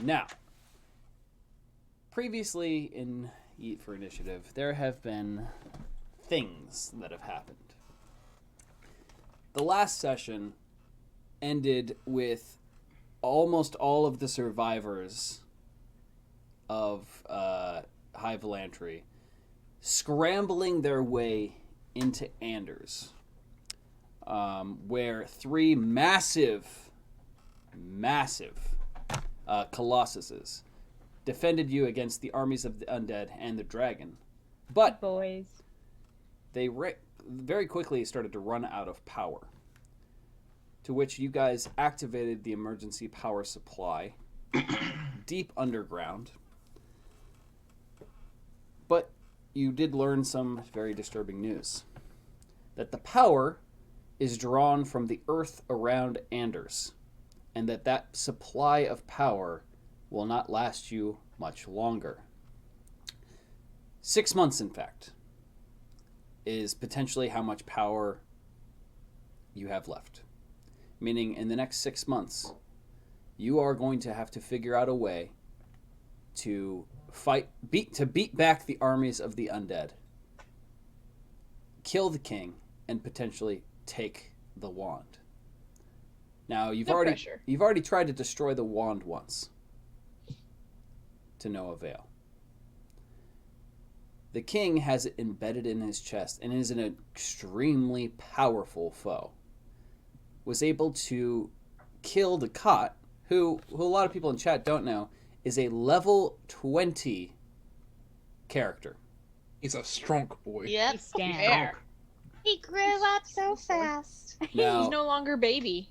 Now, previously in Yeet for Initiative, there have been things that have happened. The last session ended with almost all of the survivors of High Velantry scrambling their way into Anders, where three massive colossuses defended you against the armies of the undead and the dragon. But boys, they very quickly started to run out of power, to which you guys activated the emergency power supply deep underground. But you did learn some very disturbing news. That the power is drawn from the earth around Anders, and that supply of power will not last you much longer. 6 months, in fact, is potentially how much power you have left. Meaning, in the next 6 months, you are going to have to figure out a way to beat back the armies of the undead, kill the king, and potentially take the wand. Now, you've already tried to destroy the wand once, to no avail. The king has it embedded in his chest and is an extremely powerful foe. Was able to kill the Cot, who a lot of people in chat don't know, is a level 20 character. He's a strong boy. Yep. he's strong. He grew up so fast. Now, He's no longer baby.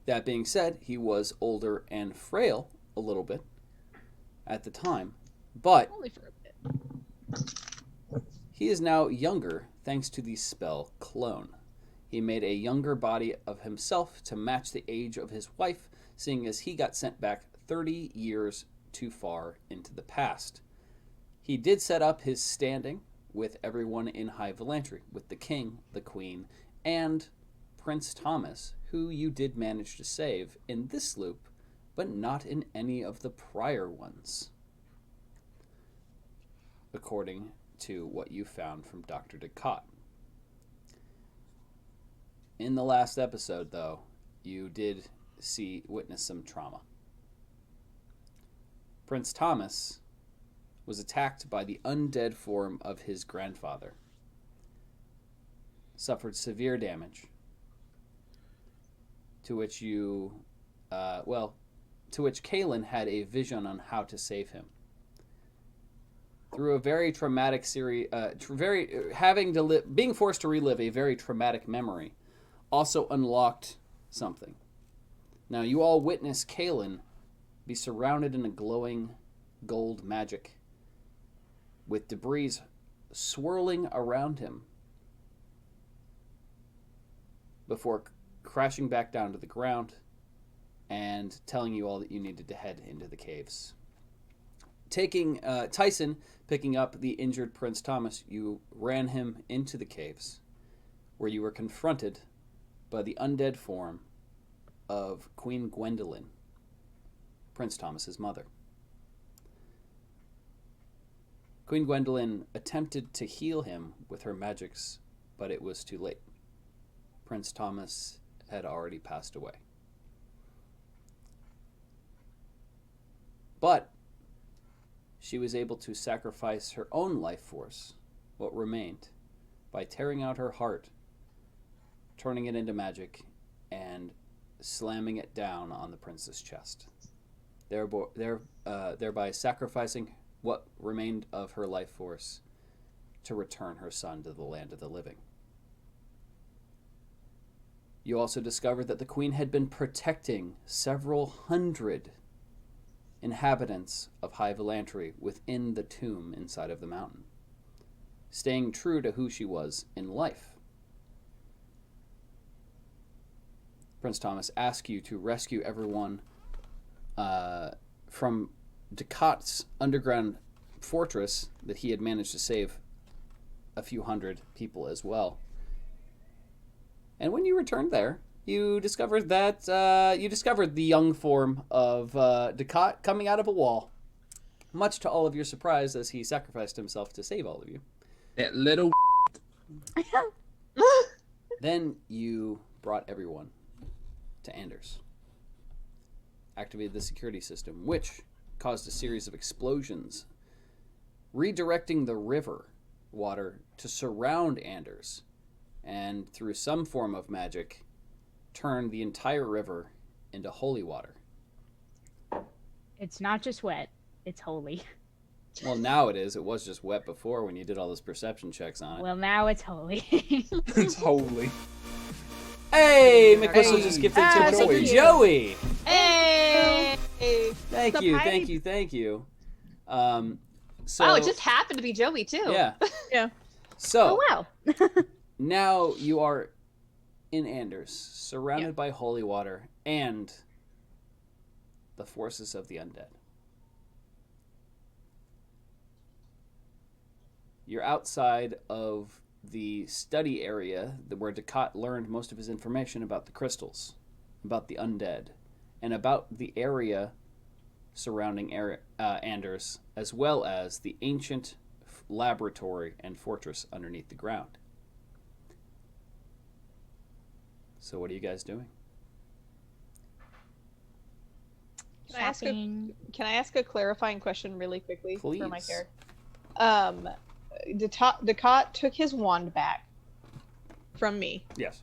that being said, he was older and frail a little bit at the time, but Only for a bit. he is now younger thanks to the spell Clone. He made a younger body of himself to match the age of his wife, seeing as he got sent back 30 years too far into the past. He did set up his standing with everyone in High Velantry, with the king, the queen, and Prince Thomas, who you did manage to save in this loop, but not in any of the prior ones, according to what you found from Dr. Ducat. In the last episode, though, you did witness some trauma. Prince Thomas was attacked by the undead form of his grandfather, suffered severe damage, to which Kalen had a vision on how to save him. Through a very traumatic being forced to relive a very traumatic memory, also unlocked something. Now, you all witness Kalen be surrounded in a glowing gold magic, with debris swirling around him before crashing back down to the ground and telling you all that you needed to head into the caves. Taking Tyson, picking up the injured Prince Thomas, you ran him into the caves, where you were confronted by the undead form of Queen Gwendolyn, Prince Thomas's mother. Queen Gwendolyn attempted to heal him with her magics, but it was too late. Prince Thomas had already passed away. But she was able to sacrifice her own life force, what remained, by tearing out her heart, turning it into magic, and slamming it down on the prince's chest, thereby sacrificing what remained of her life force to return her son to the land of the living. You also discovered that the queen had been protecting several hundred inhabitants of High Velantry within the tomb inside of the mountain, staying true to who she was in life. Prince Thomas asked you to rescue everyone from Ducat's underground fortress that he had managed to save a few hundred people as well. And when you returned there, you discovered that you discovered the young form of Ducat coming out of a wall, much to all of your surprise, as he sacrificed himself to save all of you. That little. Then you brought everyone to Anders. Activated the security system, which caused a series of explosions, redirecting the river water to surround Anders, and through some form of magic, turned the entire river into holy water. It's not just wet, it's holy. Well, now it is. It was just wet before when you did all those perception checks on it. Well, now it's holy. It's holy. Hey, McWhistle Hey. just gifted Ah, to thank you. Joey. Hey! Thank The you, party- thank you, thank you. So Wow, it just happened to be Joey too. yeah. Yeah. So Oh wow. now you are in Anders, surrounded by holy water and the forces of the undead. You're outside of the study area where Ducat learned most of his information about the crystals, about the undead, and about the area surrounding Anders, as well as the ancient laboratory and fortress underneath the ground. So what are you guys doing? Can I ask a clarifying question really quickly for my Please. character? Ducat took his wand back from me. Yes.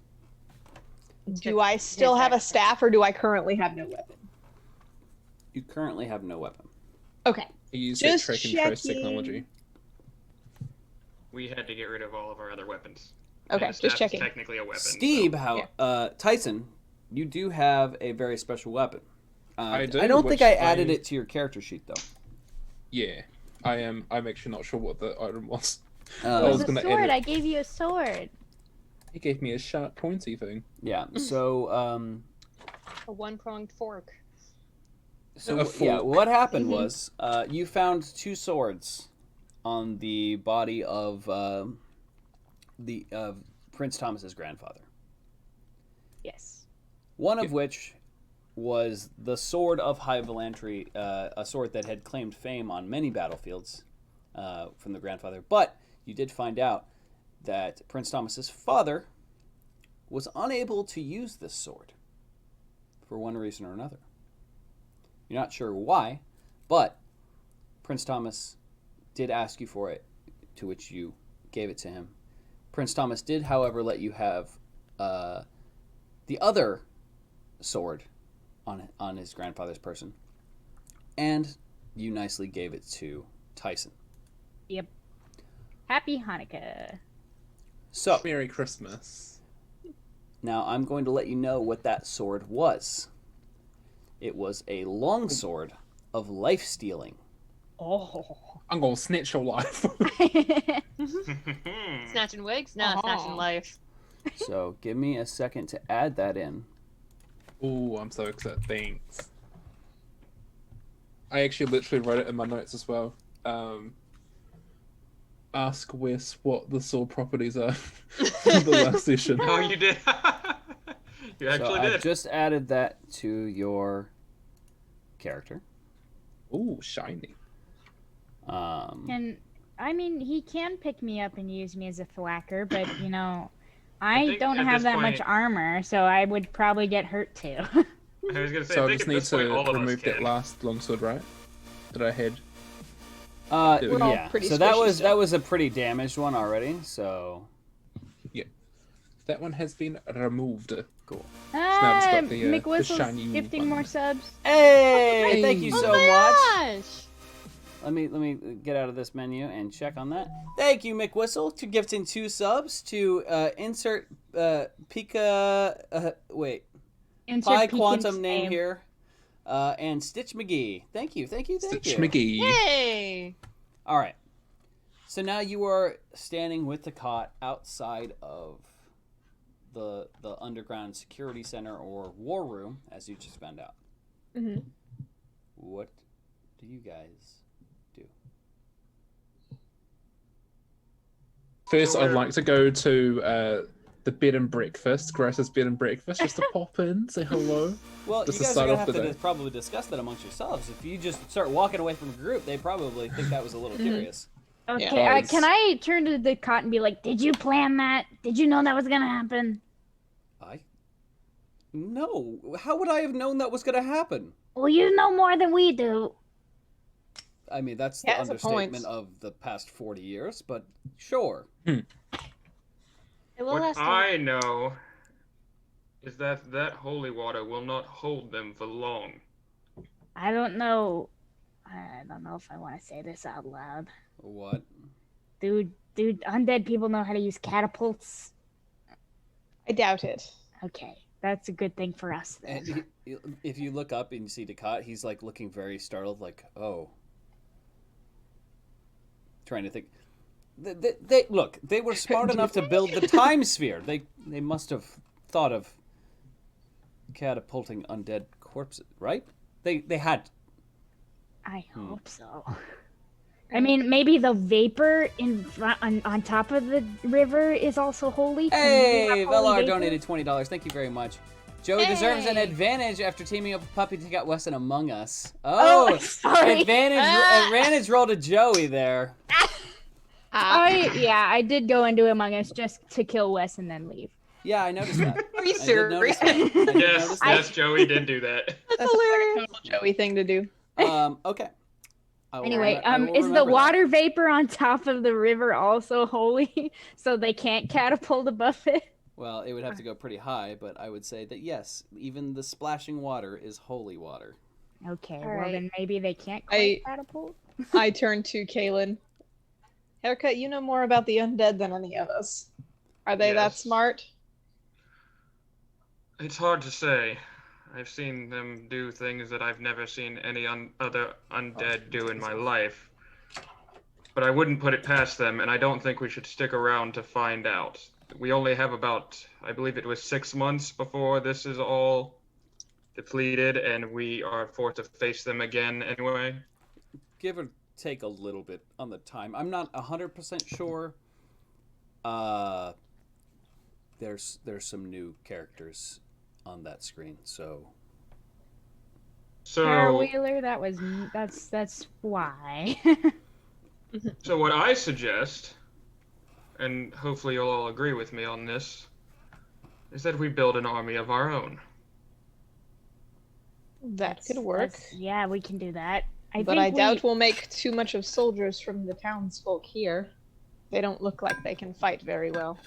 Do I still have a staff, or do I currently have no weapon? You currently have no weapon. Okay. He used that Just track and trace checking. technology. We had to get rid of all of our other weapons. Okay, And the just staff is checking. technically a weapon. Steve, so- Tyson, you do have a very special weapon. I do, I don't think which I added I- it to your character sheet though. Yeah, I am. I'm actually not sure what the item was. It I was was a gonna sword. edit. I gave you a sword. He gave me a sharp, pointy thing. Yeah. So, A one-pronged fork. A fork. what happened Mhm. was you found two swords on the body of Prince Thomas's grandfather. Yes. One of Yeah. which was the sword of High Valantry, a sword that had claimed fame on many battlefields from the grandfather. But you did find out that Prince Thomas's father was unable to use this sword for one reason or another. You're not sure why, but Prince Thomas did ask you for it, to which you gave it to him. Prince Thomas did, however, let you have the other sword on his grandfather's person, and you nicely gave it to Tyson. Yep. Happy Hanukkah. So Merry Christmas. now I'm going to let you know what that sword was. It was a long sword of life stealing. Oh. I'm gonna snitch your life. Snatching wigs? No, snatching life. So give me a second to add that in. Ooh, I'm so excited. Thanks. I actually literally wrote it in my notes as well. Ask Wes what the sword properties are from the last session. Oh, you did. You So actually I've did. just added that to your character. Ooh, shiny. And I mean, he can pick me up and use me as a thwacker, but you know, I think don't at have this that much point- armor, so I would probably get hurt too. I was gonna say. So I I think just at need this point, all to of us remove that can. last longsword, right? That I had. We're We're all yeah. pretty So that squishy was still. a pretty damaged one already. So That one has been removed. cool. now it's got the McWhistle's shiny gifting one. more subs. Hey, thank you Oh so my much. Gosh! Let me get out of this menu and check on that. Thank you, McWhistle, to gifting 2 subs to insert Pika. Wait, Insert Pi Pekin's Quantum name here, and Stitch McGee. Thank you. Stitch McGee. Yay! All right. So now you are standing with the cot outside of the underground security center or war room, as you just found out. Mm-hmm. What do you guys do? First, So I'd we're- like to go to the bed and breakfast, Grace's bed and breakfast, just to pop in, say hello. Well, Just you to guys are start gonna off have the to day. probably discuss that amongst yourselves. If you just start walking away from a group, they probably think that was a little curious. Okay, Yeah. can I turn to the cot and be like, did you plan that? Did you know that was gonna happen? No. How would I have known that was gonna happen? Well, you know more than we do. I mean, that's Yeah, the that's a point. understatement of the past 40 years, but sure. What I know is that that holy water will not hold them for long. I don't know. I don't know if I want to say this out loud. What? Dude, undead people know how to use catapults. I doubt it. Okay, that's a good thing for us then. And if you look up and you see Ducat, he's like looking very startled, like, oh. Trying to think. They look. They were smart enough to build the time sphere. They must have thought of catapulting undead corpses, right? They had. I hope so. I mean, maybe the vapor on top of the river is also holy. Hey, Holy Velar vapor? donated $20. Thank you very much. Joey deserves an advantage after teaming up with Puppy to take out Wes and Among Us. Oh, sorry. advantage roll to Joey there. I did go into Among Us just to kill Wes and then leave. Yeah, I noticed that. Are you I did notice serious? that. I did Yes, notice that. yes, Joey did do that. That's hilarious. Like a total Joey thing to do. Okay. Anyway, I will is the remember that. water vapor on top of the river also holy, so they can't catapult above it? Well, it would have to go pretty high, but I would say that yes, even the splashing water is holy water. Okay, All well right. then maybe they can't quite catapult. I turn to Kaylin. Haircut, you know more about the undead than any of us. Are they that Yes. smart? It's hard to say. I've seen them do things that I've never seen any other undead do in my life. But I wouldn't put it past them, and I don't think we should stick around to find out. We only have about, I believe it was 6 months before this is all depleted, and we are forced to face them again anyway. Give or take a little bit on the time. I'm not 100% sure. There's some new characters on that screen, so Tara So, Wheeler, that's why. so what I suggest, and hopefully you'll all agree with me on this, is that we build an army of our own. That could work. Yeah, we can do that. But I doubt we'll make too much of soldiers from the townsfolk here. They don't look like they can fight very well.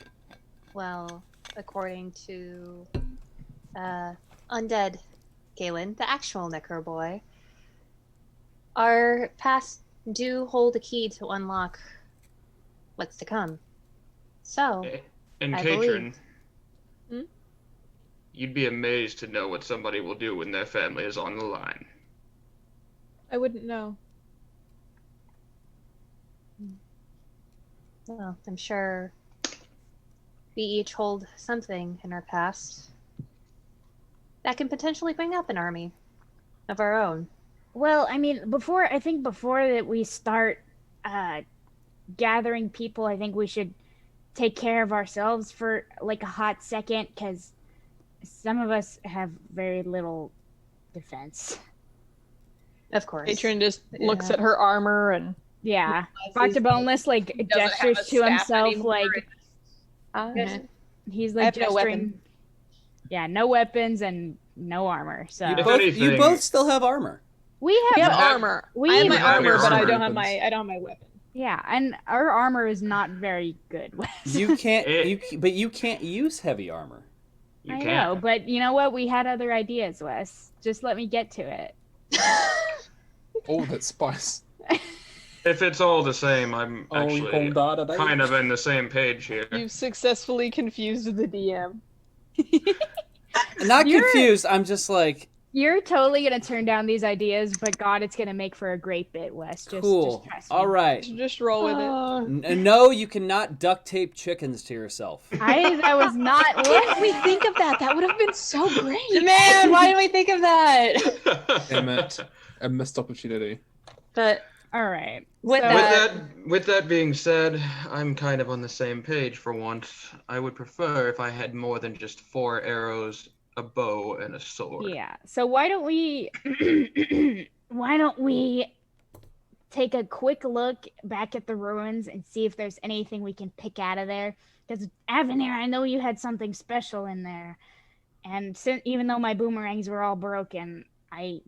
Well, according to Undead Galen, the actual Necro boy, our past do hold a key to unlock what's to come. So, And I Katrin, believe. you'd be amazed to know what somebody will do when their family is on the line. I wouldn't know. well, I'm sure we each hold something in our past that can potentially bring up an army of our own. Well, I mean, before that we start gathering people, I think we should take care of ourselves for like a hot second, because some of us have very little defense. Of course. Patron just looks at her armor and Yeah, realizes Dr. Boneless like he doesn't have gestures a to staff himself anymore. like he's I like have no gesturing. weapon. Yeah, no weapons and no armor. So If you anything- both still have armor. we We have have have- armor. we I have my have your armor, but I armor don't have weapons. my weapon. yeah, and our armor is not very good. Wes. You can't. It- But you can't use heavy armor. You I can't. know, but you know what? We had other ideas, Wes. Just let me get to it. Oh, that spice. If it's all the same, I'm Oh, you actually called that kind of in the same page here. You've successfully confused the DM. Not You're- confused. I'm just like, You're totally gonna turn down these ideas, but God, it's gonna make for a great bit, Wes. cool. Just trust me. All right. Just roll with it. No, you cannot duct tape chickens to yourself. That was not Why what didn't we think of that? That would have been so great. Man, why didn't we think of that? Damn it. A missed opportunity. But All right. With so, that- With that being said, I'm kind of on the same page for once. I would prefer if I had more than just 4 arrows, a bow, and a sword. yeah. So why don't we why don't we take a quick look back at the ruins and see if there's anything we can pick out of there? Because Avenir, I know you had something special in there, and even though my boomerangs were all broken, I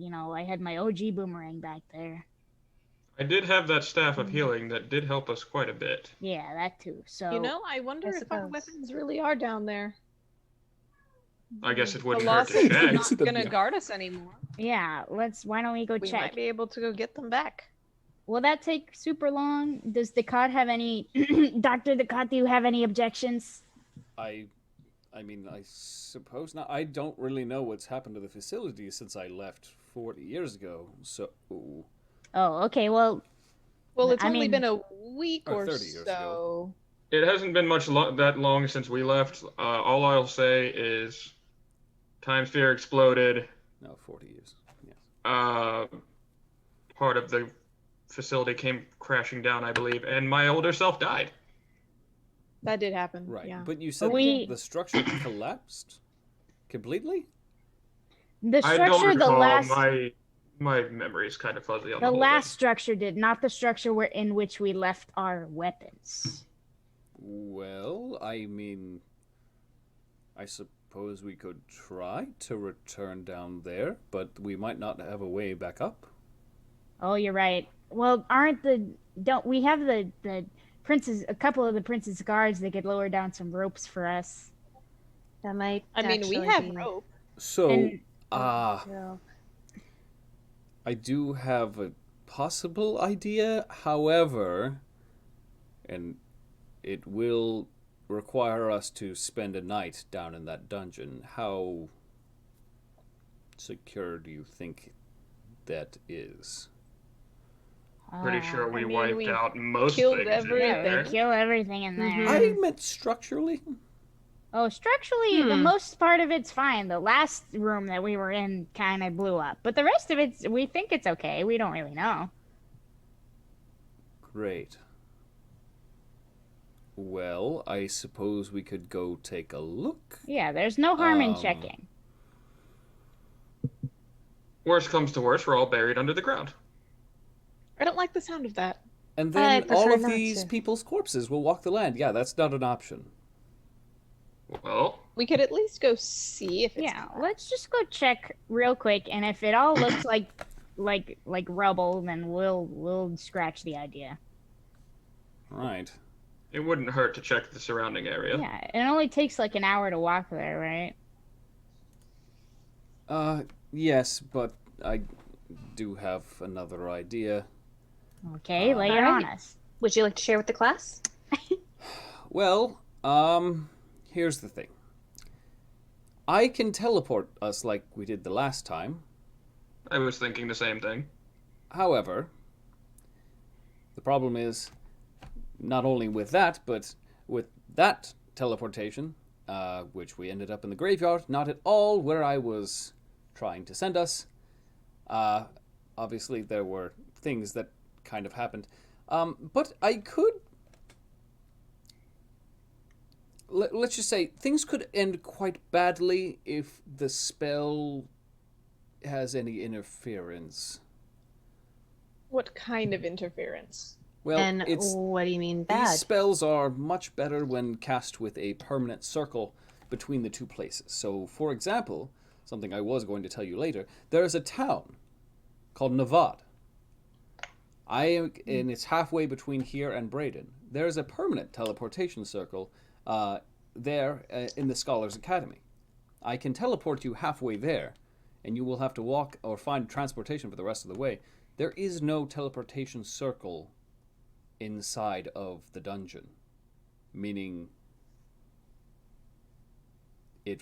had my OG boomerang back there. I did have that staff of healing that did help us quite a bit. Yeah, that too. So I wonder I if our suppose. weapons really are down there. I guess it The wouldn't hurt to Lawson's check. not gonna guard us anymore. yeah, why don't we go We check? might be able to go get them back. Will that take super long? Does Decot have any Dr. Decot, do you have any objections? I mean, I suppose not. I don't really know what's happened to the facility since I left 40 years ago. So, Oh, okay. Well, Well, it's I only mean- been a week Or or 30 years so. ago. It hasn't been that long since we left. All I'll say is Time Sphere exploded. no, 40 years. Yes. Part of the facility came crashing down, I believe, and my older self died. That did happen. Right. Yeah. But you said the structure collapsed completely? the I don't structure, the recall. last My memory is kind of fuzzy on the the whole last thing. structure did, not the structure in which we left our weapons. Well, I mean, I suppose we could try to return down there, but we might not have a way back up. Oh, you're right. Well, don't we have the prince's, a couple of the prince's guards that could lower down some ropes for us? That might. I mean, we actually have be- rope. So, And- Yeah. I do have a possible idea, however, and it will require us to spend a night down in that dungeon. How secure do you think that is? Pretty sure we I mean, wiped we out most killed things in everything. Yeah, there. they kill everything in there. Mhm. I meant structurally. Oh, structurally, the Hmm. most part of it's fine. The last room that we were in kind of blew up, but the rest of it, we think it's okay. We don't really know. Great. Well, I suppose we could go take a look. Yeah, there's no harm in Um, checking. Worst comes to worst, we're all buried under the ground. I don't like the sound of that. And I then all prefer of not these to. people's corpses will walk the land. Yeah, that's not an option. Well, We could at least go see if it's Yeah, let's just go check real quick, and if it all looks like rubble, then we'll scratch the idea. Right. it wouldn't hurt to check the surrounding area. Yeah, it only takes like an hour to walk there, right? Yes, but I do have another idea. Okay, lay it Alright. on us. Would you like to share with the class? Well, here's the thing. I can teleport us like we did the last time. I was thinking the same thing. However, the problem is not only with that, but with that teleportation, which we ended up in the graveyard, not at all where I was trying to send us. Obviously, there were things that kind of happened. But I could... Let's just say things could end quite badly if the spell has any interference. What kind of interference? Well, And it's what do you mean these bad? spells are much better when cast with a permanent circle between the two places. So, for example, something I was going to tell you later, there is a town called Navad. And it's halfway between here and Braden. There is a permanent teleportation circle there in the Scholars Academy. I can teleport you halfway there, and you will have to walk or find transportation for the rest of the way. There is no teleportation circle inside of the dungeon, meaning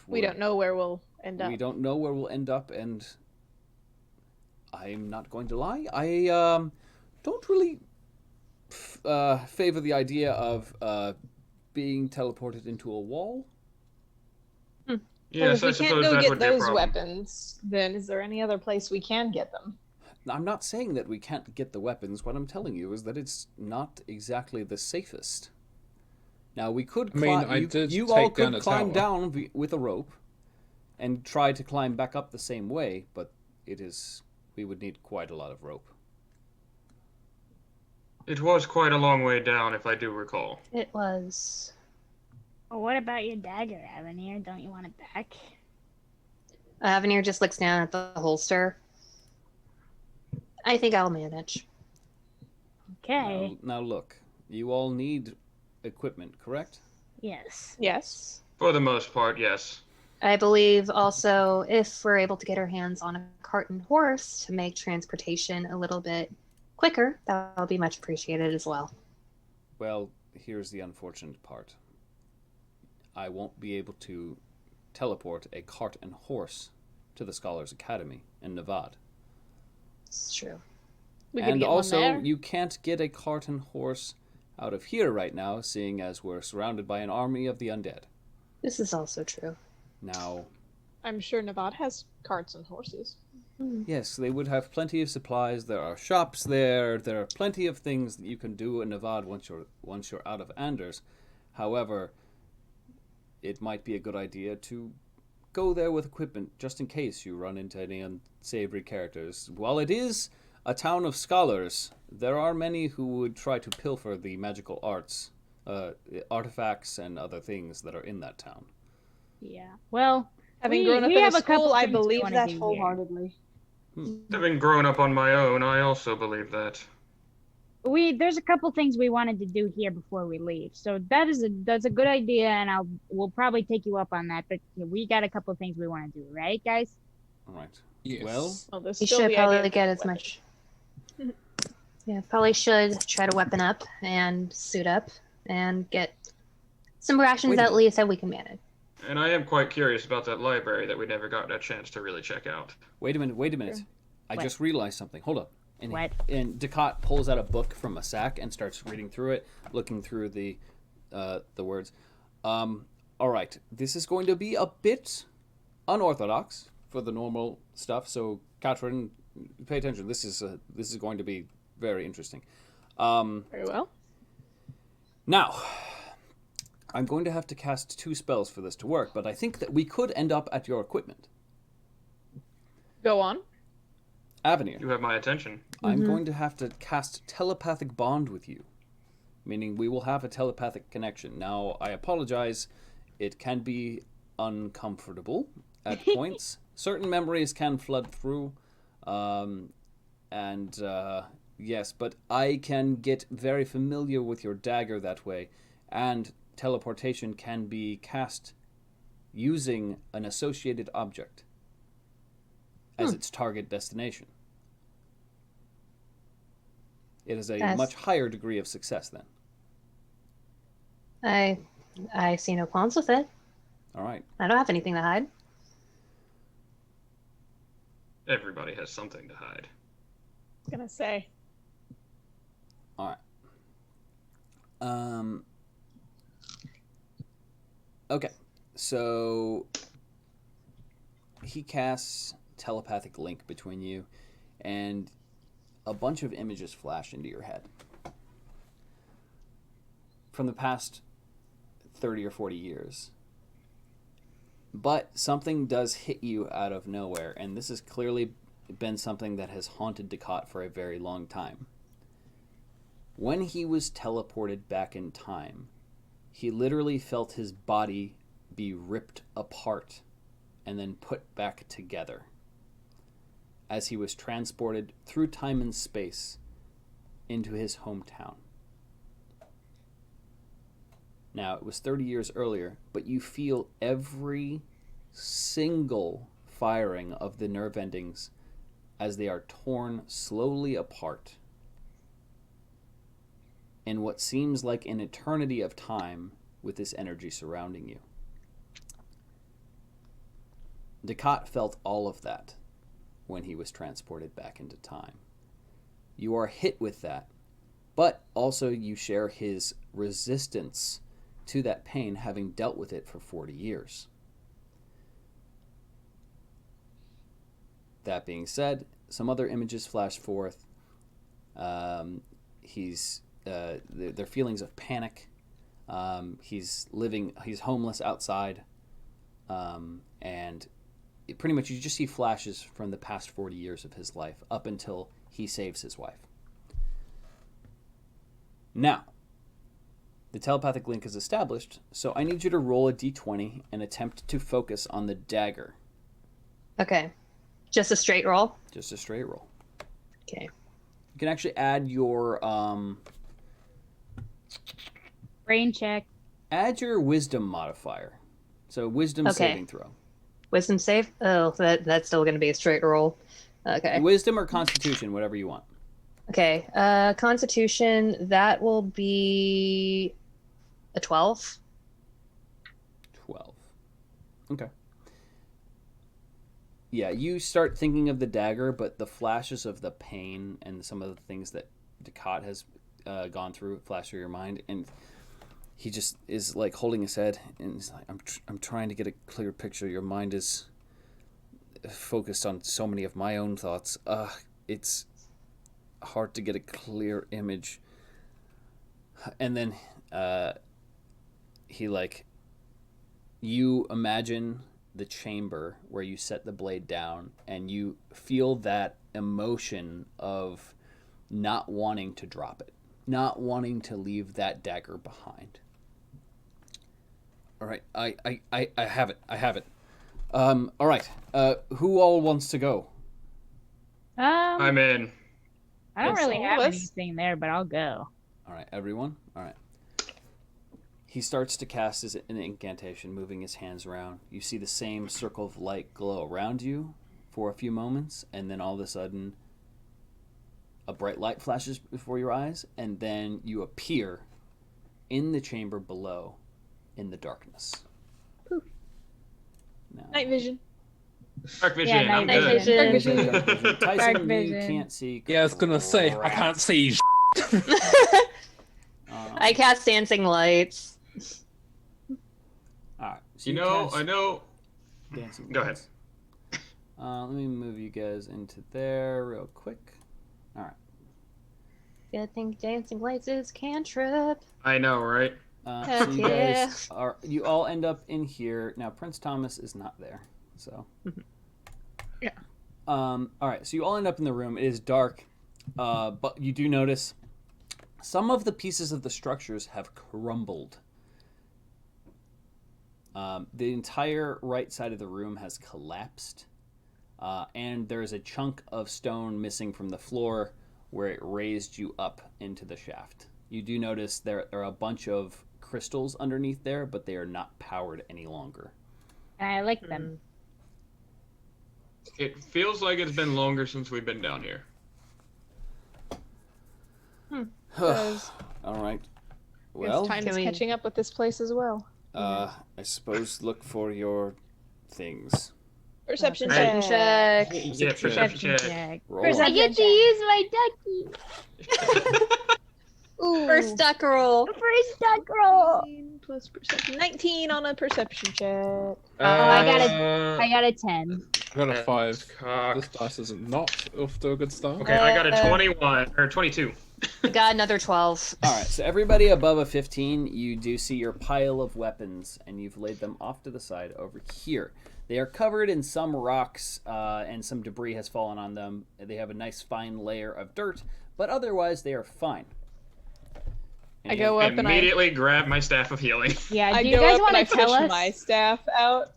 We don't know where we'll end up. We don't know where we'll end up, and I'm not going to lie. I don't really favor the idea of being teleported into a wall. Well, Yes, if we I can't suppose go that get would be a those problem. weapons, then is there any other place we can get them? I'm not saying that we can't get the weapons. What I'm telling you is that it's not exactly the safest. Now, we could I mean, climb. I did You all take down could a climb tower. down with a rope and try to climb back up the same way, but we would need quite a lot of rope. It was quite a long way down, if I do recall. It was. Well, what about your dagger, Avenir? Don't you want it back? Avenir just looks down at the holster. I think I'll manage. Okay. Now look, you all need equipment, correct? Yes. Yes. For the most part, yes. I believe also if we're able to get our hands on a cart and horse to make transportation a little bit quicker, that'll be much appreciated as well. Well, here's the unfortunate part. I won't be able to teleport a cart and horse to the Scholars Academy in Nevada. It's true. We could And get one also, there. you can't get a cart and horse out of here right now, seeing as we're surrounded by an army of the undead. This is also true. Now, I'm sure Nevada has carts and horses. yes, they would have plenty of supplies. There are shops there. There are plenty of things that you can do in Nevada once you're out of Anders. However, it might be a good idea to go there with equipment just in case you run into any unsavory characters. While it is a town of scholars, there are many who would try to pilfer the magical arts, artifacts, and other things that are in that town. Yeah. Well, Having grown up we in have a a couple school, I things we believe wanna that do here. wholeheartedly. Having grown up on my own, I also believe that. There's a couple things we wanted to do here before we leave. So that's a good idea, and we'll probably take you up on that. But we got a couple things we want to do, right, guys? All right. Yes. Well, Well, there's You still should the idea probably of get as weapons. much. Yeah, probably should try to weapon up and suit up and get some rations Wait a at minute. least that we can manage. And I am quite curious about that library that we never got a chance to really check out. wait a minute. I What? just realized something. Hold up. And What? And Ducat pulls out a book from a sack and starts reading through it, looking through the words. All right, this is going to be a bit unorthodox for the normal stuff. So, Catherine, pay attention. This is going to be very interesting. Very well. Now, I'm going to have to cast 2 spells for this to work, but I think that we could end up at your equipment. Go on. Avenir. You have my attention. I'm going to have to cast telepathic bond with you, meaning we will have a telepathic connection. Now, I apologize. It can be uncomfortable at points. Certain memories can flood through, yes, but I can get very familiar with your dagger that way, and teleportation can be cast using an associated object as its target destination. It is a Yes. much higher degree of success then. I see no qualms with it. All right. I don't have anything to hide. Everybody has something to hide. I was gonna say. All right. Okay. So he casts telepathic link between you, and a bunch of images flash into your head from the past 30 or 40 years. But something does hit you out of nowhere, and this has clearly been something that has haunted Ducat for a very long time. When he was teleported back in time, he literally felt his body be ripped apart and then put back together as he was transported through time and space into his hometown. Now, it was 30 years earlier, but you feel every single firing of the nerve endings as they are torn slowly apart in what seems like an eternity of time with this energy surrounding you. Ducat felt all of that when he was transported back into time. You are hit with that, but also you share his resistance to that pain, having dealt with it for 40 years. That being said, some other images flash forth. Their feelings of panic. He's homeless outside, and pretty much you just see flashes from the past 40 years of his life up until he saves his wife. Now, the telepathic link is established, so I need you to roll a d20 and attempt to focus on the dagger. Okay. Just a straight roll? Just a straight roll. Okay. You can actually add your Brain check. add your wisdom modifier. So wisdom saving throw. Wisdom save? Oh, that's still going to be a straight roll. Okay. Wisdom or constitution, whatever you want. Okay. Constitution, that will be a 12. 12. Okay. Yeah, you start thinking of the dagger, but the flashes of the pain and some of the things that Ducat has gone through flash through your mind, and he just is like holding his head, and he's like, I'm trying to get a clear picture. Your mind is focused on so many of my own thoughts. It's hard to get a clear image. And then you imagine the chamber where you set the blade down, and you feel that emotion of not wanting to drop it, not wanting to leave that dagger behind. All right, I have it. All right, who all wants to go? I'm in. I don't really have Yes. anything there, but I'll go. All right, everyone. All right. He starts to cast an incantation, moving his hands around. You see the same circle of light glow around you for a few moments, and then all of a sudden, a bright light flashes before your eyes, and then you appear in the chamber below in the darkness. Poof. Now, Night vision. Dark vision. Yeah, I'm night good. vision. Dark vision. Dark vision. Tyson, Dark you vision. can't see. Yeah, I was gonna say I crap. can't see. I cast dancing lights. All right. So You know, cast I know. dancing Go ahead. lights. Let me move you guys into there real quick. All right. Good thing dancing lights is cantrip. I know, right? So Heck you yeah. guys you all end up in here now. Prince Thomas is not there, so Yeah. all right, so you all end up in the room. It is dark, but you do notice some of the pieces of the structures have crumbled. The entire right side of the room has collapsed, and there is a chunk of stone missing from the floor where it raised you up into the shaft. You do notice there are a bunch of crystals underneath there, but they are not powered any longer. And I like them. It feels like it's been longer since we've been down here. Does. All right. Well, Well, time can is we- catching up with this place as well. I suppose look for your things. Perception Hey. check. Yeah, perception check. Roll I it. get to use my ducky. Ooh. First duck roll. First duck roll. 19 plus perception. 19 on a perception check. I got a 10. I got a 5. Cock. This dice is not off to a good start. Okay, I got a 21 or 22. I got another 12. All right, so everybody above a 15, you do see your pile of weapons, and you've laid them off to the side over here. They are covered in some rocks, and some debris has fallen on them. They have a nice fine layer of dirt, but otherwise they are fine. I go up and I Immediately grab my staff of healing. Yeah, I do you go guys up want and to I tell push us? my staff out.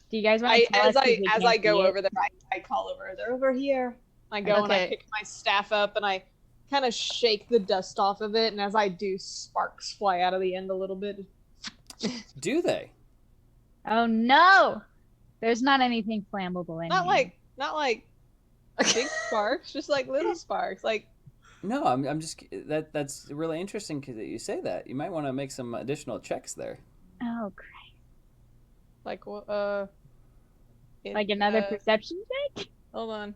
Do you guys want to tell As us? 'cause I we as can't I go see it? over there, I call over. They're over here. I go and I Okay. pick my staff up and I kind of shake the dust off of it. And as I do, sparks fly out of the end a little bit. Do they? Oh no! There's not anything flammable in Not here. like big sparks, just like little sparks. Like No, I'm just that's really interesting that you say that. You might want to make some additional checks there. Oh, crap. like Like another perception check? Hold on.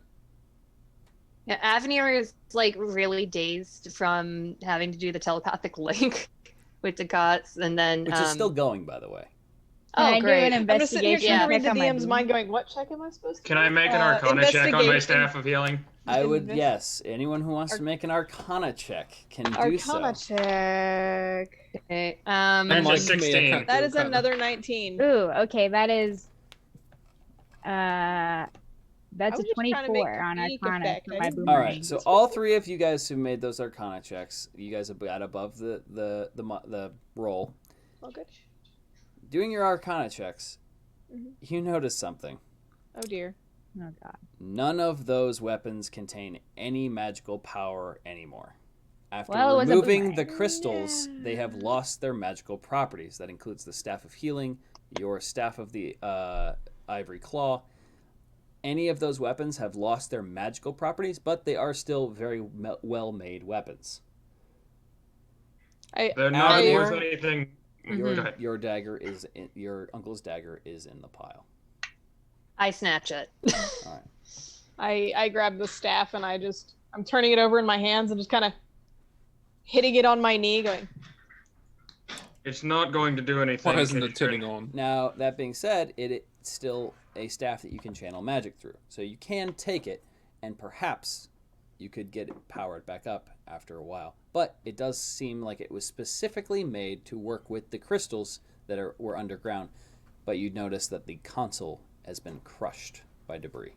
Yeah, Avenir is like really dazed from having to do the telepathic link with the cots, and then Which is still going, by the way. Can I do great. an I'm just sitting here investigation trying to Yeah. read the check on my DM's mind, boomerang? going, "What check am I supposed to?" Can I do? make an Arcana check on my Investigate Staff of Healing? I would, Invis- yes. Anyone who wants to make an Arcana check can do Arcana so. check. Okay. That's Unlike a me, I 16. can't That do is Arcana. another 19. Ooh, okay, that is I that's a was just trying to make 24 on sneak Arcana effect. for I my didn't- All boomerang. right, so all three of you guys who made those Arcana checks, you guys have got above the roll. Oh, good. Doing your Arcana checks, Mhm. you notice something. Oh dear. Oh god. None of those weapons contain any magical power anymore. After Well, it was a removing the boomerang. crystals, they have lost their magical properties. That includes the Staff of Healing, your Staff of the Ivory Claw. Any of those weapons have lost their magical properties, but they are still very well-made weapons. They're not Avenir, worth anything. Your, Go ahead. your dagger is in, your uncle's dagger is in the pile. I snatch it. All right. I grab the staff and I'm turning it over in my hands and just kind of hitting it on my knee, going, It's not going to do anything. Why isn't it Kitchen. turning on? Now, that being said, it's still a staff that you can channel magic through. So you can take it, and perhaps you could get it powered back up after a while. But it does seem like it was specifically made to work with the crystals that were underground. But you'd notice that the console has been crushed by debris.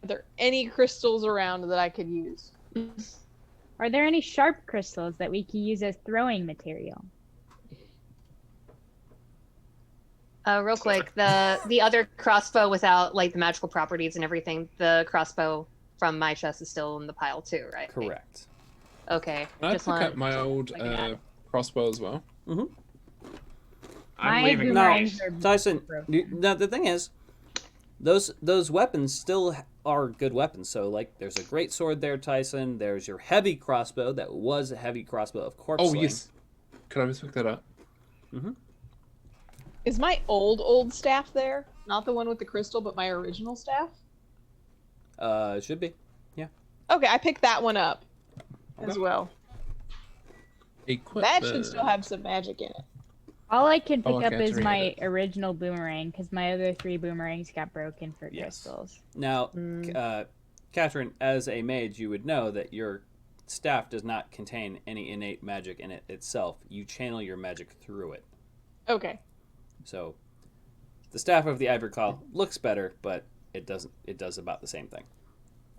"Are there any crystals around that I could use?" Are there any sharp crystals that we can use as throwing material? Real quick, the other crossbow without like the magical properties and everything, the crossbow from my chest is still in the pile too, right? Correct. Okay. Can I just pick want up my old like that. crossbow as well? I'm My leaving. No, boomerangs are Tyson, broken. now the thing is, those weapons still are good weapons. So, like, there's a great sword there, Tyson. There's your heavy crossbow that was a heavy crossbow of corpse Oh, slaying. yes. Could I just pick that up? Is my old staff there? Not the one with the crystal, but my original staff? It should be. Okay, I picked that one up as well. Equip That the- should still have some magic in it. All I can pick Oh, up okay, is to my read it. original boomerang because my other 3 boomerangs got broken for Yes. crystals. Now, Catherine, as a mage, you would know that your staff does not contain any innate magic in it itself. You channel your magic through it. Okay. So, the staff of the Ivory Claw looks better, but it doesn't. It does about the same thing.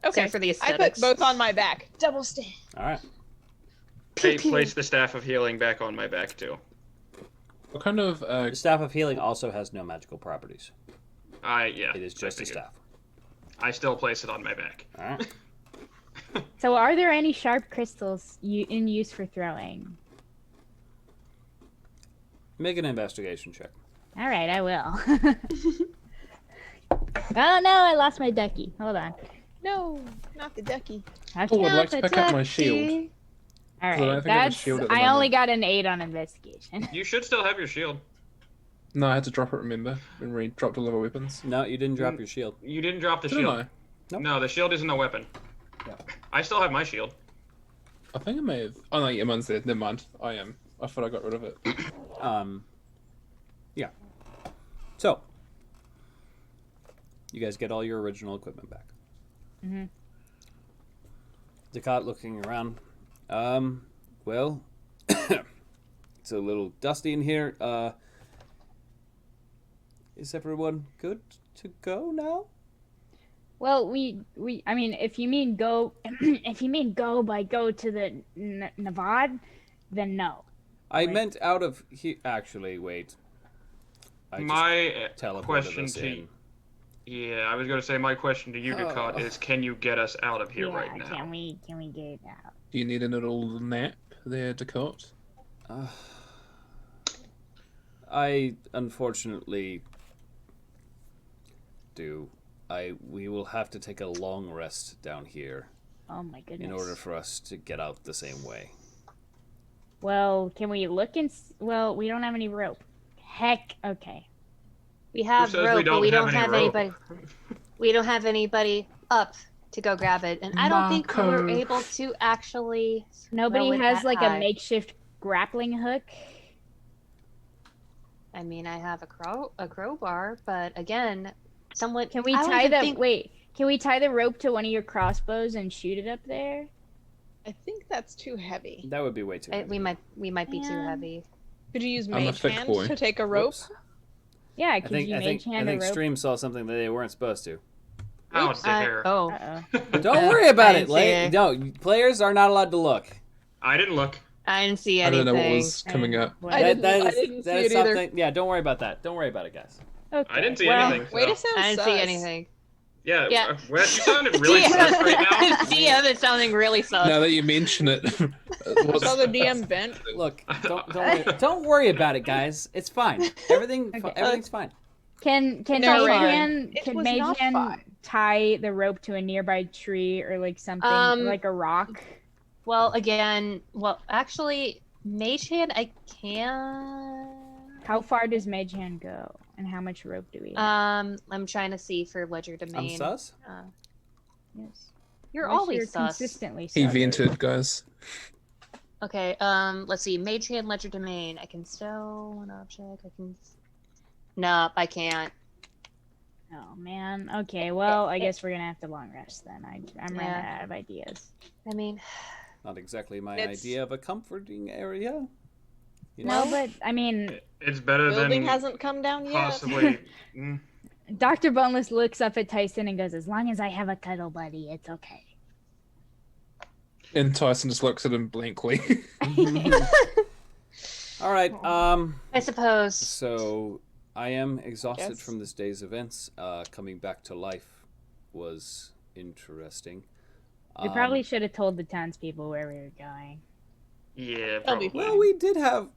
Okay. for the I aesthetics. put both on my back. Double stand. All right. I place the Staff of Healing back on my back too. What kind of The staff of healing also has no magical properties. Yeah. It is just a I figured. staff. I still place it on my back. All right. So, are there any sharp crystals in use for throwing? Make an investigation check. All right, I will. Oh no, I lost my ducky. Hold on. No, not the ducky. Oh, I'd like to pick up my shield. All I don't right, think I have a that's. shield at the I only moment. got an 8 on investigation. You should still have your shield. No, I had to drop it, remember? When we dropped all of our weapons. No, you didn't drop your shield. You didn't drop the Didn't shield. I? Nope. No, the shield isn't a weapon. Yeah. I still have my shield. I think I may have. Oh, no, yeah, mine's there. Never mind. I am. I thought I got rid of it. Yeah. So, you guys get all your original equipment back. Mhm. Ducat looking around. Well, it's a little dusty in here. Is everyone good to go now? Well, I mean, if you mean go, if you mean go to the Navad, then no. I Wait. meant out of here. Actually, wait. I just My teleported question us to in. Yeah, I was going to say my question to you, Ducat, is can you get us out of here Yeah, right now? can we get it out? Do you need a little nap there, Dakot? I unfortunately do. We will have to take a long rest down here Oh my goodness. in order for us to get out the same way. Well, can we look and? Well, we don't have any rope. Heck, okay. We have says we rope, but don't we have don't any have rope? anybody. We don't have anybody up to go grab it, and I don't think we were Marco. able to actually. Nobody throw it has that like high. a makeshift grappling hook. I mean, I have a crowbar, but again, someone Can we I don't tie even the think- wait? Can we tie the rope to one of your crossbows and shoot it up there? I think that's too heavy. That would be way too heavy. We might be too Man. heavy. Could you use I'm a mage thick hand boy. to take a rope? Whoops. Yeah, I could think you I think mage I hand a think rope? Stream saw something that they weren't supposed to. How Oops. dare. Oh, Uh-oh. Don't worry about I it. didn't see it. No, players are not allowed to look. I didn't look. I didn't see I anything. don't know what was coming up. What? I didn't- that is, didn't that see is it either. something. Yeah, don't worry about that. Don't worry about it, guys. Okay. I didn't see well, anything. Way to So. sound I didn't sus. see anything. Yeah, Yeah. Wes, you sounded really sus right now. DM is sounding really sus. Now that you mention it, I saw the DM bent. Look, don't worry about it, guys. It's fine. Everything's fine. Can No, mage fine. hand It can was mage not hand fine. tie the rope to a nearby tree or like something like a rock? Well, again, actually, mage hand, I can. How far does mage hand go, and how much rope do we have? I'm trying to see for ledger I'm domain. sus. Yes. You're Unless always you're sus. consistently he sus. vented, guys. Okay, let's see. Mage hand, ledger domain. I can stow one object. I can. Nope, I can't. Oh man. Okay. Well, I guess we're gonna have to long rest then. I'm running Yeah. out of ideas. I mean, Not exactly my It's- idea of a comforting area. You No, know? but I mean, It's better Building than hasn't come down yet. possibly. Mm. Dr. Boneless looks up at Tyson and goes, "As long as I have a cuddle buddy, it's okay." And Tyson just looks at him blankly. All right. I suppose. So I am exhausted Yes. from this day's events. Coming back to life was interesting. We probably should have told the townspeople where we were going. Yeah, That'll be probably. Well, we did have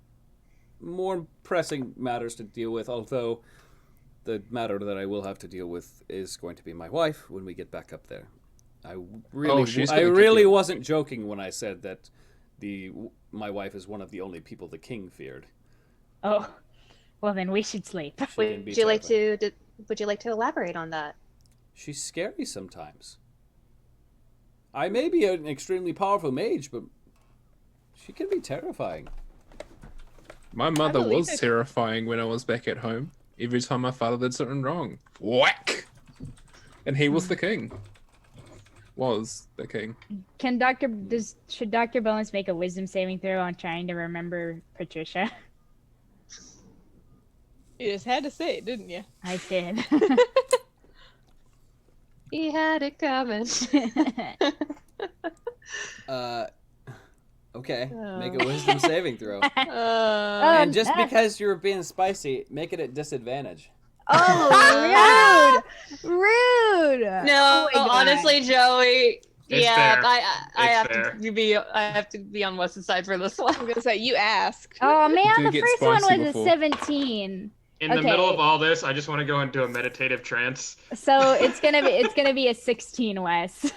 more pressing matters to deal with, although the matter that I will have to deal with is going to be my wife when we get back up there. I really, she's I gonna kick really you. wasn't joking when I said that my wife is one of the only people the king feared. Oh, well then we should sleep. She can be Would you like terrifying. Would you like to elaborate on that? She's scary sometimes. I may be an extremely powerful mage, but she can be terrifying. My mother believe was it. terrifying when I was back at home. Every time my father did something wrong, whack! And he was the king. Was the king. Should Dr. Boneless make a wisdom saving throw on trying to remember Patricia? You just had to say it, didn't you? I did. He had it coming. Okay, make a wisdom saving throw. Uh, And just because you're being spicy, make it at disadvantage. Oh, rude! Rude! No, Oh my God. honestly, Joey. It's yeah, fair. I It's have fair. to be on Wes's side for this one. I'm gonna say you asked. Oh man, Do the get first one spicy was before. a 17. In the Okay. middle of all this, I just want to go into a meditative trance. So it's gonna be a 16, Wes.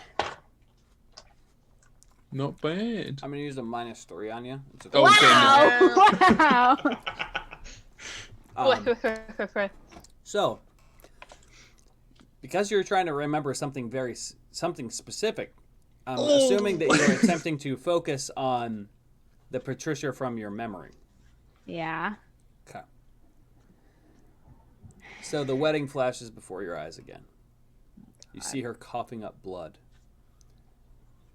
Not bad. I'm gonna use a -3 on you. It's a Oh, Wow! Um, so, because you're trying to remember something something specific, I'm assuming that you're attempting to focus on the Patricia from your memory. Yeah. Okay. So the wedding flashes before your eyes again. You see her coughing up blood.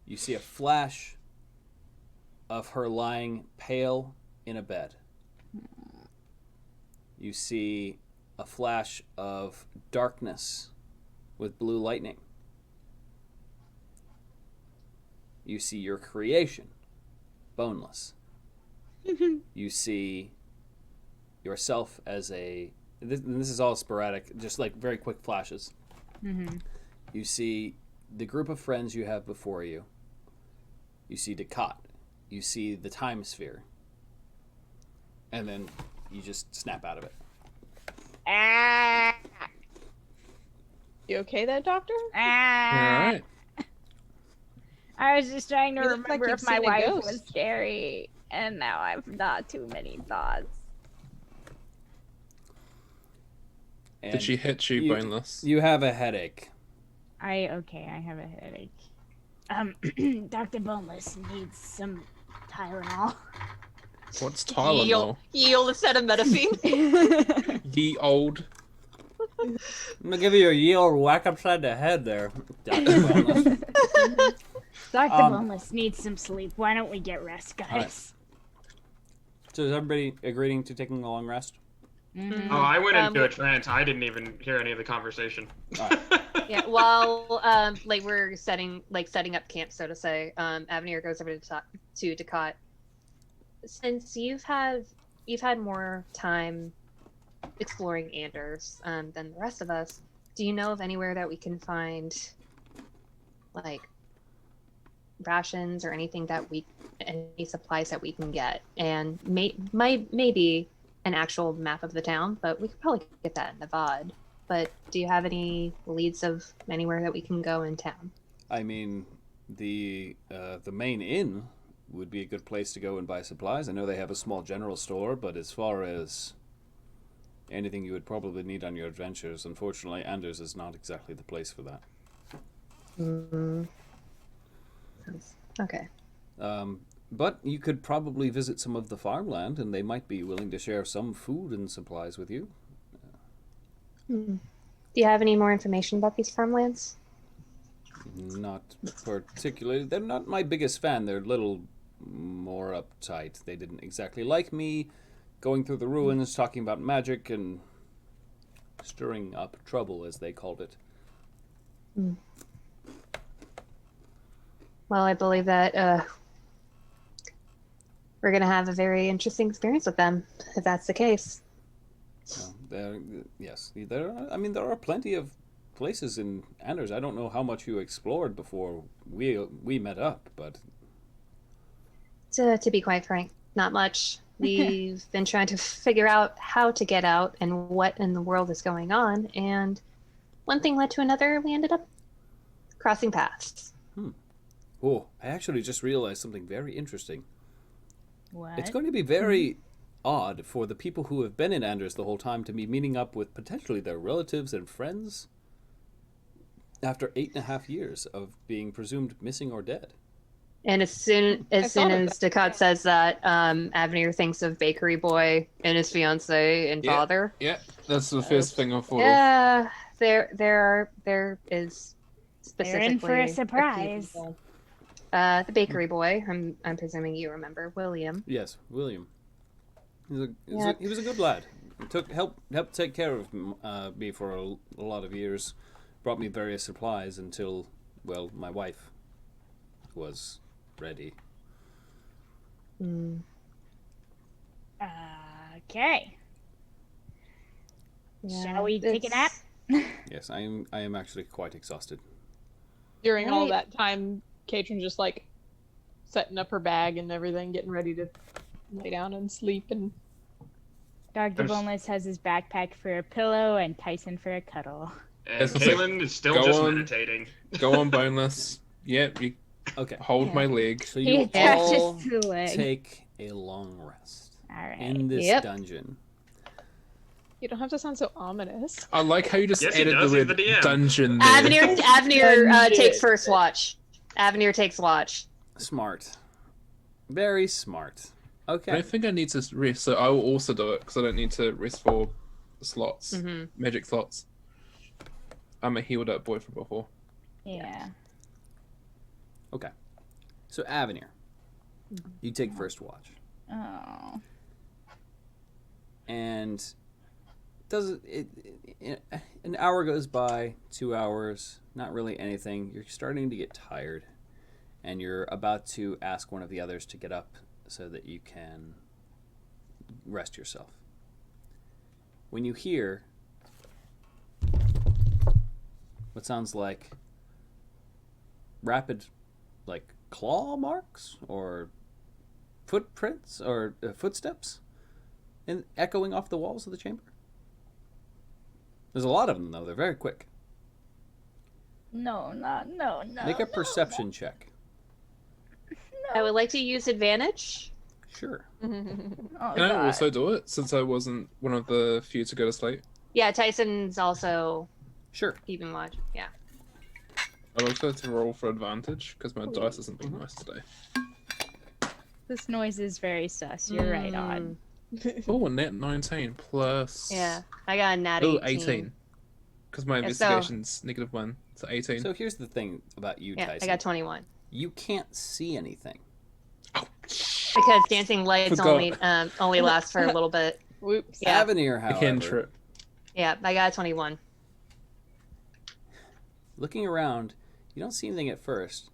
You see a flash of her lying pale in a bed. You see a flash of darkness with blue lightning. You see your creation, boneless. You see yourself as this is all sporadic, just like very quick flashes. Mm-hmm. You see the group of friends you have before you. You see Ducat. You see the time sphere. And then you just snap out of it. Ah, You okay there, doctor? ah. Alright. I was just trying to You look like remember you've if my seen a wife ghost. was scary, and now I've not too many thoughts. And Did she hit you, boneless? You have a headache. I have a headache. Dr. Boneless needs some Tylenol. What's Yield, Tylenol? yield instead of metafine. Ye old. I'm gonna give you a yield whack upside the head there, Dr. Wellness. Dr. Boneless needs some sleep. Why don't we get rest, guys? right. So is everybody agreeing to taking a long rest? Oh, I went into a trance. I didn't even hear any of the conversation. Yeah, while like we're setting up camp, so to say, Avenir goes over to Ducat. Since you've had more time exploring Anders than the rest of us, do you know of anywhere that we can find like rations or anything any supplies that we can get, and maybe an actual map of the town? But we could probably get that in the VOD. But do you have any leads of anywhere that we can go in town? I mean, the main inn would be a good place to go and buy supplies. I know they have a small general store, but as far as anything you would probably need on your adventures, unfortunately, Anders is not exactly the place for that. Okay. But you could probably visit some of the farmland, and they might be willing to share some food and supplies with you. Do you have any more information about these farmlands? Not particularly. They're not my biggest fan. They're a little more uptight. They didn't exactly like me going through the ruins, talking about magic, and stirring up trouble, as they called it. Well, I believe that we're going to have a very interesting experience with them, if that's the case. Yes, there are plenty of places in Anders. I don't know how much you explored before we met up, but To be quite frank, not much. We've been trying to figure out how to get out and what in the world is going on, and one thing led to another. We ended up crossing paths. Oh, I actually just realized something very interesting. What? It's going to be very odd for the people who have been in Anders the whole time to be meeting up with potentially their relatives and friends after 8.5 years of being presumed missing or dead. And as soon as Ducat says that, Avenir thinks of Bakery Boy and his fiance and father. Yeah, that's the first thing I thought of. Yeah, there is specifically. They're in for a few surprise. people. The Bakery Boy. I'm presuming you remember William. Yes, William. He was a good lad. He helped take care of me for a lot of years. Brought me various supplies until, well, my wife was ready. Okay. Yeah, Shall we take a nap? Yes, I am actually quite exhausted. During all that time, Katrin just like setting up her bag and everything, getting ready to lay down and sleep. And Dr. Boneless has his backpack for a pillow and Tyson for a cuddle. And Kaylin is still just meditating. Go on, Boneless. Yep, you Okay. hold my leg. So He you attaches all to the leg. take a long rest All right. in this Yep. dungeon. you don't have to sound so ominous. I like how you just Yes, he added does, the he's word the DM. dungeon there. Avenir takes first watch. Avenir takes watch. Smart. Very smart. I Okay. don't think I need to rest, so I will also do it because I don't need to rest for slots, magic slots. I'm a healed up boy from before. Yeah. Okay. So Avenir, you take first watch, Oh. and an hour goes by, 2 hours, not really anything. You're starting to get tired, and you're about to ask one of the others to get up so that you can rest yourself. When you hear what sounds like rapid, like claw marks or footprints or footsteps and echoing off the walls of the chamber. There's a lot of them, though. They're very quick. No. Make a perception check. I would like to use advantage. Sure. Oh, Can I God. also do it since I wasn't one of the few to go to sleep? Yeah, Tyson's also Sure. keeping watch. Yeah. I'd also like to roll for advantage because my dice isn't being nice today. This noise is very sus. You're right on. Oh, a net 19 plus. Yeah, I got a nat Oh, 18. 18. Because my Yeah, so- investigation's -1, so 18. So here's the thing about you, Yeah, Tyson. I got 21. You can't see anything. Oh, Because dancing lights only last for a little bit. Whoops. Yeah. Avenir, a however, cantrip. Yeah, I got 21. looking around, you don't see anything at first,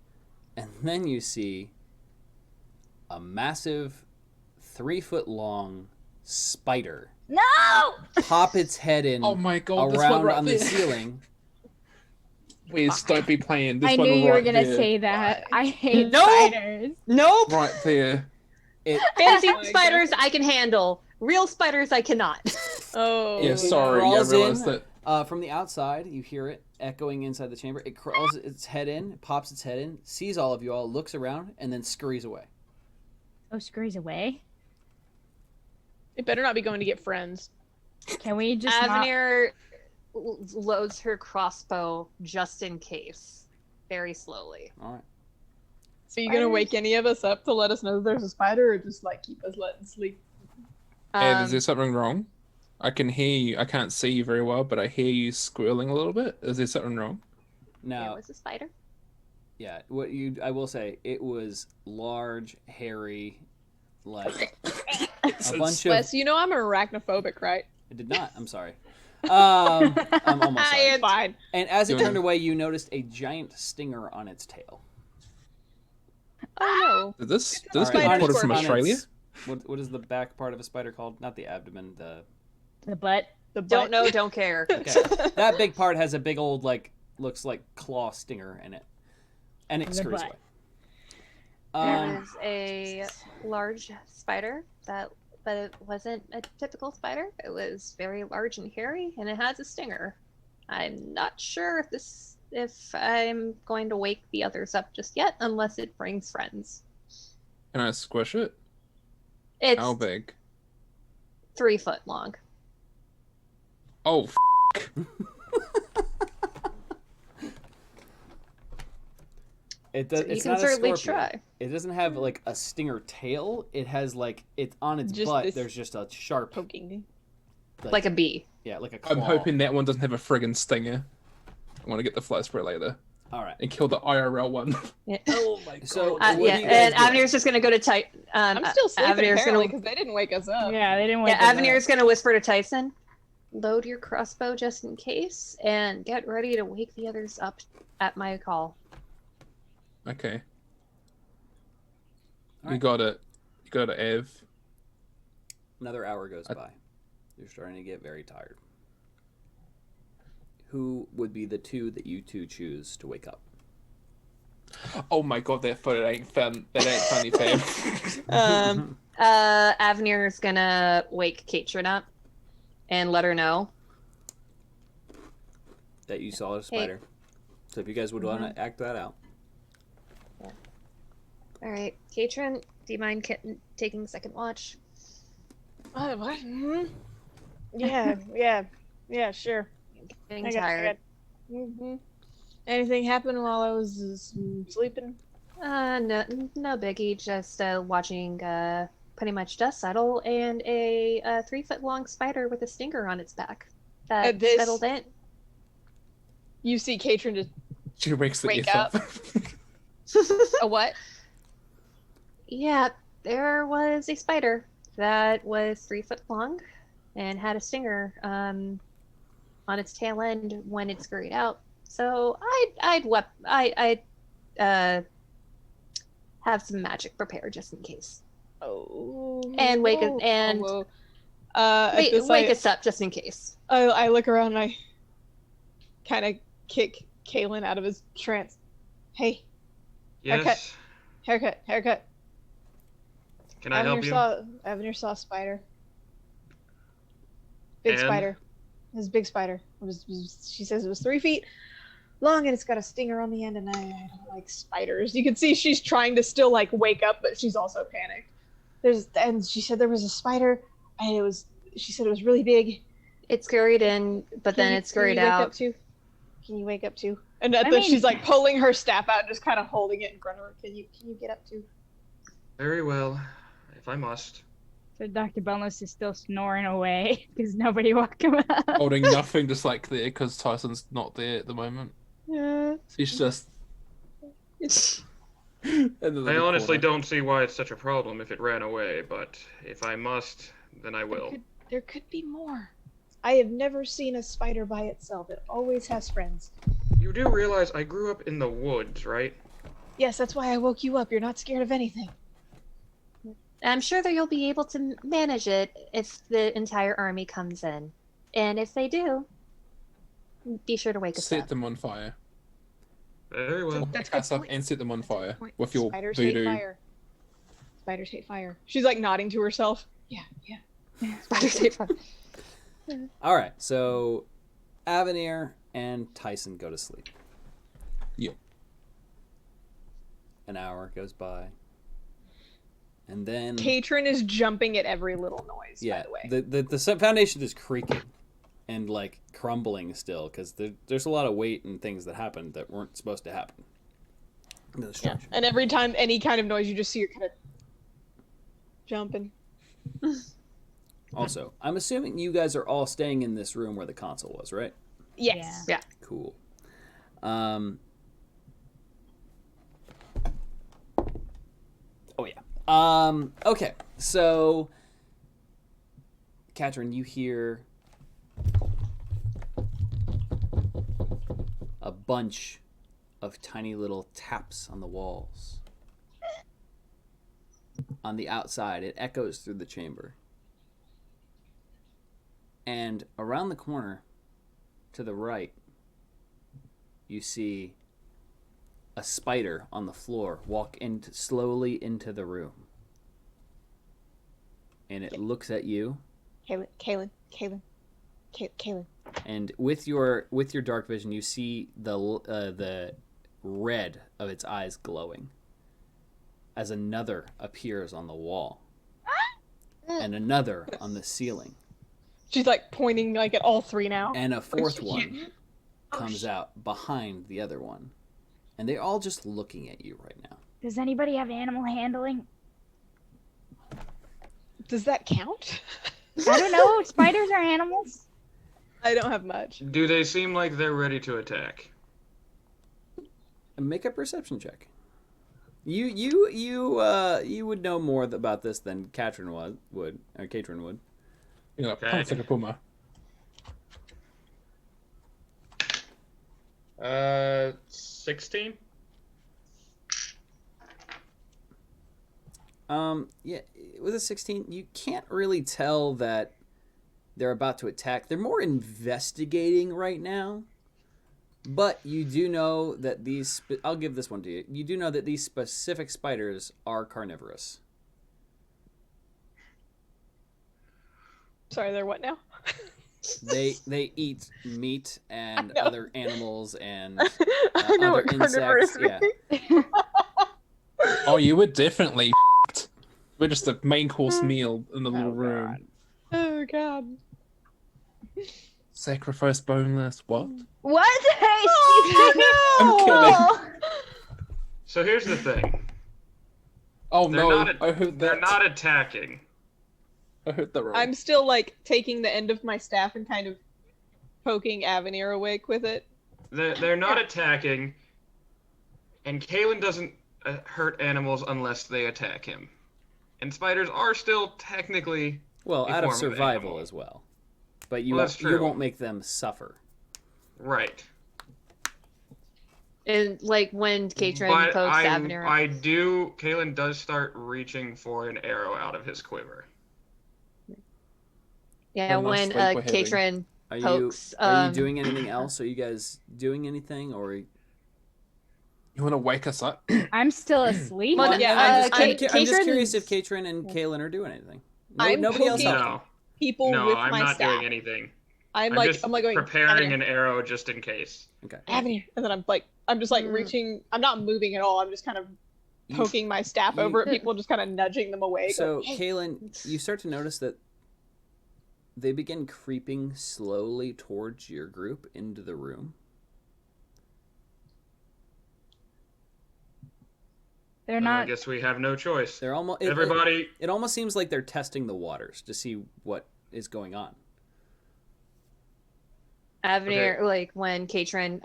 and then you see a massive 3-foot-long spider No! pop its head in Oh my god, this one around right on the there. ceiling. Please don't be playing this I one knew you were right gonna there. say that. I hate Nope. spiders. Nope. Right there. It Fantasy my spiders I can handle. Real spiders I cannot. Oh. Yeah, It sorry, I crawls realized in. that. From the outside, you hear it echoing inside the chamber. It crawls its head in, pops its head in, sees all of you all, looks around, and then scurries away. Oh, scurries away. It better not be going to get friends. Can we just not... Avenir loads her crossbow just in case. Very slowly. All right. So you gonna wake any of us up to let us know there's a spider, or just like keep us letting sleep? Ed, is there something wrong? I can hear you. I can't see you very well, but I hear you squealing a little bit. Is there something wrong? There Now, was a spider. yeah, I will say, it was large, hairy, like a bunch of. Wes, you know I'm arachnophobic, right? It did not. I'm sorry. I'm almost I sorry. am fine. And as it Doing- turned away, you noticed a giant stinger on its tail. Oh Did this All get right, on imported its- from on Australia? its- what is the back part of a spider called? Not the abdomen. The butt. The Don't know, don't care. Okay. That big part has a big old looks like claw stinger in it, and it The scurries butt. away. There was a large spider but it wasn't a typical spider. It was very large and hairy, and it has a stinger. I'm not sure if I'm going to wake the others up just yet, unless it brings friends. Can I squish it? It's How big? 3 foot long. Oh, It does. So you It's can not a certainly scorpion. try. It doesn't have like a stinger tail. It has it's on its Just butt. this- There's just a sharp, Poking. Like a bee. yeah, like a claw. I'm hoping that one doesn't have a friggin' stinger. I want to get the fly spray later All right. and kill the IRL one. Yeah. Oh my god. So Yeah, what do you guys and do? Avenir's just gonna go to Tyson. I'm still sleeping Avenir's apparently gonna, because they didn't wake us up. Yeah, they didn't wake yeah, us up. Avenir's gonna whisper to Tyson, "Load your crossbow just in case, and get ready to wake the others up at my call." Okay. You Alright. got it. You got it, Ev. Another hour goes by. You're starting to get very tired. Who would be the two that you two choose to wake up? Oh my god, that foot ain't fun. That ain't funny, fam. Avenir's gonna wake Katrin up and let her know. That you saw a spider. So if you guys would want to act that out. All right, Katrin, do you mind taking second watch? What? Yeah, sure. Getting tired. Mm-hmm. Anything happened while I was sleeping? No biggie. Just watching pretty much dust settle and a 3 foot long spider with a stinger on its back that This- settled in. You see Katrin just She wakes the Wake F up. a what? Yeah, there was a spider that was 3 foot long and had a stinger on its tail end when it scurried out. So I'd have some magic prepared just in case. Oh. And wake it- and- at this, Wake us up just in case. I look around and I kind of kick Kalen out of his trance. Hey, Yes. haircut. Can I help you? Avenir saw a spider. Big And? spider. It was a big spider. She says it was 3 feet long and it's got a stinger on the end, and I don't like spiders. You can see she's trying to still wake up, but she's also panicked. And she said there was a spider, and she said it was really big. It scurried in, but then it scurried out. Can you wake up too? And at I this, mean- she's pulling her staff out, and just kind of holding it in front of her. Can you get up too? Very well, if I must. So Dr. Boneless is still snoring away because nobody woke him up. Holding nothing, just like there, because Tyson's not there at the moment. Yeah. So he's just. in the I little honestly corner. don't see why it's such a problem if it ran away, but if I must, then I will. There could be more. I have never seen a spider by itself. It always has friends. You do realize I grew up in the woods, right? Yes, that's why I woke you up. You're not scared of anything. I'm sure that you'll be able to manage it if the entire army comes in. And if they do, be sure to wake us Set up. them on fire. Very well. That's Cast up point. and set them on fire Point. with your Spiders voodoo. hate fire. Spiders hate fire. She's like nodding to herself. Yeah. Spiders hate fire. All right, so Avenir and Tyson go to sleep. Yep. An hour goes by. And then Katrin is jumping at every little noise, by the way. the foundation is creaking and like crumbling still because there's a lot of weight and things that happened that weren't supposed to happen. In the Yeah. structure. And every time any kind of noise, you just see her kind of jumping. Also, I'm assuming you guys are all staying in this room where the console was, right? Yes. Yeah. Cool. Oh yeah. Okay. So, Katrin, you hear a bunch of tiny little taps on the walls. On the outside, it echoes through the chamber. And around the corner, to the right, you see a spider on the floor walk slowly into the room. And it looks at you. Kaylin. And with your dark vision, you see the red of its eyes glowing as another appears on the wall and another on the ceiling. She's like pointing like at all three now. And a fourth one comes out behind the other one. And they're all just looking at you right now. Does anybody have animal handling? Does that count? I don't know. Spiders are animals. I don't have much. Do they seem like they're ready to attack? Make a perception check. You would know more about this than Katrin would. You know, Okay. pumps like a puma. 16? Yeah, with a 16, you can't really tell that they're about to attack. They're more investigating right now. But you do know that I'll give this one to you. You do know that these specific spiders are carnivorous. Sorry, they're what now? They eat meat and know. other animals and I know other what carnivorous insects. Yeah. Oh, you were definitely f***ed. We're just a main course meal in the little room. Oh god. Sacrifice boneless. What? What? Hey, I'm kidding. So here's the thing. Oh They're no! not I heard that. They're not attacking. I heard that wrong. I'm still like taking the end of my staff and kind of poking Avenir awake with it. They're not attacking, and Kalen doesn't hurt animals unless they attack him. And spiders are still technically Well, a out of form survival animal. as well. But you Well, that's you true. won't make them suffer. Right. And like when Katrin But pokes Avenir. Kalen does start reaching for an arrow out of his quiver. Yeah, Well, when nice sleep we're having. Katrin Are pokes. you doing anything else? Are you guys doing anything, or? You want to wake us up? I'm still asleep. Well, Yeah, I'm just Katrin- curious if Katrin and Kaylin are doing anything. I'm Nobody else. poking- Helped. No, People no, with I'm my not staff. doing anything. I'm just like going preparing Avenir, an arrow just in case. Okay. Avenir, and then I'm just like reaching. I'm not moving at all. I'm just kind of poking my staff you- over at people, just kind of nudging them away. So, going, hey. Kaylin, you start to notice that they begin creeping slowly towards your group into the room. They're I not. guess we have no choice. They're almost Everybody, It almost seems like they're testing the waters to see what is going on. Avenir, like when Katrin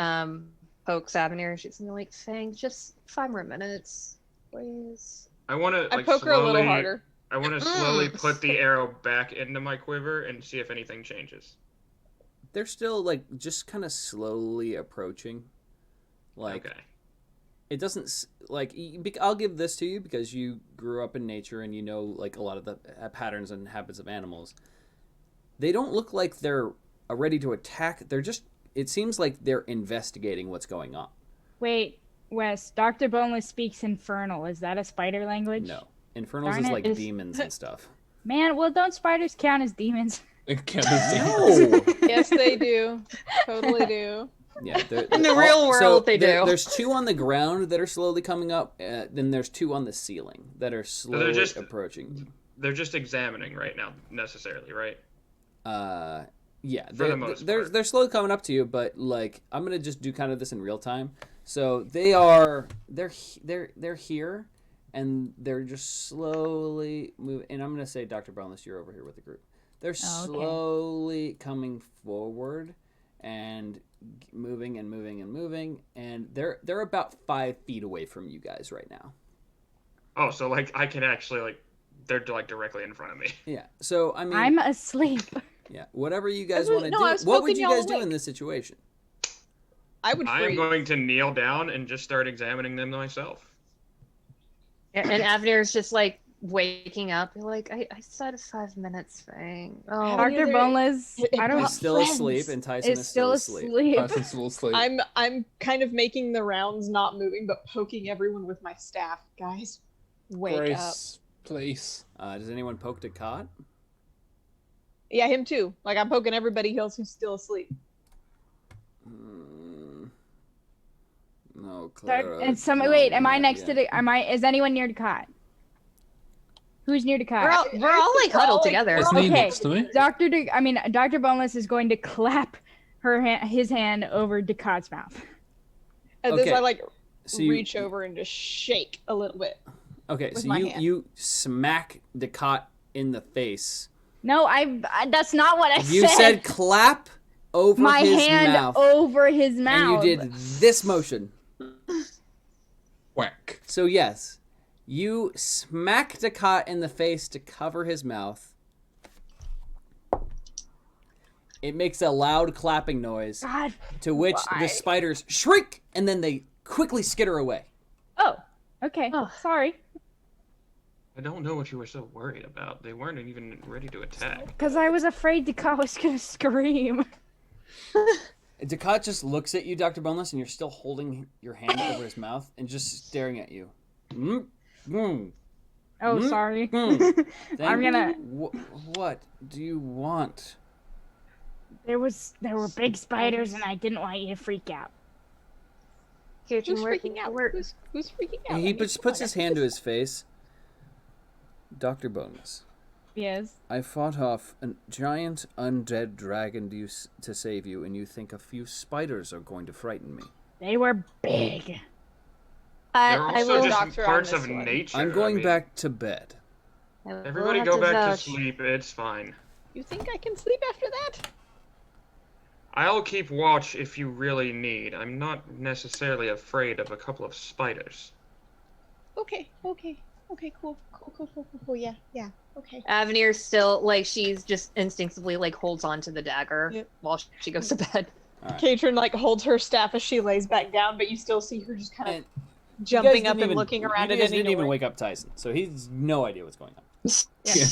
pokes Avenir, she's gonna like, Fang, just 5 more minutes, please. I want to I like poke her a little slowly. harder. I want to slowly put the arrow back into my quiver and see if anything changes. They're still like just kind of slowly approaching. Like Okay. it doesn't like I'll give this to you because you grew up in nature and you know like a lot of the patterns and habits of animals. They don't look like they're ready to attack. They're just it seems like they're investigating what's going on. Wait, Wes. Dr. Boneless speaks Infernal. Is that a spider language? No. Infernals Darn is it. like demons and stuff. Man, well, don't spiders count as demons? It counts as No. Yes, they do. Totally do. Yeah, In the real world, they do. There's 2 on the ground that are slowly coming up. Then there's 2 on the ceiling that are slowly just- approaching. They're just examining right now, necessarily, right? Yeah, For the most part. they're slowly coming up to you, but like I'm gonna just do kind of this in real time. So they're here, and they're just slowly moving. And I'm gonna say, Dr. Boneless, you're over here with the group. They're Oh, okay. slowly coming forward and moving and moving and moving, and they're about 5 feet away from you guys right now. Oh, so like I can actually like they're like directly in front of me. Yeah. So I mean, I'm asleep. yeah, whatever you guys I was- want to no, do. I was What would poking you y'all guys do in awake. this situation? I would I am freeze. going to kneel down and just start examining them myself. And Avenir's just like waking up. You're like, I said 5 minutes, Fang. Oh, Avenir, Dr. Boneless, I don't He's Not still friends. asleep, and Tyson is is still asleep. Tyson's still asleep. I'm kind of making the rounds, not moving, but poking everyone with my staff. Guys, wake up. Grace, please. Does anyone poke to Cot? Yeah, him too. Like I'm poking everybody else who's still asleep. No, Clara. And some no, wait, am I not next yet. to the? Am I? Is anyone near the cot? Who's near the cot? we're all like huddled together. Isn't he Okay. next to me? Dr. Boneless is going to clap his hand over Ducat's mouth. And this Okay. I like So you- reach over and just shake a little bit. Okay, with so my you hand. you smack the Cot in the face. No, I that's not what I You said clap over my his hand mouth, over his mouth. and you did this motion. Whack. So yes, you smack the Cot in the face to cover his mouth. It makes a loud clapping noise, God. to which why? the spiders shriek, and then they quickly skitter away. Oh, okay. Oh. Sorry. I don't know what you were so worried about. They weren't even ready to attack. Because I was afraid Ducat was gonna scream. Ducat just looks at you, Dr. Boneless, and you're still holding your hand over his mouth and just staring at you. Mm, mm, Oh, Mm. sorry. mm. I'm gonna- What do you want? There were big spiders, and I didn't want you to freak out. Katrin, Who's freaking out? Who's freaking out? He I need just to puts find his out. hand to his face. Dr. Boneless, Yes. I fought off a giant undead dragon to save you, and you think a few spiders are going to frighten me. They were big. They're I also will. just doctor on parts this of one. nature. I'm I going mean, back to bed. I will Everybody have go back vouch. to sleep. It's fine. You think I can sleep after that? I'll keep watch if you really need. I'm not necessarily afraid of a couple of spiders. Okay, cool. Yeah, okay. Avenir still like she's just instinctively like holds on to the dagger Yep. while she goes to bed. Katrin like holds her staff as she lays back down, but you still see her just kind of And jumping you guys up didn't and even- looking around you at guys any didn't even door. wake up Tyson, so he's no idea what's going on. Yeah.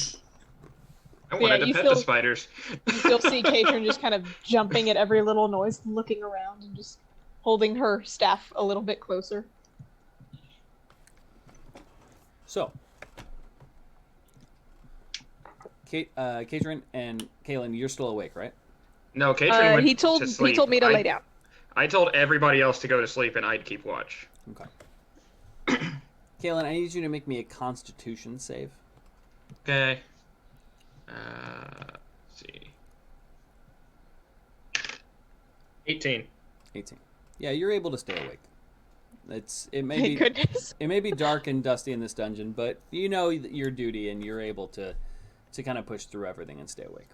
I wanted you to pet the feel- spiders. You still see Katrin just kind of jumping at every little noise, looking around, and just holding her staff a little bit closer. So, Katrin and Kaylin, you're still awake, right? No, Katrin went He told to sleep. me to lay down. I told everybody else to go to sleep, and I'd keep watch. Okay. Kaylin, I need you to make me a Constitution save. Okay. Let's see. 18. 18. Yeah, you're able to stay awake. It may Thank be goodness. it may be dark and dusty in this dungeon, but you know your duty and you're able to kind of push through everything and stay awake.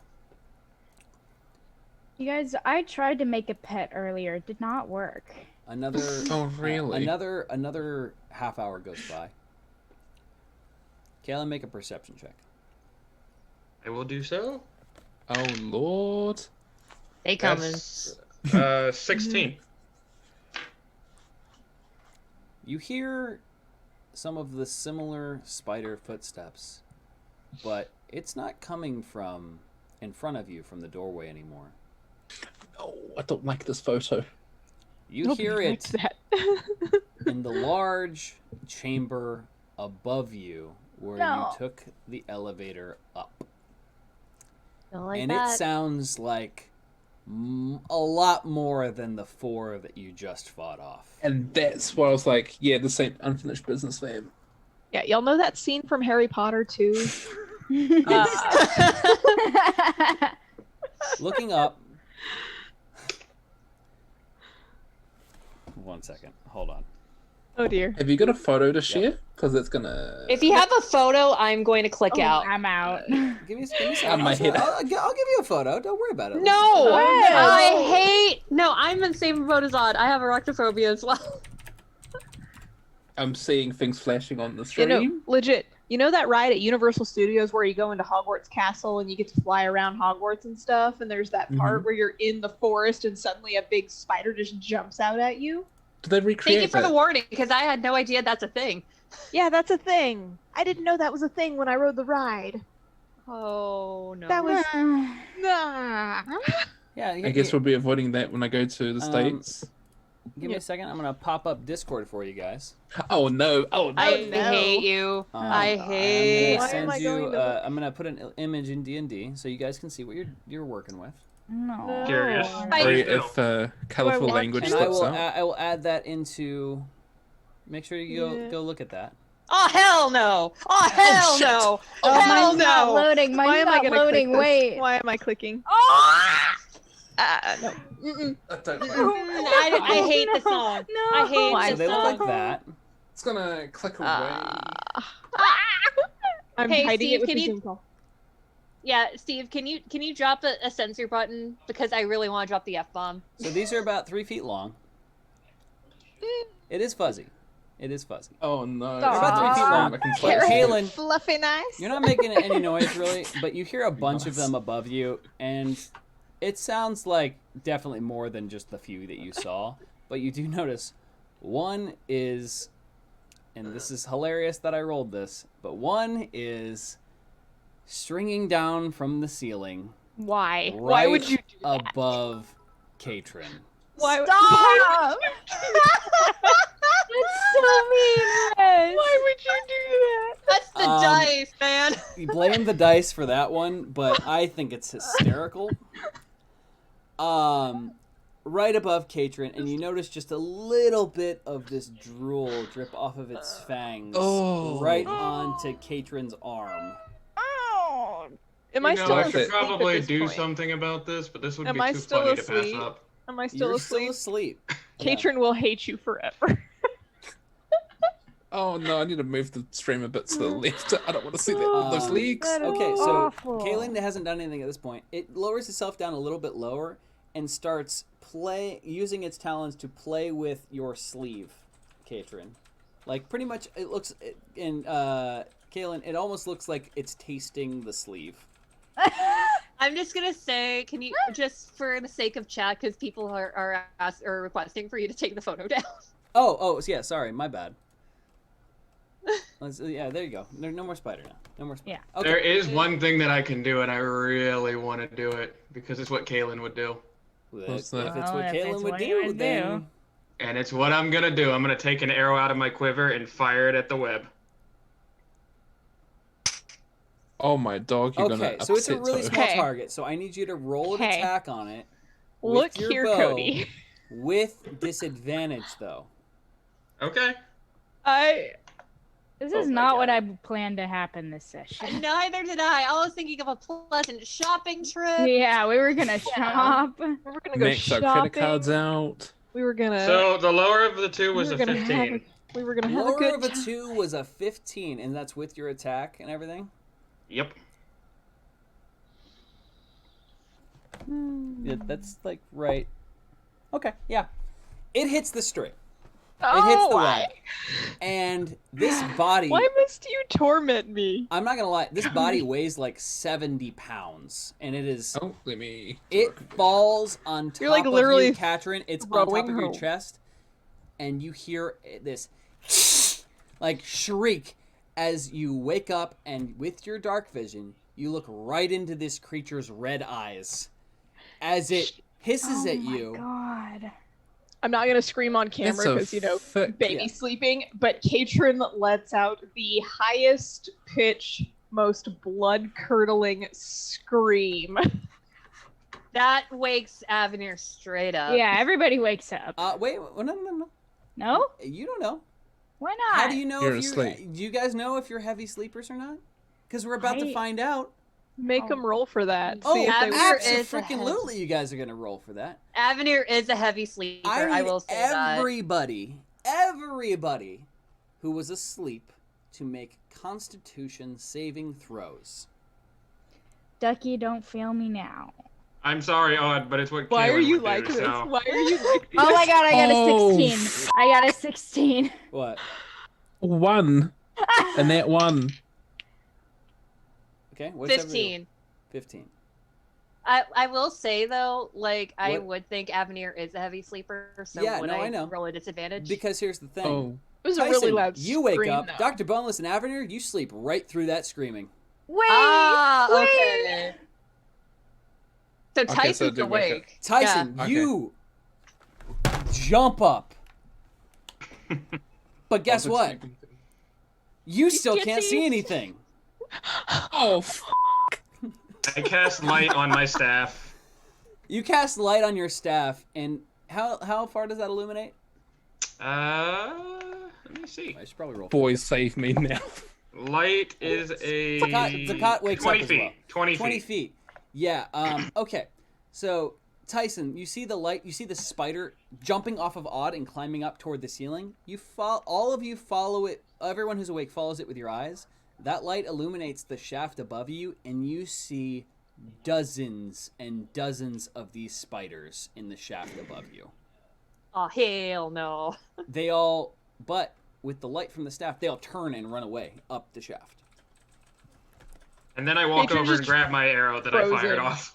You guys, I tried to make a pet earlier. It did not work. Another Oh, really? another half hour goes by. Kaylin, make a perception check. I will do so. Oh, Lord. They coming. That's 16. You hear some of the similar spider footsteps, but it's not coming from in front of you from the doorway anymore. Oh, I don't like this photo. You Nobody hear likes it that. in the large chamber above you where No. you took the elevator up. Don't like And that. it sounds like a lot more than the 4 that you just fought off. And that's why I was like, yeah, this ain't unfinished business, fam. Yeah, y'all know that scene from Harry Potter too? Looking up. 1 second. Hold on. Oh dear. Have you got a photo to share? Because it's gonna. If you have a photo, I'm going to click Oh, out. I'm out. Give me a second. my head. I'll give you a photo. Don't worry about it. No, What? I hate. No, I'm in the same boat as Odd. I have arachnophobia as well. I'm seeing things flashing on the You stream. know, legit. You know that ride at Universal Studios where you go into Hogwarts Castle and you get to fly around Hogwarts and stuff, and there's that part where you're in the forest and suddenly a big spider just jumps out at you? Did they recreate Thank you for that? the warning, because I had no idea that's a thing. Yeah, that's a thing. I didn't know that was a thing when I rode the ride. Oh no. That was Uh, nah. Yeah. I guess we'll be avoiding that when I go to the States. Give me a second. I'm gonna pop up Discord for you guys. Oh, no. Oh, no. I no. hate you. I I'm hate. gonna Why am send I you. going to- I'm gonna put an image in D&D so you guys can see what you're working with. no. Curious. I- Sorry Please if colourful want language to? And slips out. I will add that into. Make sure you Yeah. go look at that. Oh hell no! Oh hell shit. no! Oh, hell mine's not no! loading. Why Mine's am I not gonna loading. click this? Wait. Why am I clicking? Oh! No. Mm-mm. I don't like I hate the song. No. I hate Why So the they look like song. that. It's gonna click away. I'm Hey, hiding Steve, it with can the you- Zoom call. Yeah, Steve, can you drop a censor button, because I really want to drop the F-bomb. So these are about 3 feet long. It is fuzzy. It is fuzzy. Oh, no. They're about 3 feet long. I can But flash it. Kaylin, Fluffy nice. you're not making any noise really, but you hear a bunch of them above you, and it sounds like definitely more than just the few that you saw. But you do notice one is, and this is hilarious that I rolled this, but one is stringing down from the ceiling Why? right Why would you do that? above Katrin. Why, Stop! That's so mean, Rez. why would you do that? That's the dice, man. You blame the dice for that one, but I think it's hysterical. Right above Katrin, and you notice just a little bit of this drool drip off of its fangs Oh. right onto Katrin's arm. Oh. Am I You know, still I asleep should probably at this do point? something about this, but this would Am be I too still funny to asleep? pass up. Am I still You're asleep? still asleep. Yeah. Katrin will hate you forever. Oh, no. I need to move the stream a bit to the left. I don't want to see that, those Um, legs. that is Okay, so awful. Kaylin hasn't done anything at this point. It lowers itself down a little bit lower and starts using its talons to play with your sleeve, Katrin. Like pretty much, it looks in Kaylin. It almost looks like it's tasting the sleeve. I'm just gonna say, can you just for the sake of chat, because people are requesting for you to take the photo down. Oh, yeah. Sorry, my bad. Yeah, there you go. There's no more spider now. No more spider. Yeah. Okay. There is one thing that I can do, and I really want to do it because it's what Kaylin would do. What's that? If it's Well, what if Kaylin it's would what he do, would then do. And it's what I'm gonna do. I'm gonna take an arrow out of my quiver and fire it at the web. Oh, my dog. You're okay. gonna So it's a upset really Toe. small Okay. target. So I need you to roll an Okay. attack on it. with Look your here, bow, Cody. With disadvantage, though. Okay. This Oh is my not what God. I planned to happen this session. Neither did I. I was thinking of a pleasant shopping trip. Yeah, we were gonna shop. We're gonna go Max our credit shopping. cards out. We were gonna. So the lower of the two was we a were gonna have 15. we were gonna have a Lower good of a time. 2 was a 15, and that's with your attack and everything? Yep. Yeah, that's like right. Okay, yeah. It hits the string. Oh, It hits the why? web. And this body, Why must you torment me? I'm not going to lie, this body weighs like 70 pounds. And it is, Oh, let me. it falls on top You're, like, of literally you, Katrin. It's on top throwing of your her. chest. And you hear this, like, shriek as you wake up. And with your dark vision, you look right into this creature's red eyes. As it hisses at you. Oh my god. I'm not gonna scream on camera because baby yeah. sleeping, but Katrin lets out the highest pitch, most blood curdling scream. That wakes Avenir straight up. Yeah, everybody wakes up. Wait, no. No? You don't know. Why not? How do you know You're if you asleep. do you guys know if you're heavy sleepers or not? Because we're about to find out. Make them roll for that. Oh, See if they Avenir work. is a absolutely! You guys are gonna roll for that. Avenir is a heavy sleeper. I will say that. everybody who was asleep to make Constitution saving throws. Ducky, don't fail me now. I'm sorry, Odd, but it's what Why Kaylin are you would like do, this? so. Why are you like this? Oh my god, I got Oh. a 16. I got a 16. What? 1. And that 1. Okay, what's everybody 15. roll? 15. I will say though, like I What? would think Avenir is a heavy sleeper, so Yeah, would no, I I know. roll a disadvantage? Because here's the thing. Oh. It was Tyson, a really loud you wake scream, up, though. Dr. Boneless and Avenir, you sleep right through that screaming. Wait! Ah, wait. okay. So so I Tyson's do wake up. awake. Tyson, Yeah. Okay. you jump up. But guess Oh, what? You still can't can't see. see anything. Oh, I cast light on my staff. You cast light on your staff, and how far does that illuminate? Let me see. I should probably roll. boys, save me now. Light is a Zakat wakes 20 up as feet. well. 20 20 feet. feet. Yeah. Okay. So Tyson, you see the light. You see the spider jumping off of Odd and climbing up toward the ceiling. All of you follow it. Everyone who's awake follows it with your eyes. That light illuminates the shaft above you, and you see dozens and dozens of these spiders in the shaft above you. Oh hell no! But with the light from the staff, they all turn and run away up the shaft. And then I walk Patron's over and just grab my arrow that I fired frozen. off.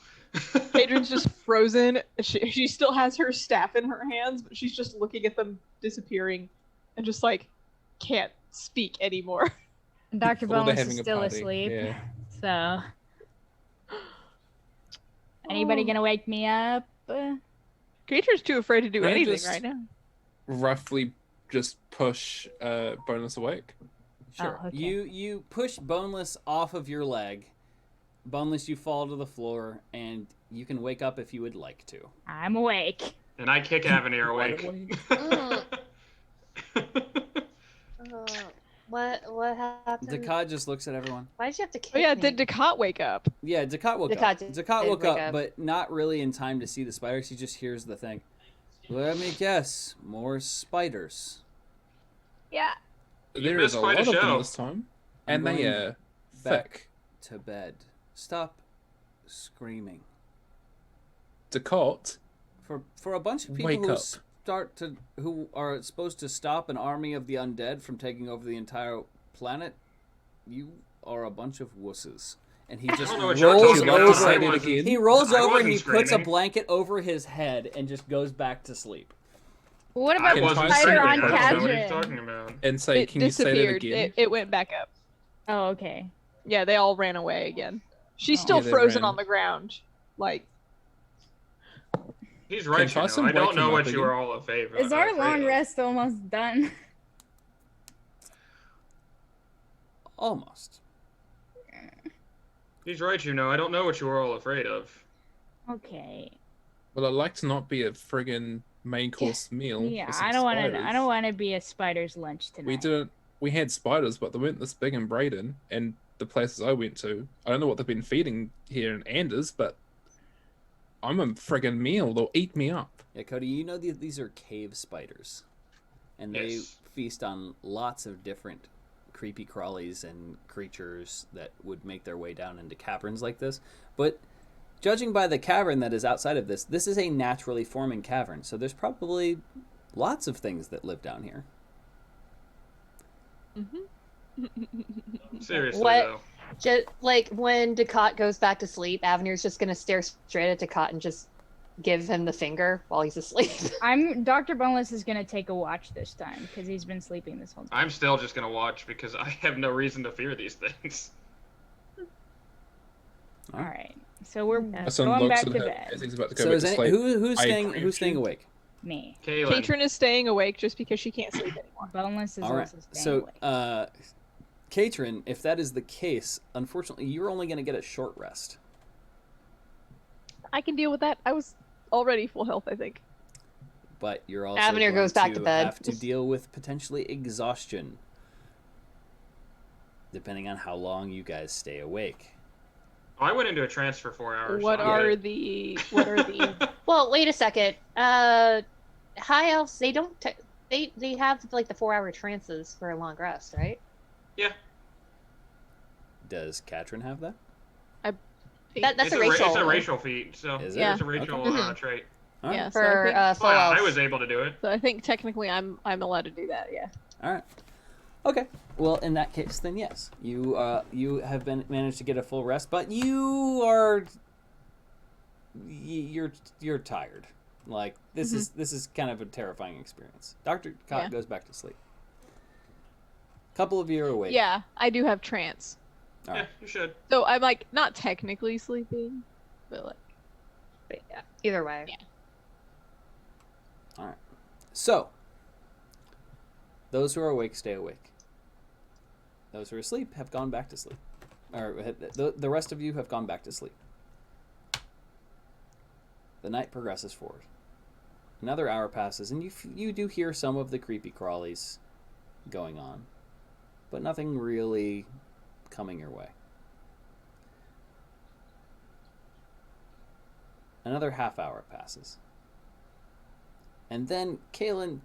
Hadrian's just frozen. She still has her staff in her hands, but she's just looking at them disappearing and just like can't speak anymore. And Dr. Well, they're Bonus is having a still party, asleep. yeah. So. Anybody gonna wake me up? Creature's too afraid to do Can I anything just- right now. Roughly just push Bonus awake. Sure. Oh, okay. You push Boneless off of your leg. Boneless, you fall to the floor, and you can wake up if you would like to. I'm awake. And I kick Avenir Wide awake. Mm. What happened? Dakot just looks at everyone. Why did you have to kick Oh yeah, me? did Dakot wake up? Yeah, Dakot woke Dakot up. did Dakot woke wake up, up. but not really in time to see the spiders. He just hears the thing. Let me guess. More spiders. Yeah. There missed is a quite lot a of them show. this time. I'm And they going are back thick. to bed. Stop screaming. Decot, For a bunch of people Wake who up. who are supposed to stop an army of the undead from taking over the entire planet, you are a bunch of wusses. And he just don't know what you're rolls talking about. over. Say that wasn't- again. He rolls I over and wasn't he puts a screaming. blanket over his head and just goes back to sleep. What I about Can wasn't Tyson spider screaming. on I don't know what Cadron? he's talking about. and say, It can you say that disappeared. again? It went back up. Oh, okay. Yeah, they all ran away again. She's Oh. still Yeah, they frozen ran. on the ground. Like, He's right, you know. Tyson I wake don't him know up what you again? are all in favor. Is our afraid long of. rest almost done? Almost. He's right, you know. I don't know what you are all afraid of. Okay. Well, I'd like to not be a friggin' main course meal. Yeah, for some I don't want to. spiders. I don't want to be a spider's lunch tonight. We didn't. We had spiders, but they weren't this big in Braden and the places I went to. I don't know what they've been feeding here in Anders, but I'm a friggin' meal. They'll eat me up. Yeah, Cody, you know these are cave spiders, and they Yes. feast on lots of different creepy crawlies and creatures that would make their way down into caverns like this. But judging by the cavern that is outside of this, this is a naturally forming cavern, so there's probably lots of things that live down here. Seriously What? though. Just like when Ducat goes back to sleep, Avenir's just gonna stare straight at Ducat and just give him the finger while he's asleep. Dr. Boneless is gonna take a watch this time because he's been sleeping this whole time. I'm still just gonna watch because I have no reason to fear these things. All right, so we're My son going looks back at to her bed. as he's about to go So back is to any, sleep. who's I staying agree who's with staying you. awake? Me. Kaylin. Katrin is staying awake just because she can't sleep anymore. Boneless is All right. also staying So, awake. Katrin, if that is the case, unfortunately, you're only going to get a short rest. I can deal with that. I was already full health, I think. But you're also Avenir going goes back to bed. have to deal with potentially exhaustion, depending on how long you guys stay awake. I went into a trance for 4 hours. What so I'm are good. the what are the Well, wait a second. High elves, they don't. They have like the 4-hour trances for a long rest, right? Yeah. Does Katrin have that? That's It's a racial. It's a racial feat, so Is it? it's a racial Okay. trait. All right. yeah, For so I think, full Well, elves. I was able to do it. so I think technically I'm allowed to do that, yeah. All right. Okay. Well, in that case, then yes, you have managed to get a full rest, but you're tired. Like this is kind of a terrifying experience. Dr. Cott Yeah. goes back to sleep. A couple of you are awake. Yeah, I do have trance. All Yeah, right. you should. So I'm like not technically sleeping, but like But yeah, either way. Yeah. All right. So those who are awake stay awake. Those who are asleep have gone back to sleep. Or the rest of you have gone back to sleep. The night progresses forward. Another hour passes, and you do hear some of the creepy crawlies going on, but nothing really coming your way. Another half hour passes. And then, Kaylin,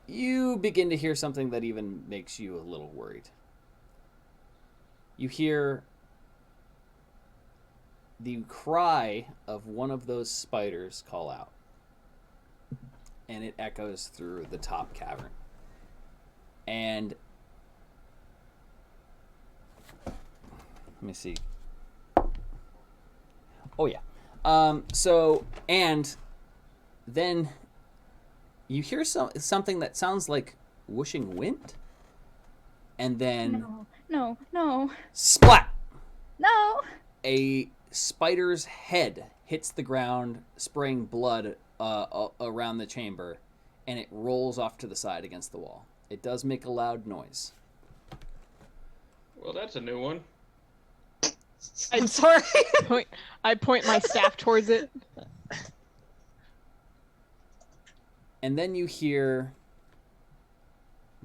you begin to hear something that even makes you a little worried. You hear the cry of one of those spiders call out. And it echoes through the top cavern. And let me see. Oh yeah. And then you hear something that sounds like whooshing wind. And then No. splat! No. A spider's head hits the ground, spraying blood around the chamber, and it rolls off to the side against the wall. It does make a loud noise. Well, that's a new one. I'm sorry. I point my staff towards it. And then you hear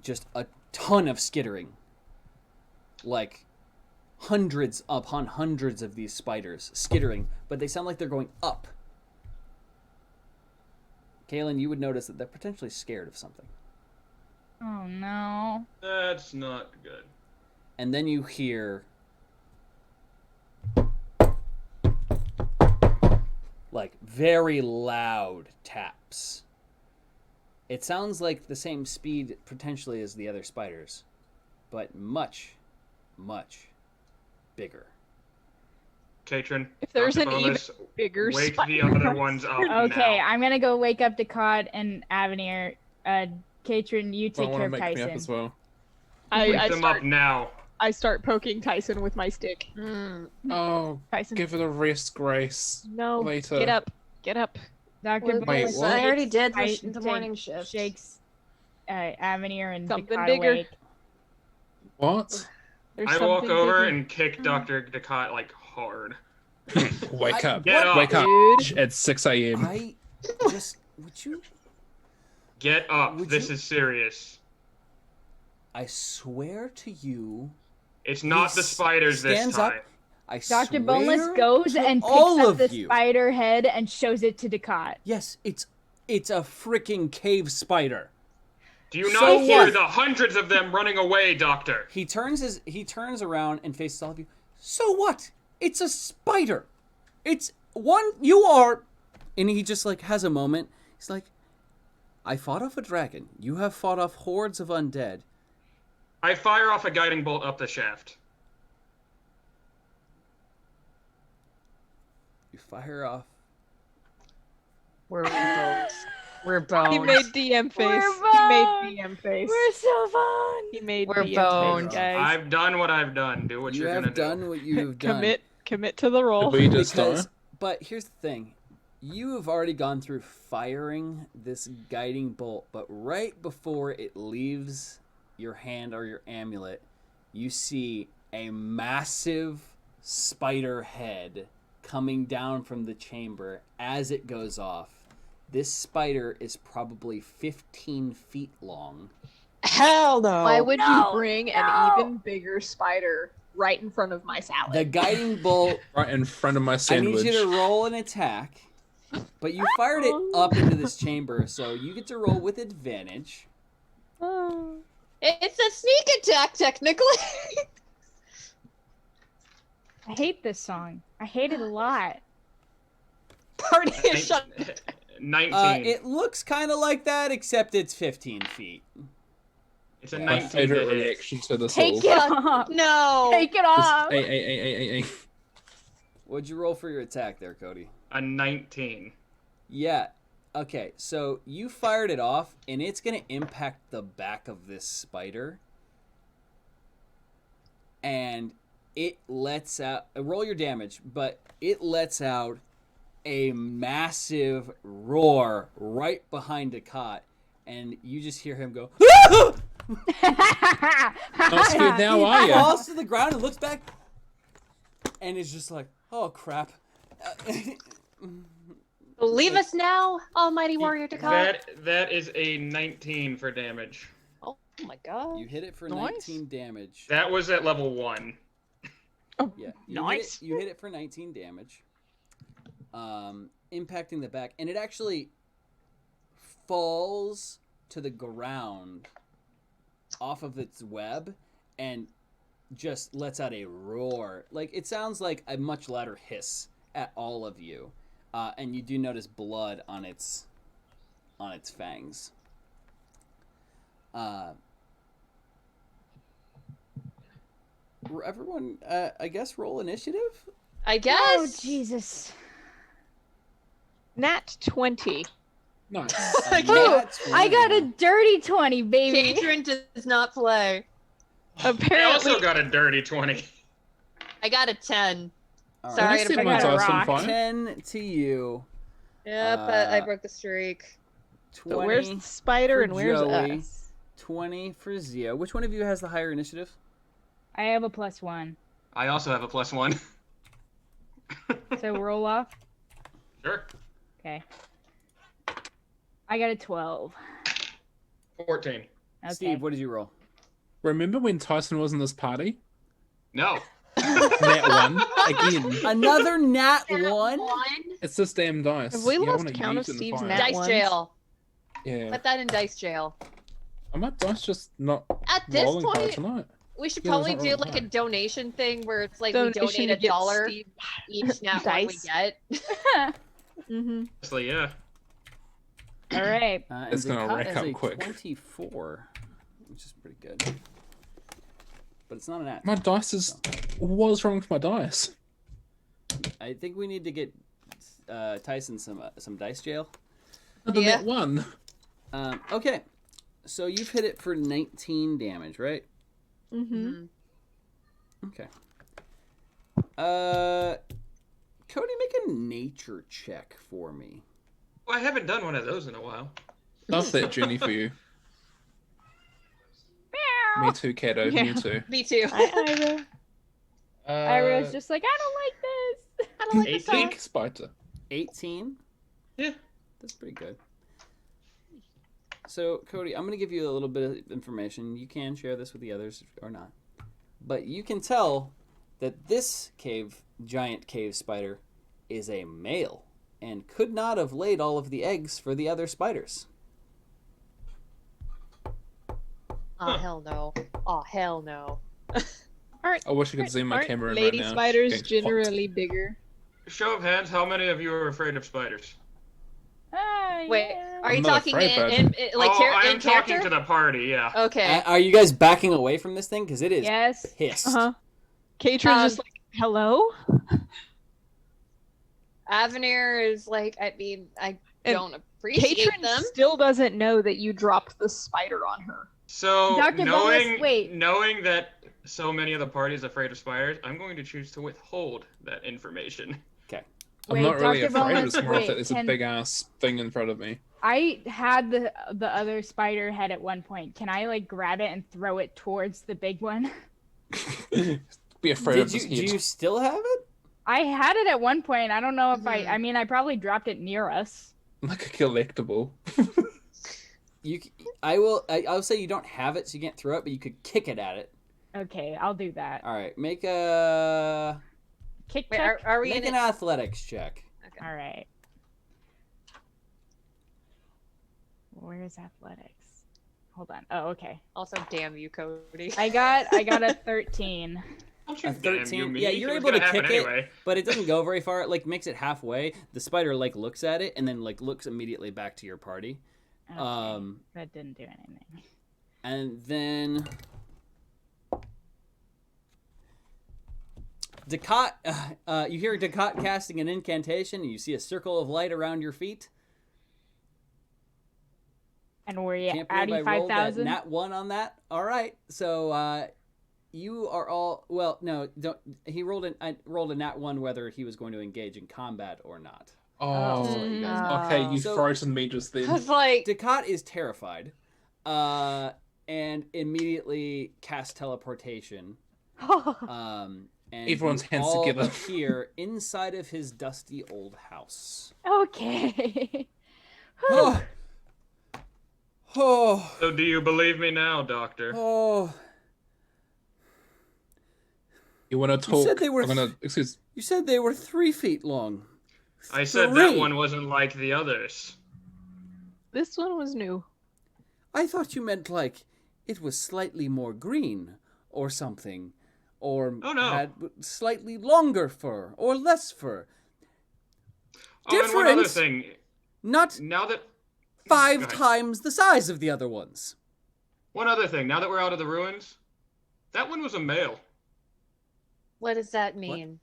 just a ton of skittering. Like hundreds upon hundreds of these spiders skittering, but they sound like they're going up. Kaylin, you would notice that they're potentially scared of something. Oh no. That's not good. And then you hear like very loud taps. It sounds like the same speed potentially as the other spiders, but much, much bigger. Katrin, If there's Dr. an Bonus, bigger wake spider. the other ones up Okay, now. I'm gonna go wake up Ducat and Avenir. Katrin, you Don't take want care to of make me up Tyson. as well. Wake I them start up now. I start poking Tyson with my stick. Oh, Tyson, give it a rest, Grace. no, later. get up, get up. Dr. Wait, Boneless what? I already did takes- the take- morning shift. Shakes Avenir and Something Ducat bigger. awake. What? There's I walk something over bigger. and kick Dr. Ducat like hard. Wake up. Get up. Wake up. Dude. It's 6 a.m. I just would you Get up. Would This you- is serious. I swear to you, It's not He the spiders this stands time. up. I Dr. swear Boneless goes to and picks all up of the you. spider head and shows it to Ducat. Yes, it's a freaking cave spider. Do you So not hear what? the hundreds of them running away, Doctor? He turns around and faces all of you. So what? It's a spider. It's one you are, and he just like has a moment. He's like, I fought off a dragon. You have fought off hordes of undead. I fire off a guiding bolt up the shaft. You fire off. We're bones. We're bones. He made DM face. We're He made boned. DM face. We're so fun. He made We're DM boned. face, guys. I've done what I've done. Do what You you're have gonna done do. what you have done. Commit to the role. Did we just die? But here's the thing. You have already gone through firing this guiding bolt, but right before it leaves your hand or your amulet, you see a massive spider head coming down from the chamber as it goes off. This spider is probably 15 feet long. Hell no. Why would No, you bring no. an even bigger spider right in front of my salad? The guiding bolt, Right in front of my I sandwich. need you to roll an attack, but you fired it up into this chamber, so you get to roll with advantage. It's a sneak attack, technically. I hate this song. I hate it a lot. Party is shut. 19. It looks kind of like that, except it's 15 feet. It's a My 19 favorite to hit. reaction to this Take all. it off. No. Take it off. Hey. What'd you roll for your attack there, Cody? A 19. Yeah. Okay, so you fired it off, and it's going to impact the back of this spider. And it lets out... roll your damage, but it lets out a massive roar right behind Ducat, and you just hear him go... Not scared now, are He you? falls to the ground and looks back, and is just like, oh, crap. Believe us now, Almighty Warrior Ducat. That is a 19 for damage. Oh my god. You hit it for Nice. 19 damage. That was at level 1. Yeah, Nice. You hit it for 19 damage, impacting the back, and it actually falls to the ground off of its web and just lets out a roar. Like, it sounds like a much louder hiss at all of you, and you do notice blood on its fangs. Everyone, I guess, roll initiative. I guess. Oh, Jesus. Nat 20. Nice. I got a dirty 20, baby. Catron does not play. I Apparently, also got a dirty 20. I got a 10. All right. Sorry I to see break my I got a dice on rock. fire. 10 to you. Yeah, but I broke the streak. 20 so where's the spider for and where's Joey. us? 20 for Zia. Which one of you has the higher initiative? I have a +1. I also have a +1. So roll off. Sure. Okay. I got a 12. 14. Okay. Steve, what did you roll? Remember when Tyson was in this party? No. That one again. Another nat 1? It's this damn dice. Have we Yeah, I lost wanna count of use it in Steve's fire. nat Dice ones? jail. Yeah. Put that in dice jail. Are my dice just not At this rolling high point, tonight? we should Yeah, probably there's do not like a really donation thing where it's like Donation we to donate get $1 Steve each nat one we dice. get. Mm-hmm. Honestly, yeah. All right. And It's gonna Ducat rack has up a quick. 24, which is pretty good. But it's not an nat. My dice is. What's wrong with my dice? I think we need to get Tyson some dice jail. Other Yeah. than that one. Okay, so you've hit it for 19 damage, right? Mm-hmm. Okay. Cody, make a nature check for me. Well, I haven't done one of those in a while. Love that journey for you. Me too, Kato. Yeah. Me too. Me too. Hi, Ira. Ira's just like, I don't like this. I don't like this 18. song. Pink spider. 18? Yeah. That's pretty good. So, Cody, I'm going to give you a little bit of information. You can share this with the others or not. But you can tell that this giant cave spider is a male and could not have laid all of the eggs for the other spiders. Oh hell no. Oh hell no. I wish I could zoom my Aren't camera in lady right now. spiders It's getting hot. generally bigger? Show of hands, how many of you are afraid of spiders? Wait, Yeah. are you I'm not talking afraid, in, bud. like I am in talking character? to the party, yeah. Okay. Are you guys backing away from this thing? Because it is Yes. pissed. Uh-huh. Katrin's just like, hello? Avenir is like, I mean, I And don't appreciate Katrin them. still doesn't know that you dropped the spider on her. So Dr. Bonus, wait. knowing that so many of the party is afraid of spiders, I'm going to choose to withhold that information. I'm Wait, not really Dr. afraid. Bonus, It's more wait, that there's a can- big ass thing in front of me. I had the other spider head at one point. Can I like grab it and throw it towards the big one? Be afraid of Do this you head. still have it? I had it at one point. I don't know if Mhm. I mean, I probably dropped it near us. Like a collectible. I'll say you don't have it, so you can't throw it, but you could kick it at it. Okay, I'll do that. All right, make a Kick Wait, check. are we make in an it? athletics check. Okay. All right. Where's athletics? Hold on. Oh, okay. Also, damn you, Cody. I got a 13. Don't you A damn 13? you me. Yeah, you're It was able to gonna happen kick it. anyway. But it doesn't go very far. It like makes it halfway. The spider like looks at it and then like looks immediately back to your party. Okay, that didn't do anything. And then Ducat, you hear Ducat casting an incantation, and you see a circle of light around your feet. And we're Can't at believe I rolled that 85,000. nat 1 on that. All right, so you are all no. Don't he rolled I rolled a nat 1 whether he was going to engage in combat or not. Oh, Just to let you guys know. okay, you So- frozen me just I then. was like, Ducat is terrified, and immediately casts teleportation. And Everyone's you hands all together. appear inside of his dusty old house. Okay. Oh, oh, So do you believe me now, Doctor? oh! You want to talk? said they were I'm gonna excuse. You said they were 3 feet long. I said that 3. one wasn't like the others. This one was new. I thought you meant like it was slightly more green or something, or Oh, no. had slightly longer fur or less fur. Oh, and one other Difference. thing. Not Now that 5 Go ahead. times the size of the other ones. One other thing. Now that we're out of the ruins, that one was a male. what does that mean?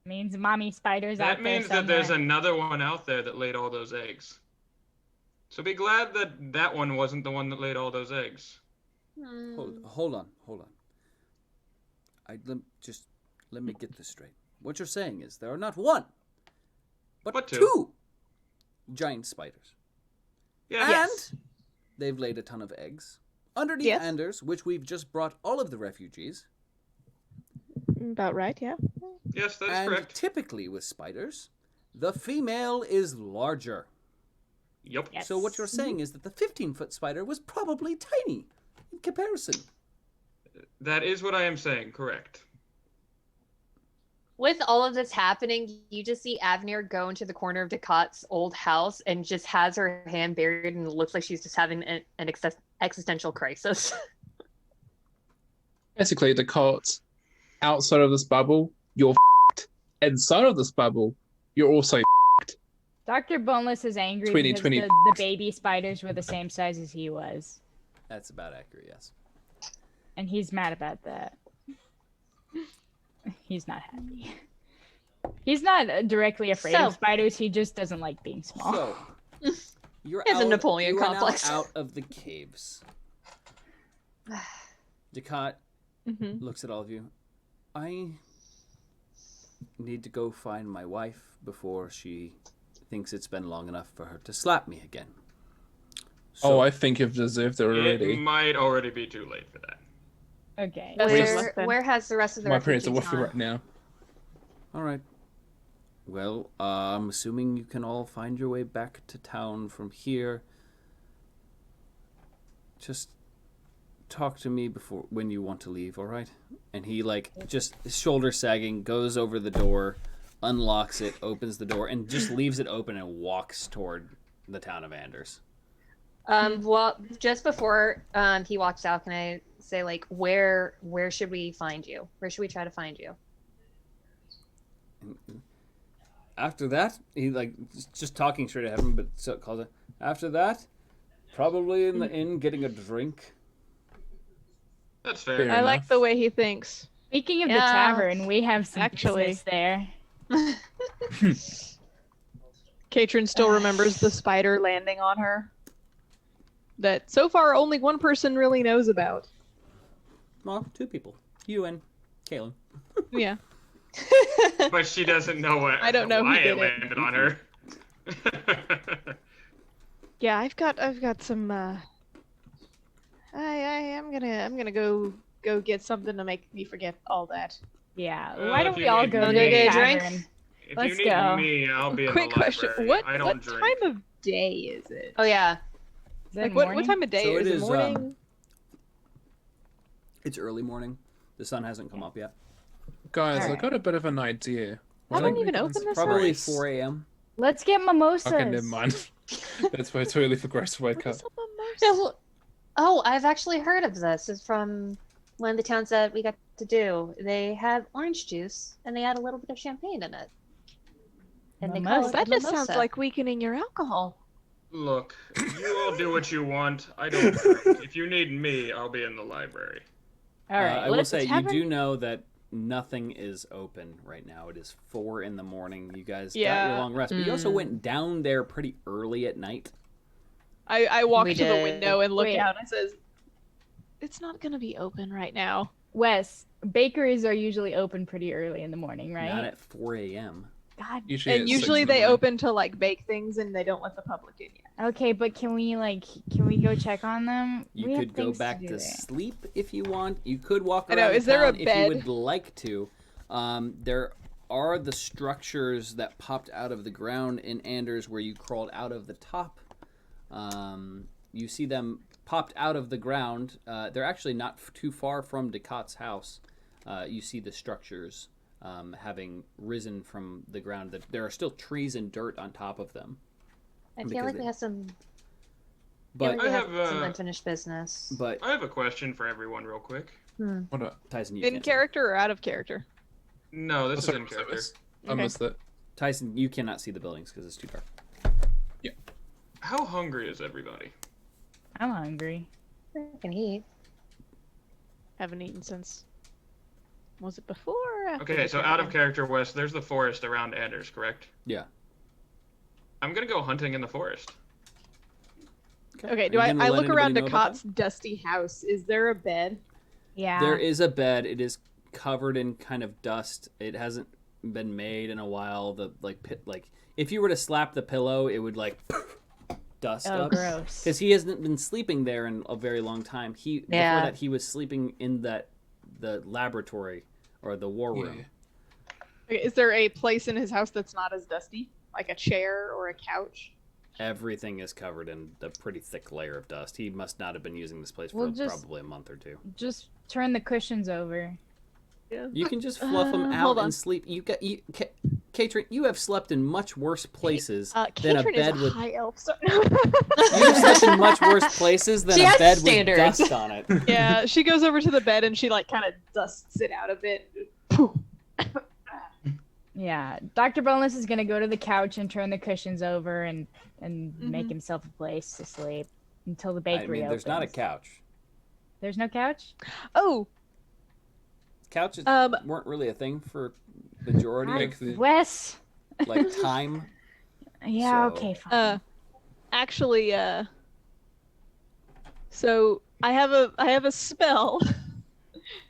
Means mommy spiders out That there means that there's somewhere. another one out there that laid all those eggs. So be glad that that one wasn't the one that laid all those eggs. Hold on. Let me get this straight. What you're saying is there are not one, but But 2 two. giant spiders. Yeah. And they've laid a ton of eggs underneath Yes. Anders, which we've just brought all of the refugees. About right, yeah. Yes, that's And correct. typically with spiders, the female is larger. Yup. Yes. So what you're saying is that the 15-foot spider was probably tiny in comparison. That is what I am saying. Correct. With all of this happening, you just see Avenir go into the corner of Ducat's old house and just has her hand buried, and it looks like she's just having an existential crisis. Basically, the cult outside of this bubble, you're f***ed. Inside of this bubble, you're also Dr. Boneless is angry 2020. because the baby spiders were the same size as he was. That's about accurate, yes. And he's mad about that. He's not happy. He's not directly afraid So- of spiders, he just doesn't like being small. So, you're It's a out, Napoleon you are complex. now out of the caves. Ducat Mm-hmm. looks at all of you. I need to go find my wife before she thinks it's been long enough for her to slap me again. Oh, I think you've deserved it It already. might already be too late for that. Okay. That's Where's- just- Where has the rest of the My parents are refugees with you gone? right now. All right. Well, I'm assuming you can all find your way back to town from here. Just talk to me before when you want to leave, all right? And he like just shoulder sagging goes over the door, unlocks it, opens the door, and just leaves it open and walks toward the town of Anders. Well, just before he walks out, can I say like where should we find you? Where should we try to find you? After that, he like just talking straight at him, but so calls it. After that, probably in the inn getting a drink. That's fair. Fair I like enough. the way he thinks. Speaking of the Yeah. tavern, we have some Actually. business there. Katrin still remembers the spider landing on her. That so far only one person really knows about. Well, 2 people, you and Kaylin. Yeah. But she doesn't know what. I don't know who why did it it. landed on her. Yeah, I've got some I'm gonna go get something to make me forget all that. Yeah. Well, Why if don't you we all need go to me- the Get a drink? tavern? If Let's you need go. me, I'll be in Quick the question: library. What I don't drink. time of day is it? Oh yeah. Is it Like what morning? time of day So is it it? is, Morning. It's early morning. The sun hasn't come up yet. Guys, I Alright. got a bit of an idea. Why I don't don't we even go open and this Probably house. 4 a.m. Let's get mimosas. Okay, never mind. That's way too early for Grace to wake What up. is a mimosa? Yeah, well, oh, I've actually heard of this. It's from one of the towns that we got to do. They have orange juice and they add a little bit of champagne in it. And they call Mimosa. it That a just sounds mimosa. like weakening your alcohol. Look, you all do what you want. I don't drink. If you need me, I'll be in the library. All right. I will let's say you tavern- do know that nothing is open right now. It is 4 in the morning. You guys got Yeah. your long rest, but you also went down there pretty early at night. I walk We to the did. window and look Wait. out and it says, "It's not gonna be open right now." Wes, bakeries are usually open pretty early in the morning, right? Not at 4 a.m. God. Usually And at 6 usually in the they morning. open to like bake things and they don't let the public in yet. Okay, but can we go check on them? You We have could go things back do to there. sleep if you want. You could walk I around know, the is there a town if bed? you would like to. There are the structures that popped out of the ground in Anders where you crawled out of the top. You see them popped out of the ground. They're actually not too far from Decat's house. You see the structures having risen from the ground. There are still trees and dirt on top of them. I feel because like they- we have some. But I some have, unfinished business. but I have a question for everyone, real quick. What up? Tyson, you In can't. character or out of character? No, this is Sorry, in character. I Okay. missed that. Tyson, you cannot see the buildings because it's too dark. How hungry is everybody? I'm hungry. I can eat. Haven't eaten since. Was it before or after? Okay, the so out of caravan? character, Wes, there's the forest around Anders, correct? Yeah. I'm gonna go hunting in the forest. Okay, do Are I you gonna let look around anybody know about Decat's dusty house? Is there a bed? Yeah. There is a bed. It is covered in kind of dust. It hasn't been made in a while. The if you were to slap the pillow, it would like dust Oh, up. gross. Because he hasn't been sleeping there in a very long time. Before Yeah. that he was sleeping in the laboratory or the war room. Okay, is there a place in his house that's not as dusty? Like a chair or a couch? Everything is covered in a pretty thick layer of dust. He must not have been using this place for Well, just- probably a month or two. Just turn the cushions over. Yeah. You can just fluff them out hold on. and sleep. Katrin, you have slept in much worse places than a Katrin bed is a with. high elf, so... You have slept in much worse places than She a has bed standards. with dust on it. Yeah, she goes over to the bed and she like kind of dusts it out a bit. Poof. Yeah. Dr. Boneless is gonna go to the couch and turn the cushions over and make Mhm. himself a place to sleep until the I bakery mean, there's not a opens. couch. There's no couch? Oh, Couches Um, weren't really a thing for majority Like of the- Wes. like time. Yeah, So- okay, fine. actually, so I have a spell.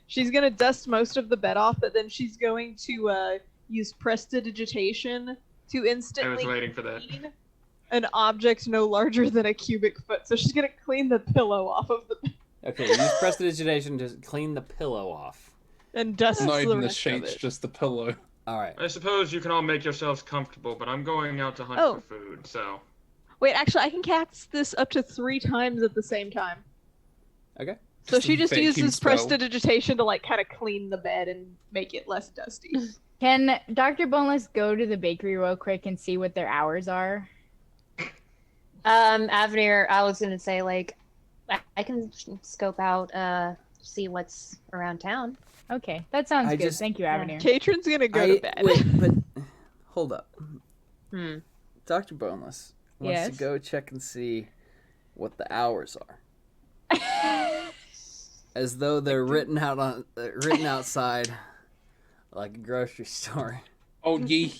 She's gonna dust most of the bed off, but then she's going to use prestidigitation to I was instantly waiting for that. clean an object no larger than a cubic foot. So she's gonna clean the pillow off of the bed Okay, use prestidigitation to clean the pillow off. and dust Not the even the rest of sheets, it. just the pillow. All right. I suppose you can all make yourselves comfortable, but I'm going out to hunt Oh. for food, so. Wait, actually, I can cast this up to 3 times at the same time. Okay. So she just vacuum uses spell. prestidigitation to like kind of clean the bed and make it less dusty. Can Dr. Boneless go to the bakery real quick and see what their hours are? Avenir, I was gonna say like I can scope out see what's around town. Okay, that sounds I good. just- Thank you, Avenir. Katrin's gonna go to bed. Wait, but hold up. Hmm. Dr. Boneless wants Yes? to go check and see what the hours are. As though they're written outside like a grocery store. Oh ye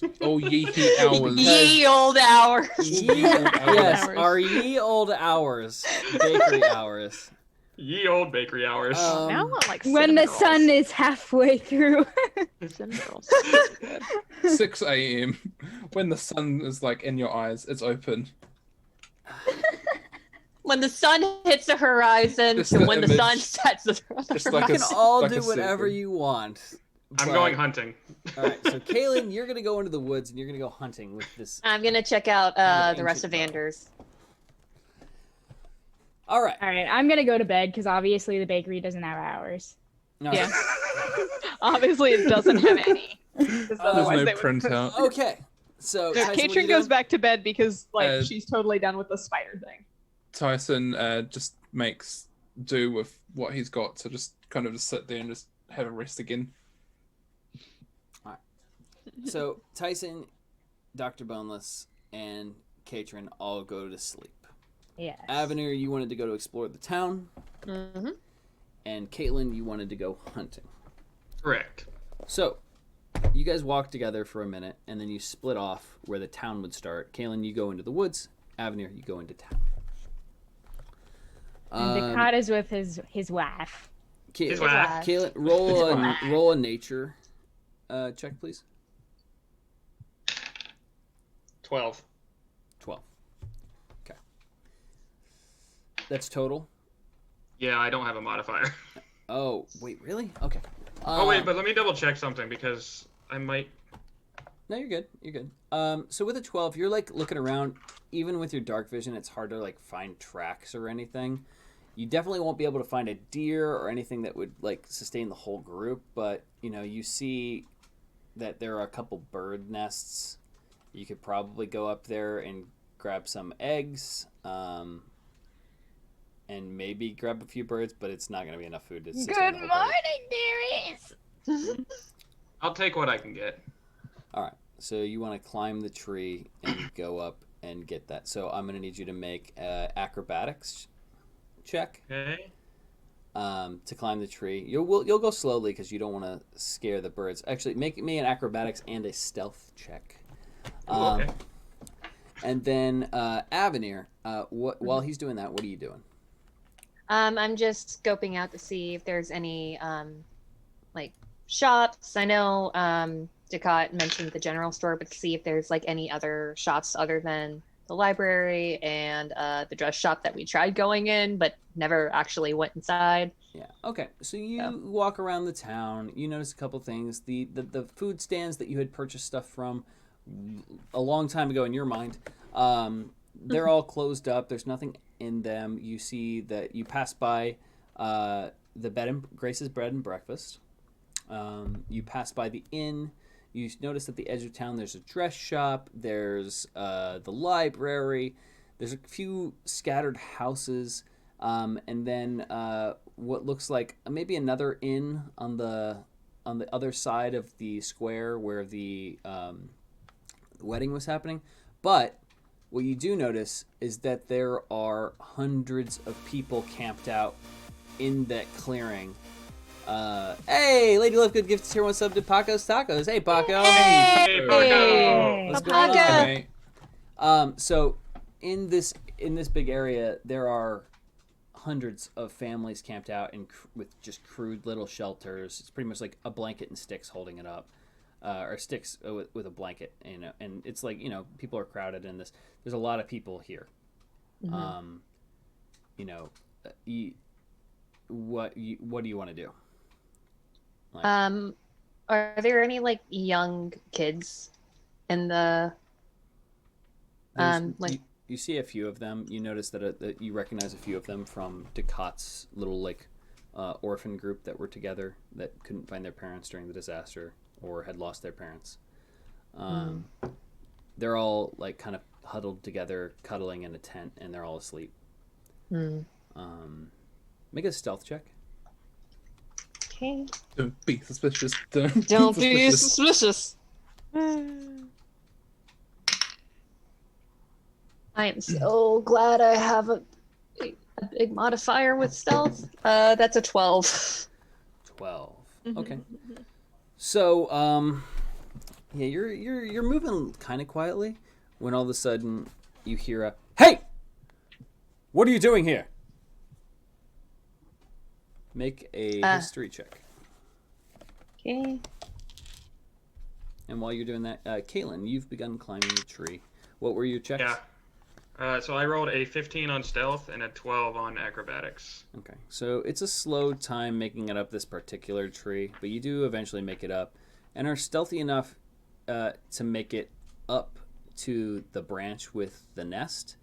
hours. Ye old hours. Yes, hours. our ye old hours. Bakery hours. Ye old bakery hours. Um, Now I'm like When the cinnamon sun rolls. is halfway through. Cinnamon rolls. 6 a.m. When the sun is like in your eyes, it's open. When the sun hits the horizon Just to the when the image. sun sets the Just you like can all like do a whatever circle. you want. I'm but- going hunting. All right, so Kaylin, you're gonna go into the woods and you're gonna go hunting with this. I'm gonna check out Kind of the rest of ancient bow. Anders. All right. All right, I'm gonna go to bed because obviously the bakery doesn't have hours. No. Yeah. Obviously, it doesn't have any. 'Cause There's otherwise no they would- printout. Okay. So No, Tyson, what are Katrin you goes doing? back to bed because like Uh, she's totally done with the spider thing. Tyson just makes do with what he's got, so just kind of just sit there and just have a rest again. So Tyson, Dr. Boneless, and Katrin all go to sleep. Yes. Avenir, you wanted to go to explore the town, Mm-hmm. and Caitlin, you wanted to go hunting. Correct. So, you guys walk together for a minute, and then you split off where the town would start. Caitlin, you go into the woods. Avenir, you go into town. And Dakata's with his wife. His wife. Caitlin, roll His a wife. roll a nature check, please. 12. 12. Okay. That's total. Yeah, I don't have a modifier. Oh, wait, really? Okay. Oh wait, but let me double check something because I might. No, you're good. You're good. So with a 12, you're like looking around. Even with your dark vision, it's hard to like find tracks or anything. You definitely won't be able to find a deer or anything that would like sustain the whole group. But you know, you see that there are a couple bird nests. You could probably go up there and grab some eggs, and maybe grab a few birds. But it's not going to be enough food to sustain Good the whole morning, dearies. I'll take what I can get. All right, so you want to climb the tree and go up and get that. So I'm going to need you to make acrobatics check Okay. to climb the tree. You'll go slowly because you don't want to scare the birds. Actually, make me an acrobatics and a stealth check. Okay. And then Avenir, while he's doing that, what are you doing? I'm just scoping out to see if there's any like shops. I know Ducat mentioned the general store, but to see if there's like any other shops other than the library and the dress shop that we tried going in but never actually went inside. Yeah. Okay. So you Yeah. walk around the town. You notice a couple things. The food stands that you had purchased stuff from a long time ago in your mind, they're all closed up. There's nothing in them. You see that you pass by the Grace's Bed and Breakfast. You pass by the inn. You notice at the edge of town there's a dress shop. There's the library. There's a few scattered houses. And then what looks like maybe another inn on the other side of the square where the wedding was happening. But what you do notice is that there are hundreds of people camped out in that clearing. Hey, Lady Lovegood gifts here one sub to Paco's Tacos. Hey, Paco. Hey, Paco! Hey. What's going on? Paco! Okay. So in this big area, there are hundreds of families camped out with just crude little shelters. It's pretty much like a blanket and sticks holding it up, or sticks with a blanket, and it's like, people are crowded in this. There's a lot of people here. Mhm. What do you want to do? Like, Are there any like young kids in the like you see a few of them. You notice that you recognize a few of them from Ducat's little like orphan group that were together that couldn't find their parents during the disaster or had lost their parents. They're all like kind of huddled together, cuddling in a tent, and they're all asleep. Make a stealth check. Okay. Don't be suspicious. Don't be suspicious. I am so glad I have a big modifier with stealth. That's a 12. 12. Okay. So, yeah, you're moving kind of quietly when all of a sudden you hear a, "Hey! What are you doing here?" Make a history check. Okay. And while you're doing that, Caitlin, you've begun climbing the tree. What were your checks? Yeah. So I rolled a 15 on stealth and a 12 on acrobatics. Okay. So it's a slow time making it up this particular tree, but you do eventually make it up and are stealthy enough to make it up to the branch with the nest.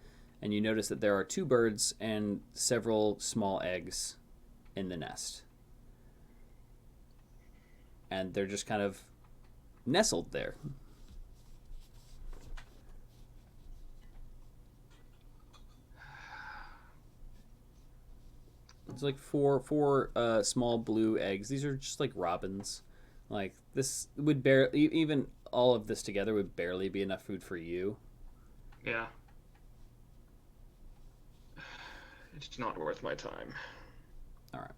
And you notice that there are 2 birds and several small eggs in the nest. And they're just kind of nestled there. It's like four small blue eggs. These are just like robins. Like this would barely, even all of this together would barely be enough food for you. Yeah. It's not worth my time. All right.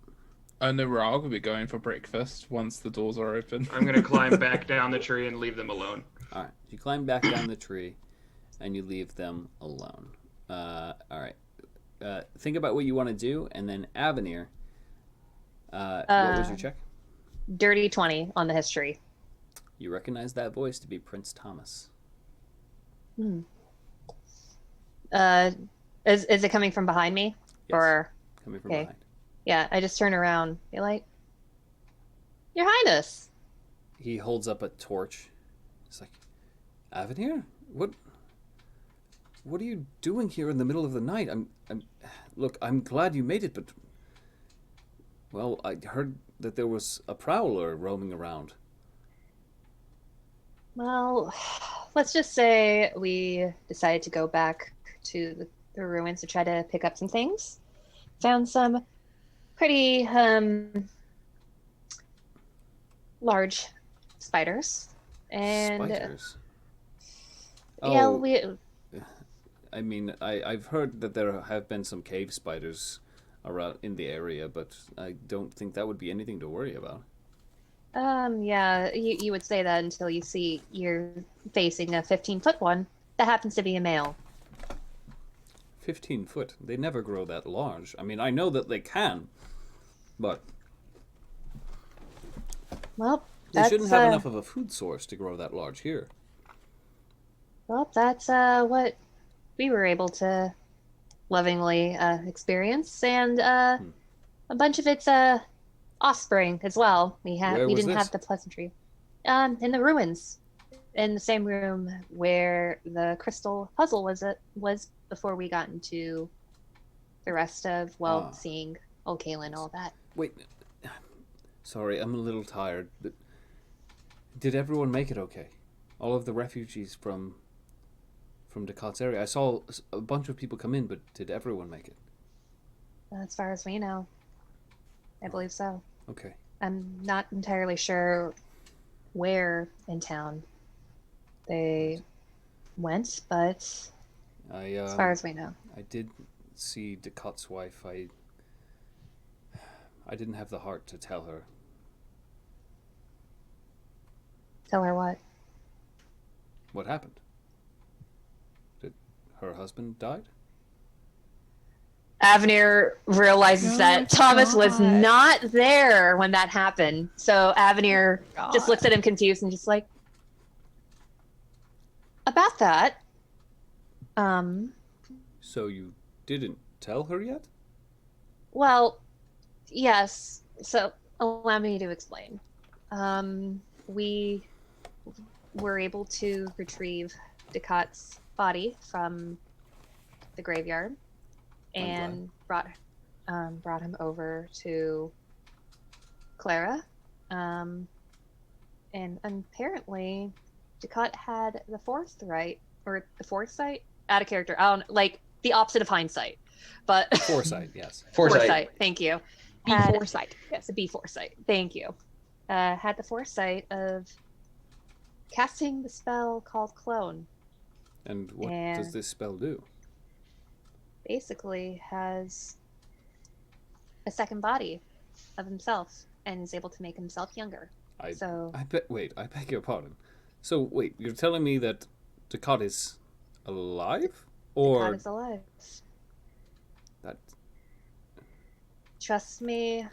I know where I'll be going for breakfast once the doors are open. I'm gonna climb back down the tree and leave them alone. All right. You climb back down the tree, and you leave them alone. All right. Think about what you want to do, and then Avenir. What was your check? Dirty 20 on the history. You recognize that voice to be Prince Thomas. Is it coming from behind me? Yes. Or Coming from okay. behind. Yeah, I just turn around. You're like, Your Highness. He holds up a torch. It's like, Avenir, what are you doing here in the middle of the night? Look, I'm glad you made it, but well, I heard that there was a prowler roaming around. Well, let's just say we decided to go back to the ruins to try to pick up some things. Found some pretty large spiders. And Spiders? yeah, Oh, I mean, I've heard that there have been some cave spiders around in the area, but I don't think that would be anything to worry about. Yeah, you would say that until you're facing a 15-foot one that happens to be a male. 15 foot. They never grow that large. I mean, I know that they can, but Well, they shouldn't have enough of a food source to grow that large here. Well, that's what we were able to lovingly experience, and a bunch of its offspring as well. We didn't have the pleasantry. In the ruins, in the same room where the crystal puzzle was before we got into the rest of seeing old Kaylin, all that. Wait, sorry, I'm a little tired, but did everyone make it okay? All of the refugees from Ducat's area. I saw a bunch of people come in, but did everyone make it? As far as we know, I believe so. Okay. I'm not entirely sure where in town they went, but as far as we know. I did see Ducat's wife. I didn't have the heart to tell her. Tell her what? What happened? Did her husband died? Avenir realizes that Thomas was not there when that happened. So Avenir just looks at him confused and just like, about that. So you didn't tell her yet? Well, yes. So allow me to explain. We were able to retrieve Ducat's body from the graveyard and brought him over to Clara. And apparently, Ducat had the foresight, or the foresight? Out of character. I don't like the opposite of hindsight, but Foresight, yes. Foresight. Thank you. Be Had foresight. Yes. the foresight. Thank you. Had the foresight of casting the spell called Clone. And what does And- this spell do? Basically, has a second body of himself and is able to make himself younger. I So I beg your pardon. So wait, you're telling me that Ducat is alive? Or Ducat is alive. that Trust me.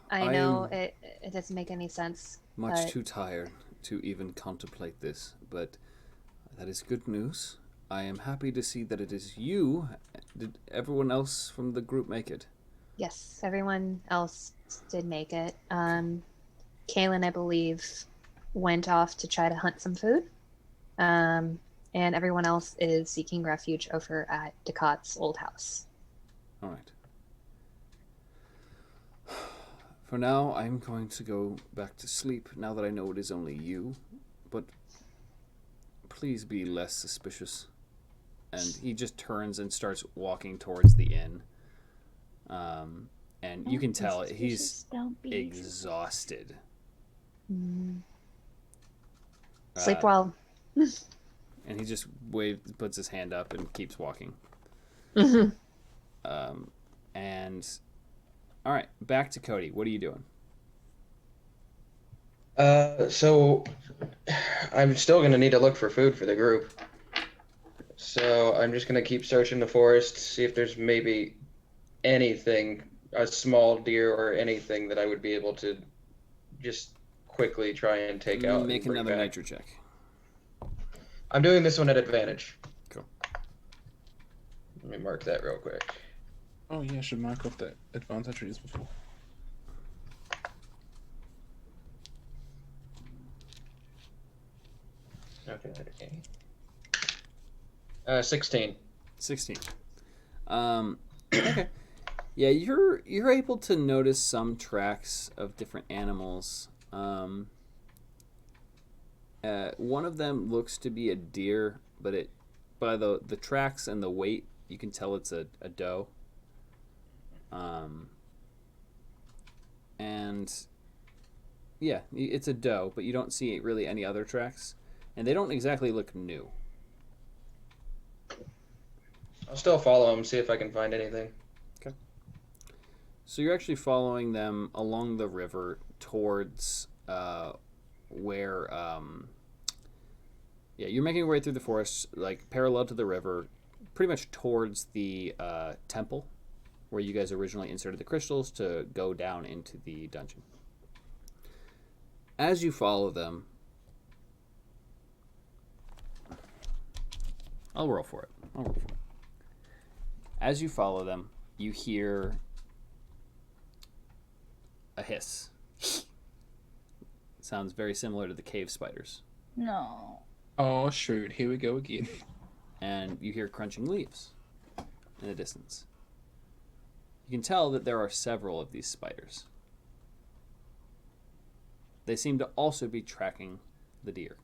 I know it doesn't make any sense. much but too tired to even contemplate this, but that is good news. I am happy to see that it is you. Did everyone else from the group make it? Yes, everyone else did make it. Kaylin, I believe, went off to try to hunt some food. And everyone else is seeking refuge over at Ducat's old house. All right. For now, I'm going to go back to sleep now that I know it is only you. But please be less suspicious. And he just turns and starts walking towards the inn. And you can tell he's exhausted. Sleep well. And he just puts his hand up and keeps walking. And all right, back to Cody. What are you doing? So I'm still gonna need to look for food for the group. So I'm just gonna keep searching the forest, see if there's maybe anything, a small deer or anything that I would be able to just quickly try and take out. Make and bring another back. nature check. I'm doing this one at advantage. Cool. Let me mark that real quick. Oh yeah, I should mark off that advantage we used before. Okay. 16. 16. Okay. Yeah, you're able to notice some tracks of different animals. One of them looks to be a deer, but by the tracks and the weight, you can tell it's a doe. And yeah, it's a doe, but you don't see really any other tracks, and they don't exactly look new. I'll still follow them, see if I can find anything. So you're actually following them along the river towards where you're making your way through the forest, like parallel to the river, pretty much towards the temple where you guys originally inserted the crystals to go down into the dungeon. As you follow them, I'll roll for it. As you follow them, you hear a hiss. It sounds very similar to the cave spiders. No. Oh shoot, here we go again. And you hear crunching leaves in the distance. You can tell that there are several of these spiders. They seem to also be tracking the deer.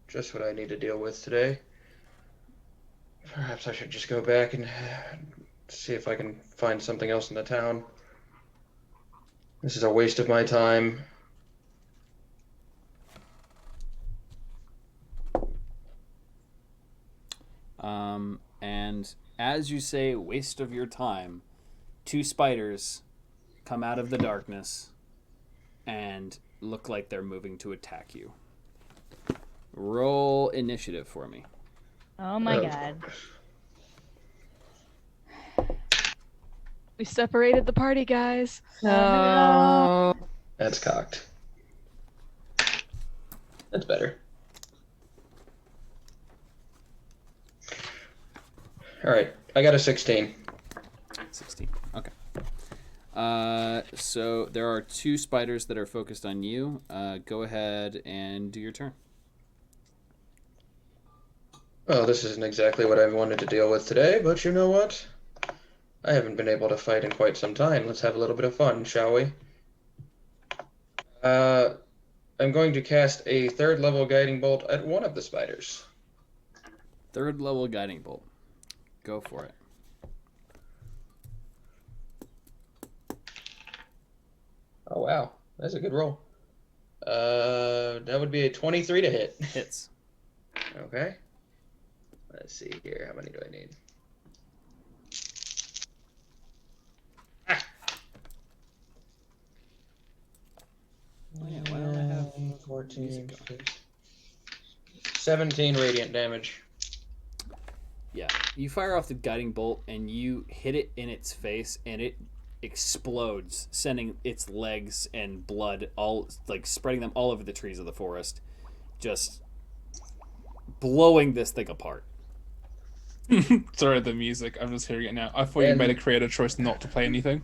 Just what I need to deal with today. Perhaps I should just go back and see if I can find something else in the town. This is a waste of my time. And as you say, waste of your time, two spiders come out of the darkness and look like they're moving to attack you. Roll initiative for me. Oh my god. We separated the party, guys. No. That's cocked. That's better. All right, I got a 16. 16. Okay. So there are two spiders that are focused on you. Go ahead and do your turn. Well, this isn't exactly what I wanted to deal with today, but you know what? I haven't been able to fight in quite some time. Let's have a little bit of fun, shall we? I'm going to cast a 3rd level guiding bolt at one of the spiders. 3rd level guiding bolt. Go for it. Oh wow, that's a good roll. That would be a 23 to hit. Hits. Okay. Let's see here. How many do I need? Ah. Oh, yeah, why don't I have 14, music going? 17 radiant damage. Yeah. You fire off the guiding bolt and you hit it in its face and it explodes, sending its legs and blood all like spreading them all over the trees of the forest, just blowing this thing apart. Sorry, the music. I'm just hearing it now. I thought you made a creative choice not to play anything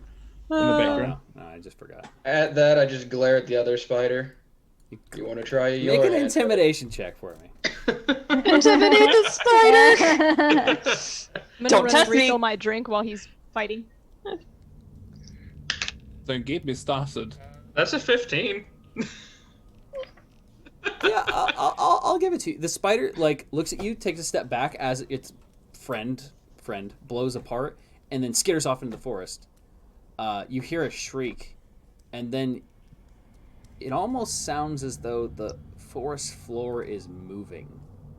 in the background. No, I just forgot. At that, I just glare at the other spider. You want to try your Make an hand? intimidation check for me. Intimidate the spider. I'm gonna Don't run touch and refill me. my drink while he's fighting. Don't get me started. That's a 15. Yeah, I'll give it to you. The spider like looks at you, takes a step back as its friend blows apart, and then skitters off into the forest. You hear a shriek, and then it almost sounds as though the forest floor is moving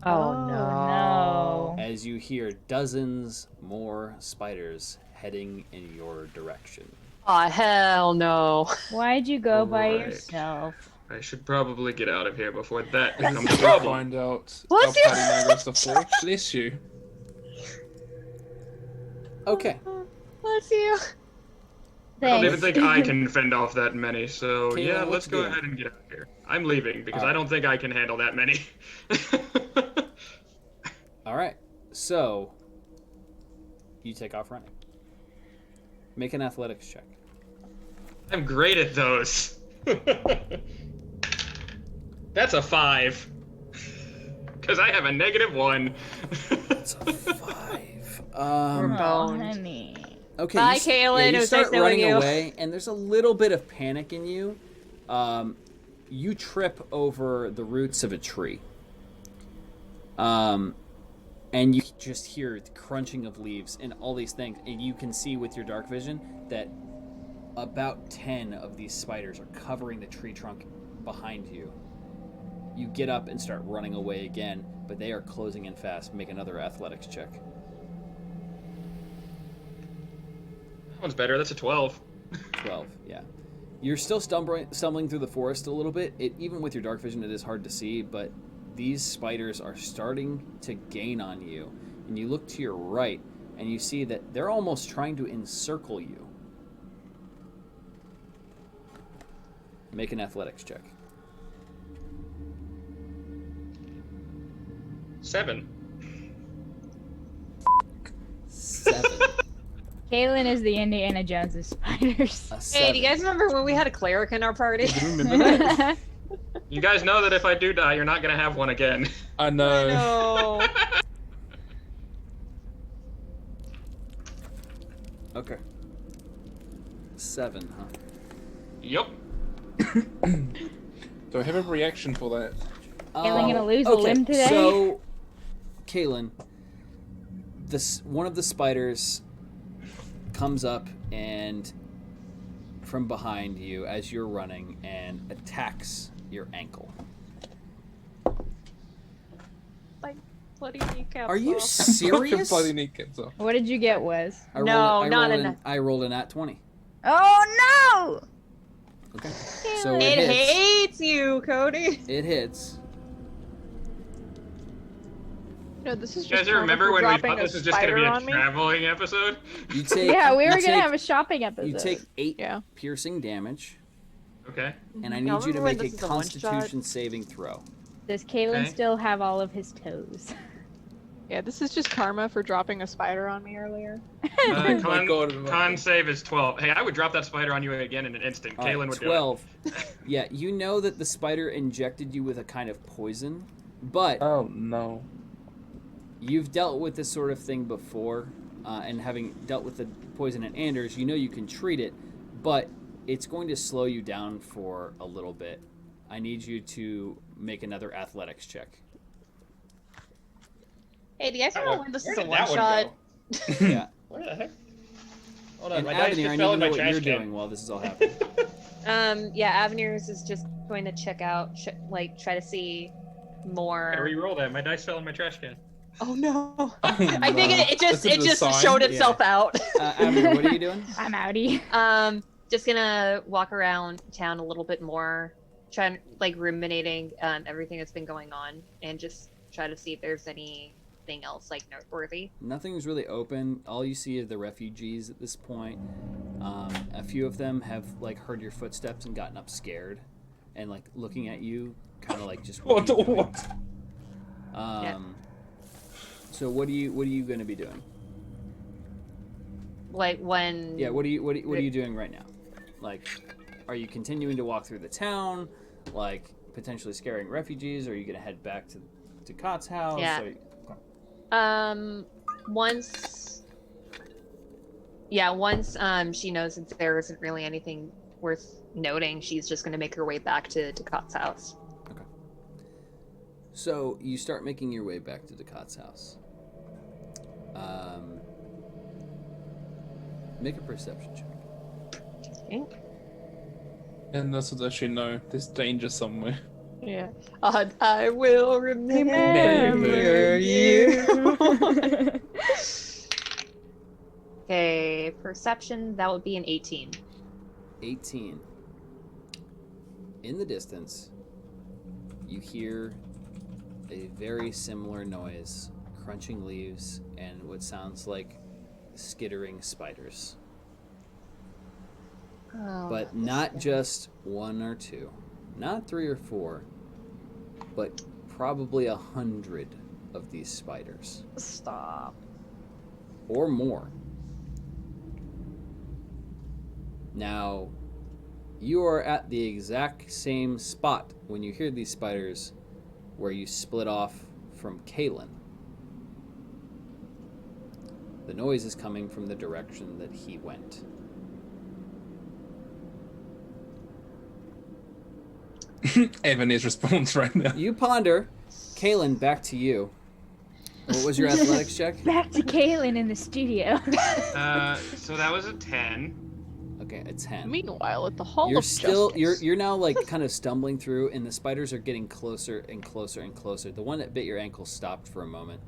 Oh, Oh, no. no. as you hear dozens more spiders heading in your direction. Oh, hell no. Why'd you go by Right. yourself? I should probably get out of here before that This becomes is a to problem. find out Bless our you. party members the force. Bless you. Okay. Bless you. I don't Thanks. even think I can fend off that many, so Kayla, yeah, what let's you go doing? ahead and get out of here. I'm leaving because I Alright. don't think I can handle that many. All right. So you take off running. Make an athletics check. I'm great at those. That's a 5. Because I have a -1. It's a 5. We're Oh, boned. honey. Okay. Bye, you, Kaylin. you It was start nice knowing running you. away, and there's a little bit of panic in you. You trip over the roots of a tree. And you just hear the crunching of leaves and all these things, and you can see with your dark vision that about 10 of these spiders are covering the tree trunk behind you. You get up and start running away again, but they are closing in fast. Make another athletics check. That one's better. That's a 12. 12, yeah. You're still stumbling through the forest a little bit. Even with your dark vision, it is hard to see, but these spiders are starting to gain on you. And you look to your right, and you see that they're almost trying to encircle you. Make an athletics check. 7. 7. Kaylin is the Indiana Jones of spiders. A 7. Hey, do you guys remember when we had a cleric in our party? Do you remember that? You guys know that if I do die, you're not going to have one again. I know. No. Okay. 7, huh? Yup. Do I have a reaction for that? Kaylin gonna lose a limb today? So, Kaylin, one of the spiders comes up and from behind you as you're running and attacks your ankle. Bloody kneecaps Are you off. serious? Bloody kneecaps off. What did you get, Wes? I rolled a nat 20. Oh, Okay. So it It hits. hates you, Cody. It hits. No, this is You just guys karma remember for when we dropping thought a this was just going to be spider a on me? traveling episode? You no! take. Yeah, we you were gonna take- have a shopping episode. You take 8 Yeah. piercing damage, Okay. and I Y'all need you to remember when make a this is a one-shot? Constitution saving throw. Does Kaylin Okay. still have all of his toes? Yeah, this is just karma for dropping a spider on me earlier. my Con, God. con save is 12. Hey, I would drop that spider on you again in an instant. All right, Kaylin would 12. Yeah, you know that the spider injected you with a kind of poison, but Oh no. You've dealt with this sort of thing before, and having dealt with the poison in Anders, you know you can treat it, but it's going to slow you down for a little bit. I need you to make another athletics check. Hey, do you guys know when this Where is a did one that one shot? go? Yeah. Where the heck? Hold on, And my dice Avenir, just I need fell to in know my what trash you're can. doing while this is all happening. Yeah, Avenir's is just going to check out, try to see more. I re-roll that. My dice fell in my trash can. Oh no! Oh, I think no. it just That's a sign. showed itself out. Avenir, what are you doing? I'm outie. Just gonna walk around town a little bit more, trying ruminating everything that's been going on, and just try to see if there's anything else noteworthy. Nothing's really open. All you see are the refugees at this point. A few of them have heard your footsteps and gotten up scared, and looking at you, kind of just What? are you doing? What? Yeah. So what are you going to be doing? When? Yeah. What are you doing right now? Are you continuing to walk through the town, potentially scaring refugees? Or are you going to head back to Kot's house? Yeah. Once she knows that there isn't really anything worth noting, she's just going to make her way back to Kot's house. Okay. So you start making your way back to Ducat's house. Make a perception check. Okay. And that's what she know. There's danger somewhere. Yeah. I will remember Remember you. Okay, perception, that would be an 18. 18. In the distance, you hear a very similar noise, crunching leaves and what sounds like skittering spiders. Oh, But not just one or two, not 3 or 4, but probably 100 of these spiders. Stop. Or more. Now, you are at the exact same spot when you hear these spiders where you split off from Kalen. The noise is coming from the direction that he went. Evan's response right now. You ponder. Kalen, back to you. What was your athletics check? Back to Kaylin in the studio. So that was a 10. Okay, a 10. Meanwhile, at the Hall You're of still Justice. you're now kind of stumbling through, and the spiders are getting closer and closer and closer. The one that bit your ankle stopped for a moment.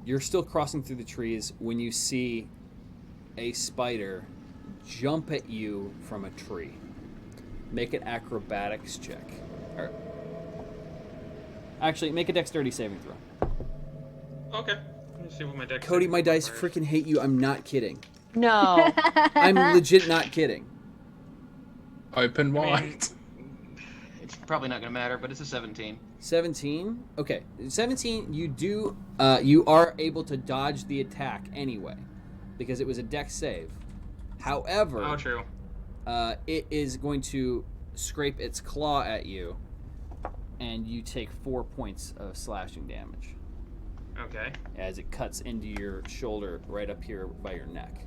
You're still crossing through the trees when you see a spider jump at you from a tree. Make an acrobatics check. Or, actually, make a dexterity saving throw. Okay. Let me see what my deck. Cody, my dice freaking hate you. I'm not kidding. no. I'm legit not kidding. Open wide. It's probably not gonna matter, but it's a 17. 17. Okay, 17. You are able to dodge the attack anyway, because it was a dex save. However, Oh, true. it is going to scrape its claw at you, and you take 4 points of slashing damage Okay. as it cuts into your shoulder right up here by your neck.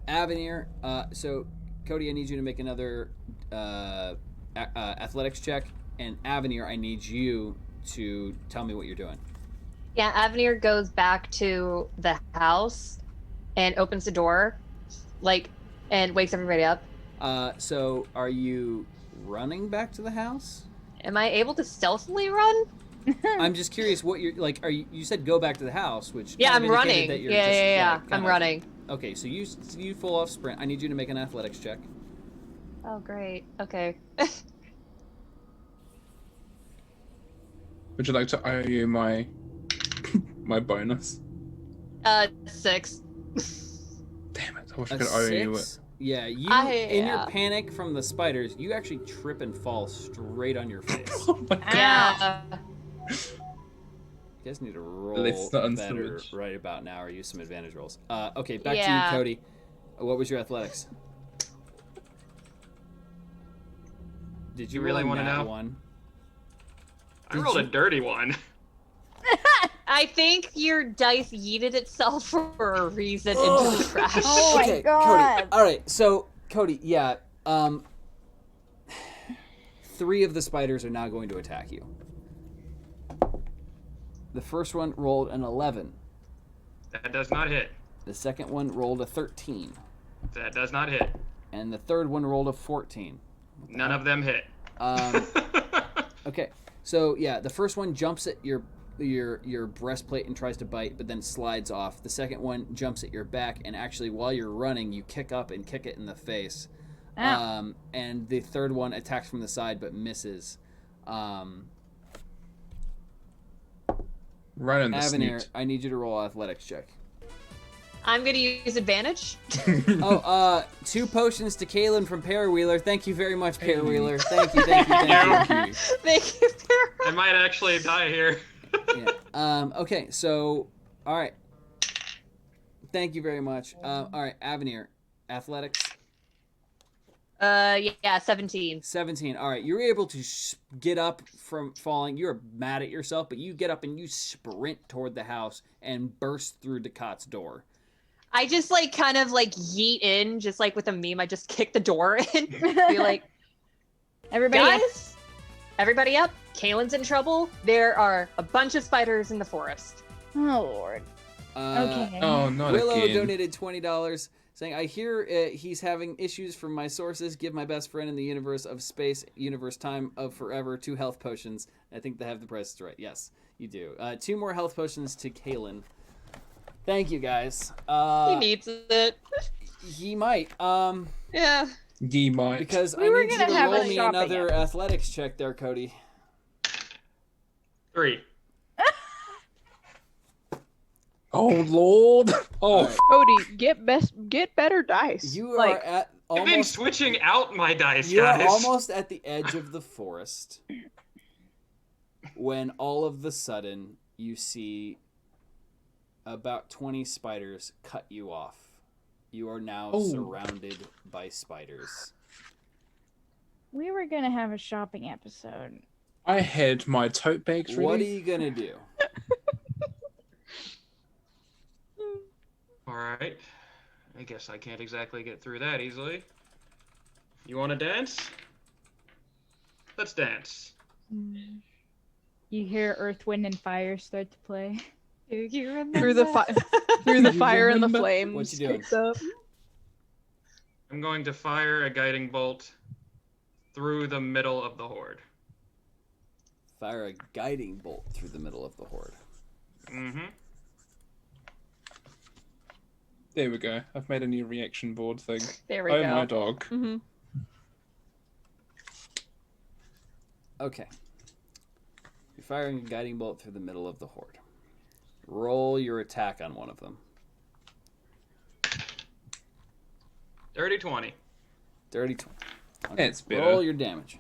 Avenir, so Cody, I need you to make another athletics check, and Avenir, I need you to tell me what you're doing. Yeah, Avenir goes back to the house and opens the door, and wakes everybody up. So are you running back to the house? Am I able to stealthily run? I'm just curious what you're are you said go back to the house, which Yeah, kind of I'm indicated running. that you're Yeah. just, kind I'm of- running. Okay, so you full off sprint. I need you to make an athletics check. Oh, great. Okay. Would you like to owe you my my bonus? 6. Damn it! I wish I A could owe you it. 6? Yeah, you in your Yeah. panic from the spiders, you actually trip and fall straight on your face. Oh my god! Yeah. You guys need to roll Let's not better unswitch. right about now, or use some advantage rolls. Okay, back Yeah. to you, Cody. What was your athletics? Did you You really want to know? One? I rolled a dirty one. I think your dice yeeted itself for a reason into the trash. Oh my Okay, God. Cody. All right, so Cody, yeah, 3 of the spiders are now going to attack you. The first one rolled an 11. That does not hit. The second one rolled a 13. That does not hit. And the third one rolled a 14. None of them hit. Okay, so yeah, the first one jumps at your breastplate and tries to bite, but then slides off. The second one jumps at your back, and actually, while you're running, you kick up and kick it in the face. Ow. And the third one attacks from the side but misses. Right in the Avenir, snoot. I need you to roll an athletics check. I'm gonna use advantage. 2 potions to Kaylin from Parawheeler. Thank you very much, Parawheeler. Thank you. Thank you. Thank you, I might actually die here. Yeah. Okay, so, all right. Thank you very much. All right, Avenir, athletics. Yeah, 17. 17. All right, you're able to get up from falling. You're mad at yourself, but you get up and you sprint toward the house and burst through Ducat's door. I just kind of yeet in, just like with a meme. I just kick the door in. Be like, Everybody, guys, everybody up. Kaylin's in trouble. There are a bunch of spiders in the forest. oh Lord. Okay. Oh, not Willow again. donated $20, saying, I hear he's having issues from my sources. Give my best friend in the universe of space, universe time of forever, 2 health potions. I think they have the prices right. Yes, you do. 2 more health potions to Kaylin. Thank you, guys. He needs it. He might. Yeah. Ye might. Because We I were need you gonna to have a roll me shopping another episode. athletics check there, Cody. 3. Oh Lord. Oh. Alright. Cody, get better dice. You like, are at I've been almost. switching out my dice, You are guys. almost at the edge of the forest when all of the sudden you see about 20 spiders cut you off. You are now Oh. surrounded by spiders. We were gonna have a shopping episode. I had my tote bags ready. What are you gonna do? Alright. I guess I can't exactly get through that easily. You want to dance? Let's dance. You hear Earth, Wind, and Fire start to play. Do you remember? through the You fire and the remember? flames. What you doing? picks up. I'm going to fire a guiding bolt through the middle of the horde. Fire a guiding bolt through the middle of the horde. Mm-hmm. There we go. I've made a new reaction board thing. There we Oh go. my dog. Mm-hmm. Okay. You're firing a guiding bolt through the middle of the horde. Roll your attack on one of them. Dirty 20. Dirty 20. Okay. That's better. Roll your damage.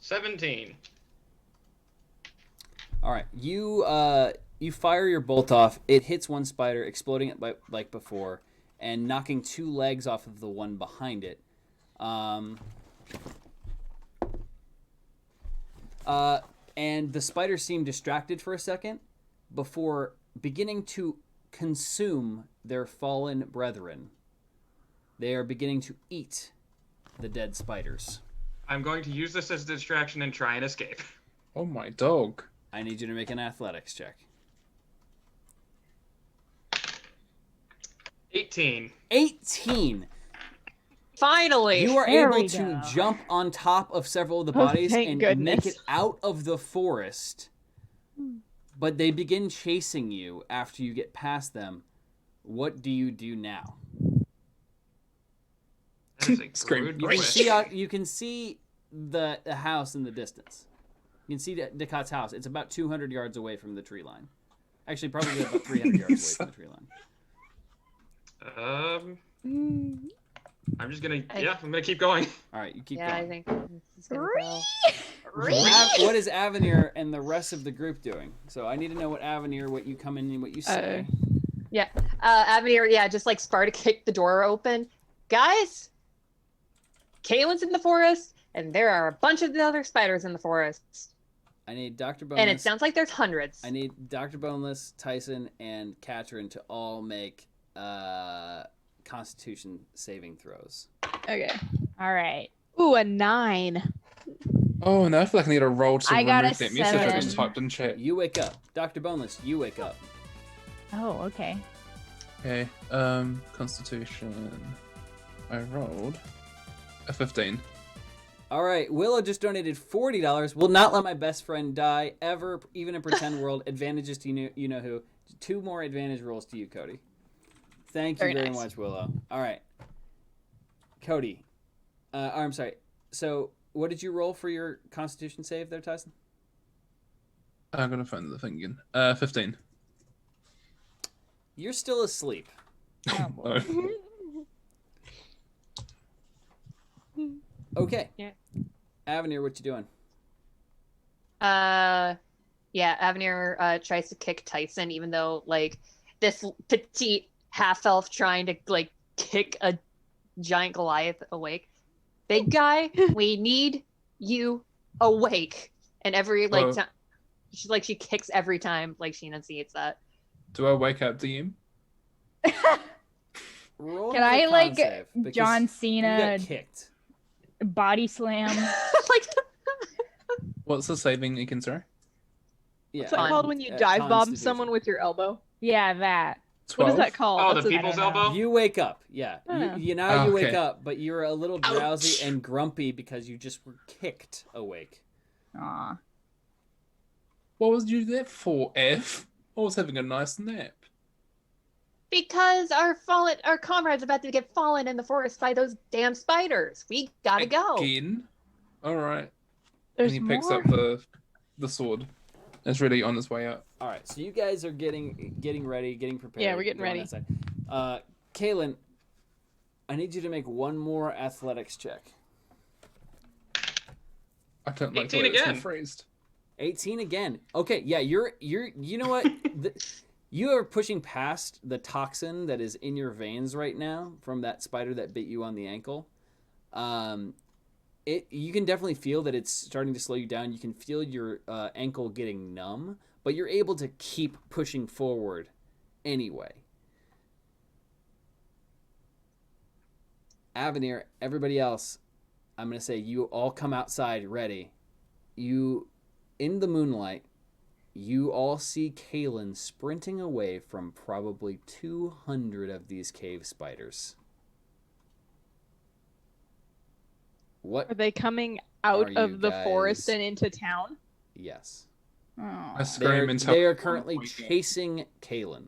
$17. All right, you fire your bolt off. It hits one spider, exploding it like before, and knocking 2 legs off of the one behind it. And the spiders seem distracted for a second before beginning to consume their fallen brethren. They are beginning to eat the dead spiders. I'm going to use this as a distraction and try and escape. Oh my dog. I need you to make an athletics check. 18. 18. Finally. You are There able we to go. jump on top of several of the Oh, bodies thank and goodness. make it out of the forest. But they begin chasing you after you get past them. What do you do now? That is a Scream. rude You can question. you can see the house in the distance. You can see Ducat's house. It's about 200 yards away from the tree line. Actually, probably about 300 yards away from the tree line. I'm just gonna, I'm gonna keep going. All right, you keep Yeah, I going. think this is gonna go. What is Avenir and the rest of the group doing? So I need to know what Avenir, what you come in and what you say. Avenir, just like Sparta kicked the door open. Guys, Kaylin's in the forest, and there are a bunch of the other spiders in the forest. I need Dr. Boneless. And it sounds like there's hundreds. I need Dr. Boneless, Tyson, and Katrin to all make Constitution saving throws. Okay. All right. Ooh, a 9. Oh, no, I feel like I need a roll to I got remove a that message I just 7. typed in chat. You wake up. Dr. Boneless, you wake up. Oh, okay. Okay, Constitution. I rolled a 15. All right, Willow just donated $40. Will not let my best friend die ever, even in pretend world. Advantages to you know who. 2 more advantage rolls to you, Cody. Thank you Very very nice. much, Willow. All right, Cody. I'm sorry. So, what did you roll for your Constitution save there, Tyson? I'm gonna find the thing again. 15. You're still asleep. Oh, boy. No. Okay. Yeah. Avenir, what you doing? Avenir tries to kick Tyson, even though like this petite half elf trying to like kick a giant Goliath awake. Big guy, we need you awake. And every Oh. time she kicks every time like she enunciates that. Do I wake up DM? Roll Can the I con like save, because John you Cena got kicked. body slam? Like What's the saving again, sorry? Yeah. What's that Con- called when you dive bomb Constitution. someone with your elbow? Yeah, that. 12? What is that called? Oh, That's the a- people's I don't know. elbow? You wake up, yeah. Oh. You wake Okay. up, but you're a little drowsy Ouch. and grumpy because you just were kicked awake. Aw. What was you there for, F? I was having a nice nap. because our comrade's about to get fallen in the forest by those damn spiders. We gotta go. Again? Alright. There's And he picks more. up the sword. It's really on his way out. All right, so you guys are getting ready, getting prepared. Yeah, we're getting going ready. outside. Kaylin, I need you to make one more athletics check. I don't like the 18 way it's again. rephrased. 18 again. Okay, yeah, you're you know what? You are pushing past the toxin that is in your veins right now from that spider that bit you on the ankle. You can definitely feel that it's starting to slow you down. You can feel your ankle getting numb, but you're able to keep pushing forward anyway. Avenir, everybody else, I'm going to say you all come outside ready. You, in the moonlight, you all see Kaylin sprinting away from probably 200 of these cave spiders. What? Are they coming Are out you of the guys- forest and into town? Yes. Aw. I scream and tell They are everyone currently to wake up. chasing Kaylin.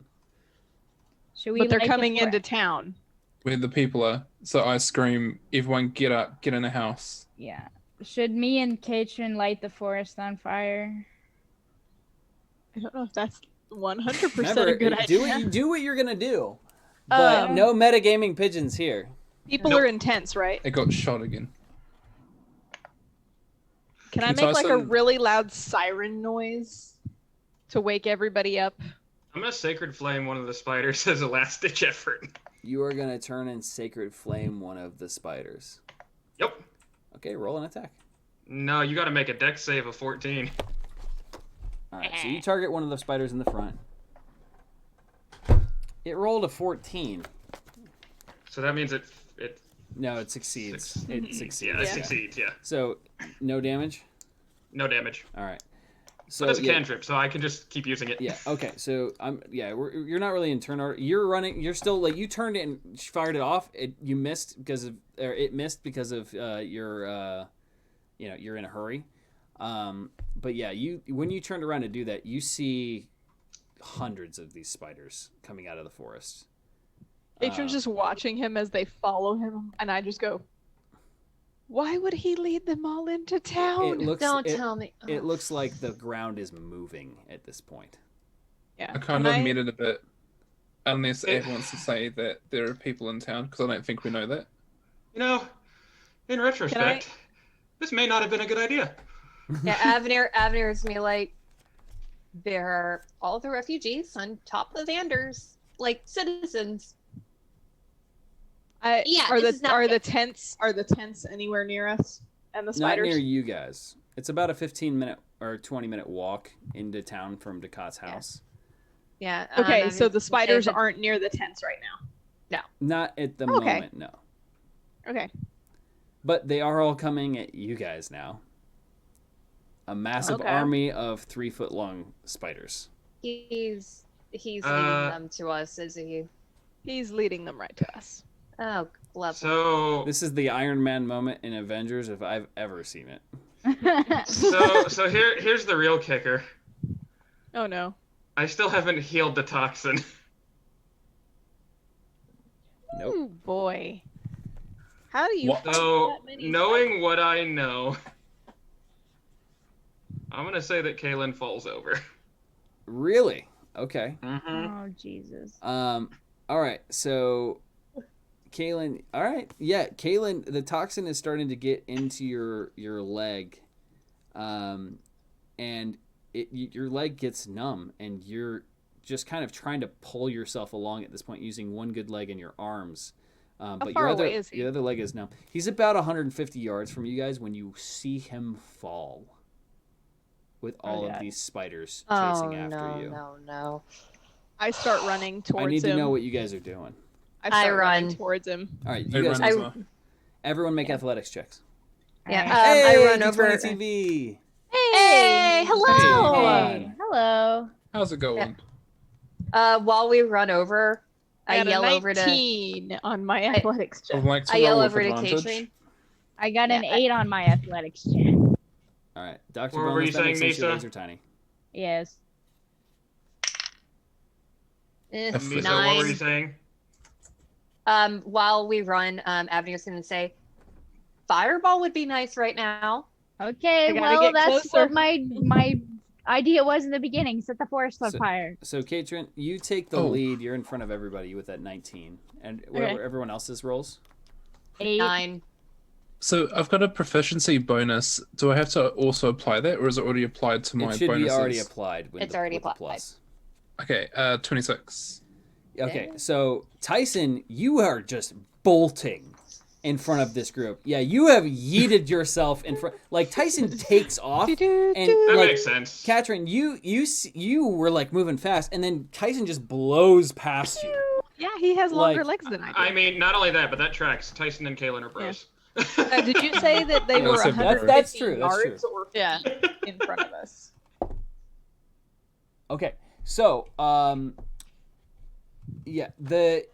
Should we But they're light the coming for- into town. Where the people are. So I scream, everyone get up, get in a house. Yeah. Should me and Katrin light the forest on fire? I don't know if that's 100% Remember, a good idea. do what you're gonna do, but no metagaming pigeons here. People Nope. are intense, right? It got shot again. Can I Can make like a Tyson- really loud siren noise to wake everybody up? I'm gonna sacred flame one of the spiders as a last ditch effort. You are gonna turn and sacred flame one of the spiders. Yep. Okay, roll an attack. No, you gotta make a dex save of 14. All right, so you target one of the spiders in the front. It rolled a 14. So that means it No, it succeeds. Six. It succeeds. yeah, it succeeds, yeah. So, no damage. No damage. All right. So So that's a yeah, cantrip, so I can just keep using it. yeah. Okay. So you're not really in turn order. You're running. You're still like you turned it and fired it off. You missed because of it missed because of your you're in a hurry. But yeah, when you turned around to do that, you see hundreds of these spiders coming out of the forest. Patron's just watching him as they follow him, and I just go, "Why would he lead them all into town?" Don't tell me. It looks like the ground is moving at this point. Yeah. I kind And of I- met it a bit. Unless Ed wants to say that there are people in town, because I don't think we know that. You know, in retrospect, this may not have been a good idea. Yeah, Avenir is me like, there are all the refugees on top of the Vanders. like citizens. I, Yeah, are this is the not are fair. the tents anywhere near us? And the Not spiders? near you guys. It's about a 15-minute or 20-minute walk into town from Ducat's house. Yeah. Okay, I so was the gonna say spiders that- aren't near the tents right now. Not at the Okay. moment, no. Okay. But they are all coming at you guys now. A massive Okay. army of 3-foot-long spiders. He's leading Uh, them to us, is he? He's leading them right to us. Oh, lovely. So This is the Iron Man moment in Avengers if I've ever seen it. so here's the real kicker. Oh no. I still haven't healed the toxin. Nope. Oh boy. How do you What? fight So that many knowing what I know, I'm gonna say that Kaylin falls over. Really? Okay. Oh Jesus. All right. So, Kaylin. All right. Yeah, Kaylin. The toxin is starting to get into your leg, and your leg gets numb, and you're just kind of trying to pull yourself along at this point using one good leg and your arms. But far your other away is he? your other leg is numb. He's about 150 yards from you guys when you see him fall. With all of yeah. these spiders Oh chasing after no, you. no. I start running towards him. I need to know what you guys are doing. I I start running run. towards him. All right, They you guys, run as well. everyone make athletics checks. Yeah. Alright. I Hey, run D20 over. TV. Hey, hello. Hey, hello. How's it going? While we run over, I got yell a over to 19 on my athletics check. I'd like to I yell roll with over to advantage. Katrin. I got an Yeah, 8 on my athletics check. All right, Dr. What were Bonus, you that makes saying, sense. Your Nisa? legs are tiny. Yes. That's Nisa, what were you 9. saying? While we run, Abner's gonna say, "Fireball would be nice right now." Okay, I gotta well get that's closer. what my idea was in the beginning. Set the forest on So- fire. So, Katrin, you take the Oh. lead. You're in front of everybody with that 19. And whatever everyone else's rolls? 8. 9. So I've got a proficiency bonus. Do I have to also apply that, or is it already applied to my It should bonuses? be already applied. With It's the, already with the applied. plus. Okay, 26. Okay, so Tyson, you are just bolting in front of this group. Yeah, you have yeeted yourself in front. Like Tyson takes off, and That like makes sense. Katrin, you were like moving fast, and then Tyson just blows past you. Yeah, he has longer Like- legs than I do. I mean, not only that, but that tracks. Tyson and Kaylin are bros. Did you say that they Yeah, were that's a- 150 that's true, that's true. yards or Yeah. feet in front of us? Okay, so yeah,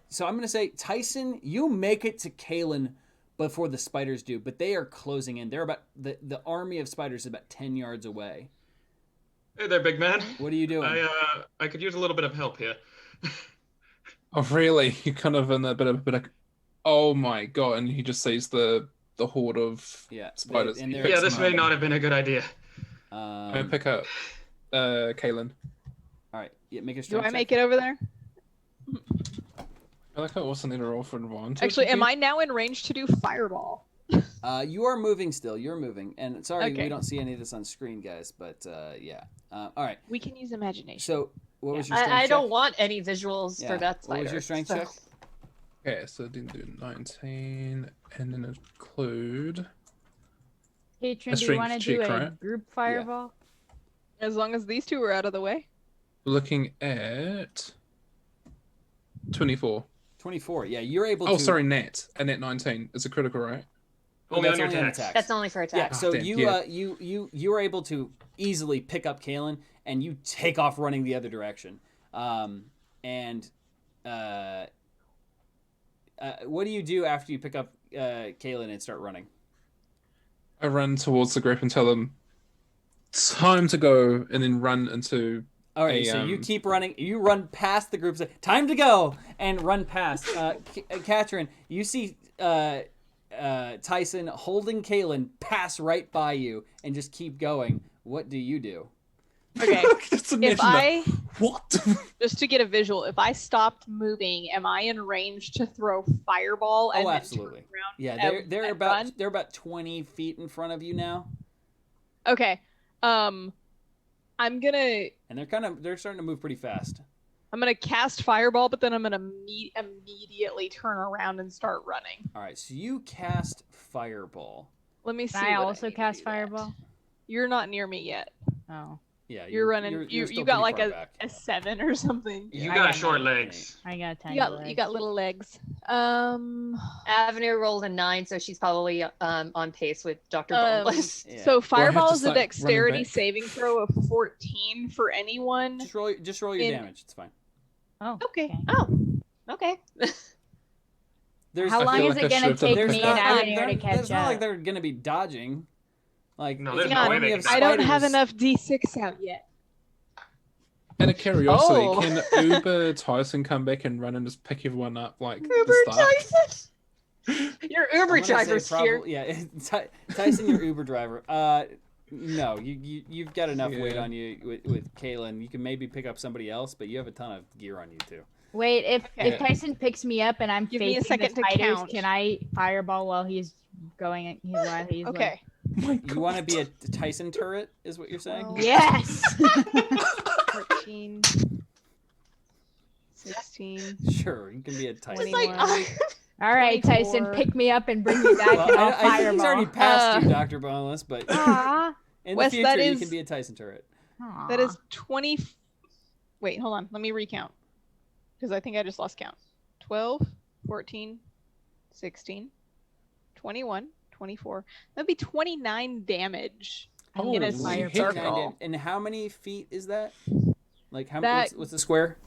so I'm gonna say Tyson, you make it to Kalen before the spiders do, but they are closing in. They're about the army of spiders is about 10 yards away. Hey there, big man. What are you doing? I could use a little bit of help here. Oh, really? You're kind of in a bit of, oh my god! And he just sees the horde of Yeah, spiders. and He they're- picks Yeah, this them may up. not have been a good idea. I pick up, Kaylin. All right, yeah, make a Do strength I check. make it over there? I like I also need to roll for advantage. Actually, am again. I now in range to do fireball? You are moving still. You're moving, and sorry Okay. we don't see any of this on screen, guys. But yeah. All right. We can use imagination. So what was your strength I check? don't want any visuals Yeah, for that what spider. was your strength so- check? Okay, so I didn't do 19, and then include. Patron, A do you strength want to do check, a right? group fireball? As long as these two are out of the way. Looking at 24. 24. Yeah, you're able to. Oh, sorry, Nat. A Nat 19. It's a critical, right? Only that's on your only on attacks. attacks. That's only for Yeah, attacks. so damn, you yeah. you were able to easily pick up Kalen and you take off running the other direction. And what do you do after you pick up Kalen and start running? I run towards the group and tell them, time to go, and then run into. All right, so you keep running. You run past the groups. Time to go and run past. Katrin, you see Tyson holding Kalen pass right by you and just keep going. What do you do? Okay. Just If imagine that. I, What? just to get a visual, if I stopped moving, am I in range to throw fireball and Oh, then absolutely. turn around? Yeah, and they're run? about 20 feet in front of you now, Okay. I'm gonna. and they're starting to move pretty fast. I'm gonna cast fireball, but then I'm gonna immediately turn around and start running. All right, so you cast fireball. Let me see. Can I what also need to cast do that. fireball? You're not near me yet. Oh, Yeah, You're running. You're you still got pretty like far a, back. a 7 or something. You I got got short an legs. I got tiny You got legs. you got little legs. Avenue rolled a 9, so she's probably on pace with Dr. Boneless. Yeah. So fireball to is a start running dexterity back? saving throw of 14 for anyone. Just roll your In- damage. It's fine. Oh, Okay. Oh, okay. There's How I long feel is like I it gonna should have done take the there's me first and not one. Avenir to there's catch not like up? they're gonna be dodging. Like No, it's there's not no way only they of can I don't have spiders. enough d6 out yet. Out of curiosity, Oh. can Uber Tyson come back and run and just pick everyone up like Uber the start? Tyson. Your I'm Uber gonna say driver's here. Yeah, Tyson, your Uber driver. No, you've got enough weight Yeah. on you with Kaylin. You can maybe pick up somebody else, but you have a ton of gear on you too. Wait, if Okay. Tyson picks me up and I'm Give me a facing the second to spiders, count. can I fireball while he's going? While he's Okay. You want to be a Tyson turret, is what you're saying? Well- Like, yes. 14, 16. Sure, you can be a Tyson. Just like 21. All right, Tyson, 24. pick me up and bring me back, Well, and I'll I think he's fireball. already passed Uh, you, Dr. Boneless, but Aw. in Wes, the future that you is- can be a Tyson turret. Aw. That is 20. Wait, hold on. Let me recount. Because I think I just lost count. 12, 14, 16, 21, 24. That'd be 29 damage. I'm gonna Holy fire heck. circle. And how many feet is that? Like how That- what's the square?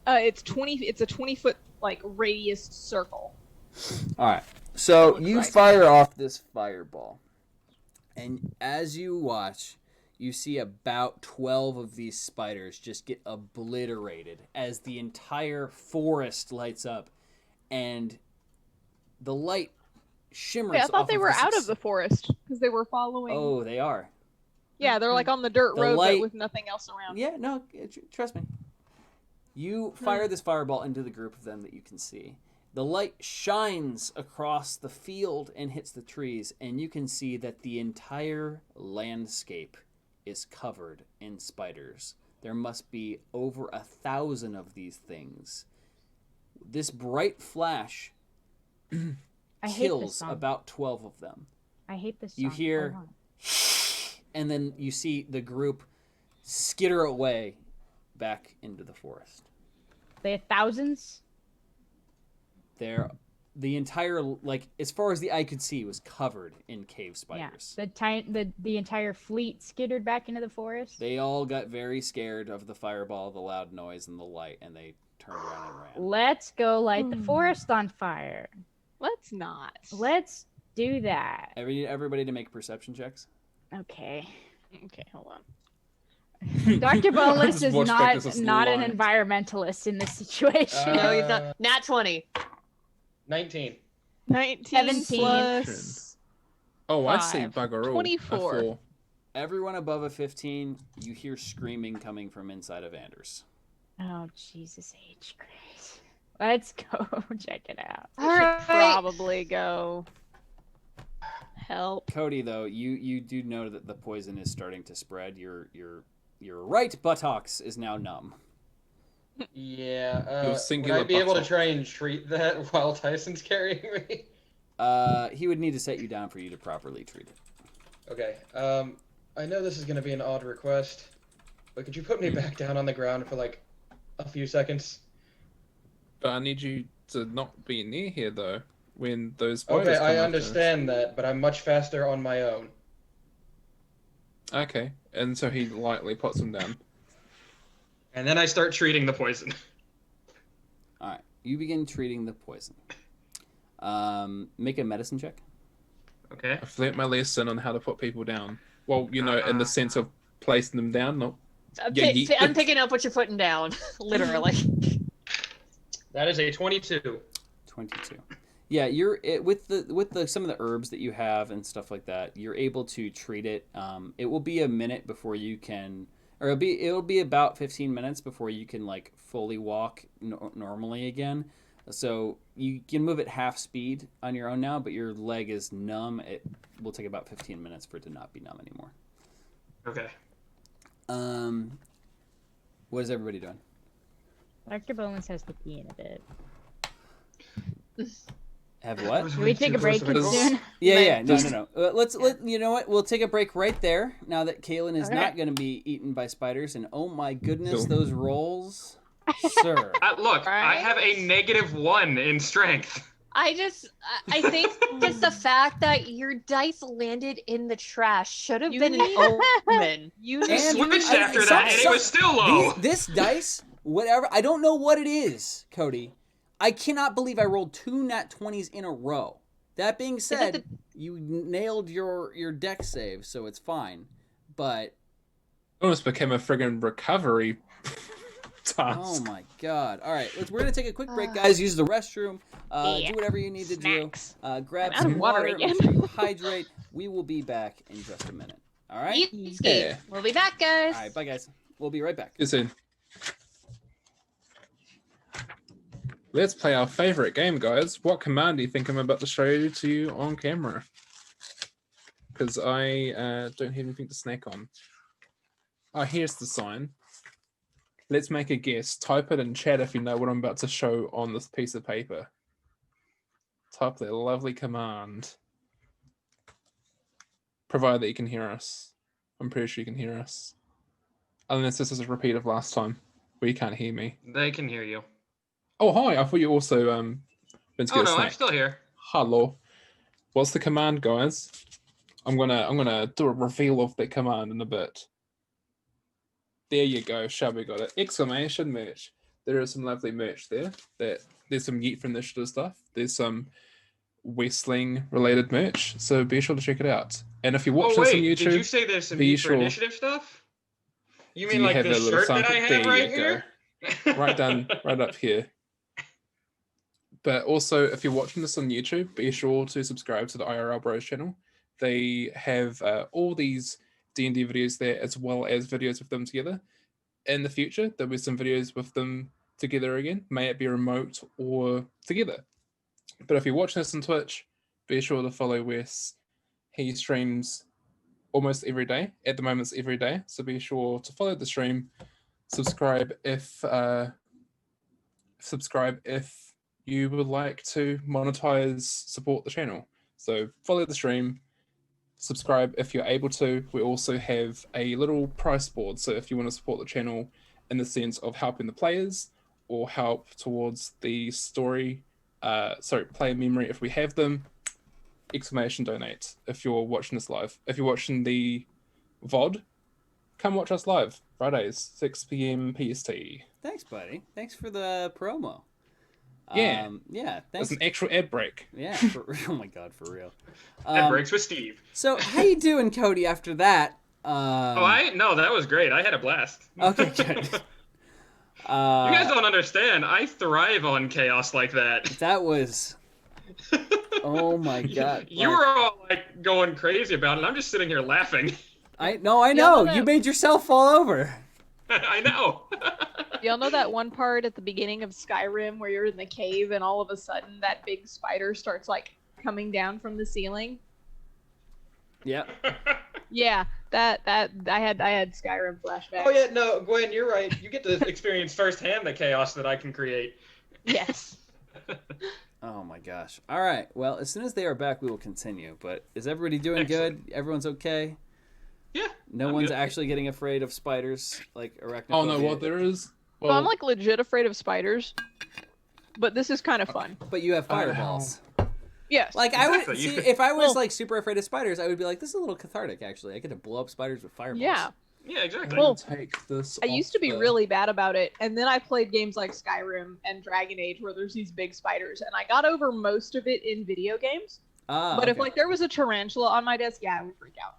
It's 20. It's a 20-foot like radius circle. All right. So Looks you like. fire off this fireball, and as you watch, you see about 12 of these spiders just get obliterated as the entire forest lights up, and the light shimmers. Wait, I thought off they were this out of the forest because they were following. Oh, they are. Yeah, they're like on the dirt The road, light- but with nothing else around. Yeah, no, trust me. You fire this fireball into the group of them that you can see. The light shines across the field and hits the trees, and you can see that the entire landscape is covered in spiders. There must be over 1,000 of these things. This bright flash I hate this kills song. about 12 of them. I hate this. You song hear- so much. And then you see the group skitter away back into the forest. They have thousands. The entire, like, as far as the eye could see, was covered in cave Yeah, spiders. the entire fleet skittered back into the forest. They all got very scared of the fireball, the loud noise, and the light, and they turned around and ran. Let's go light the Hmm. forest on fire. Let's not. Let's do that. Everybody to make perception checks. Okay. Okay, hold on. Dr. Boneless Just is watch back as it's not an light. environmentalist in this situation. No, he's not. Nat 20. 19. 19 17. plus. Oh, I see. 5. Bugger all. 24. A 4. Everyone above a 15, you hear screaming coming from inside of Anders. Oh, Jesus H. Christ. Let's go check it out. I should probably go. Help. Cody, though, you do know that the poison is starting to spread. Your right buttocks is now numb. Yeah. Your Would singular I be able to butthole. try and treat that while Tyson's carrying me? He would need to set you down for you to properly treat it. Okay. I know this is gonna be an odd request, but could you put me back down on the ground for like a few seconds? But I need you to not be near here, though, when those spiders Okay, come I after us. understand that, but I'm much faster on my own. Okay, and so he lightly puts them down. And then I start treating the poison. All right, you begin treating the poison. Make a medicine check. Okay. I've learnt my lesson on how to put people down. Well, you know, in the sense of placing them down, not Yeah, yeet. I'm picking up what you're putting down, literally. That is a 22. 22. Yeah, with some of the herbs that you have and stuff like that, you're able to treat it. It will be a minute before you can, or it'll be about 15 minutes before you can like fully walk normally again. So you can move at half speed on your own now, but your leg is numb. It will take about 15 minutes for it to not be numb anymore. Okay. What is everybody doing? Dr. Bowens has to pee in a bit. Have what? Can we take a break Because- soon? Yeah. No. Just- You know what? We'll take a break right there. Now that Kaylin is Okay. not going to be eaten by spiders, and oh my goodness, Cool. those rolls, sir. Look, I Right? have a -1 in strength. I think just the fact that your dice landed in the trash should have You been an need- omen. You And- Switched I- after some- that, and it some- was still low. This dice, whatever, I don't know what it is, Cody. I cannot believe I rolled 2 nat 20s in a row. That being said, you nailed your deck save, so it's fine. But Almost became a friggin' recovery task. oh my god! All right, we're gonna take a quick break, guys. Use the restroom. Yeah. Do whatever you need to Snacks. do. Grab I'm out some of water water. again. Make sure you hydrate. We will be back in just a minute. All right. Yeet, Yeah. We'll be back, guys. All right. Bye, guys. We'll be right back. See you soon. Let's play our favorite game, guys. What command do you think I'm about to show to you on camera? Because I don't have anything to snack on. Oh, here's the sign. Let's make a guess. Type it in chat if you know what I'm about to show on this piece of paper. Type that lovely command. Provided that you can hear us. I'm pretty sure you can hear us. Unless this is a repeat of last time, where you can't hear me. They can hear you. Oh, hi. I thought you also been to Oh get a no, snack. I'm still here. Hello. What's the command, guys? I'm gonna do a reveal of the command in a bit. There you go. Shelby got it. Exclamation merch. There is some lovely merch there. There's some Yeet for Initiative stuff. There's some Wrestling related merch. So be sure to check it out. And if you're watching Oh this wait, on YouTube, did you say there's some be Yeet for sure- Initiative stuff? You Do mean you like have this a little shirt that I sample? have There right you here? right up here. But also, if you're watching this on YouTube, be sure to subscribe to the IRL Bros channel. They have all these D&D videos there, as well as videos with them together. In the future, there'll be some videos with them together again. May it be remote or together. But if you're watching this on Twitch, be sure to follow Wes. He streams almost every day. At the moment, it's every day. So be sure to follow the stream. Subscribe if you would like to monetize, support the channel. So follow the stream, subscribe if you're able to. We also have a little price board. So if you want to support the channel in the sense of helping the players or help towards the story, player memory if we have them, exclamation donate if you're watching this live. If you're watching the VOD, come watch us live. Fridays, 6 p.m. PST. Thanks, buddy. Thanks for the promo. Yeah. Yeah. That's Thanks. an actual ad break. Yeah. Oh my god, for real. That breaks with Steve. So how you doing, Cody? After that. No, that was great. I had a blast. Okay, good. You guys don't understand. I thrive on chaos like that. That was. Oh my god. You were all like going crazy about it. And I'm just sitting here laughing. I know. know You that- made yourself fall over. I know. Y'all know that one part at the beginning of Skyrim where you're in the cave and all of a sudden that big spider starts like coming down from the ceiling? Yep. Yeah, that I had Skyrim flashbacks. Oh yeah, no, Gwen, you're right. You get to experience firsthand the chaos that I can create. Yes. Oh my gosh. All right. Well, as soon as they are back, we will continue. But is everybody doing Excellent. good? Everyone's okay? Yeah. No I'm one's good. actually getting afraid of spiders like arachnophobia. Oh no, what there is? So I'm like legit afraid of spiders, but this is kind of fun. But you have fireballs. Yes. Like I would Exactly. see if I was Well- like super afraid of spiders, I would be like, this is a little cathartic. Actually, I get to blow up spiders with fireballs. Yeah. Yeah, exactly. Well, take this. I used to be really bad about it, and then I played games like Skyrim and Dragon Age where there's these big spiders, and I got over most of it in video games. But if Okay. like there was a tarantula on my desk, yeah, I would freak out.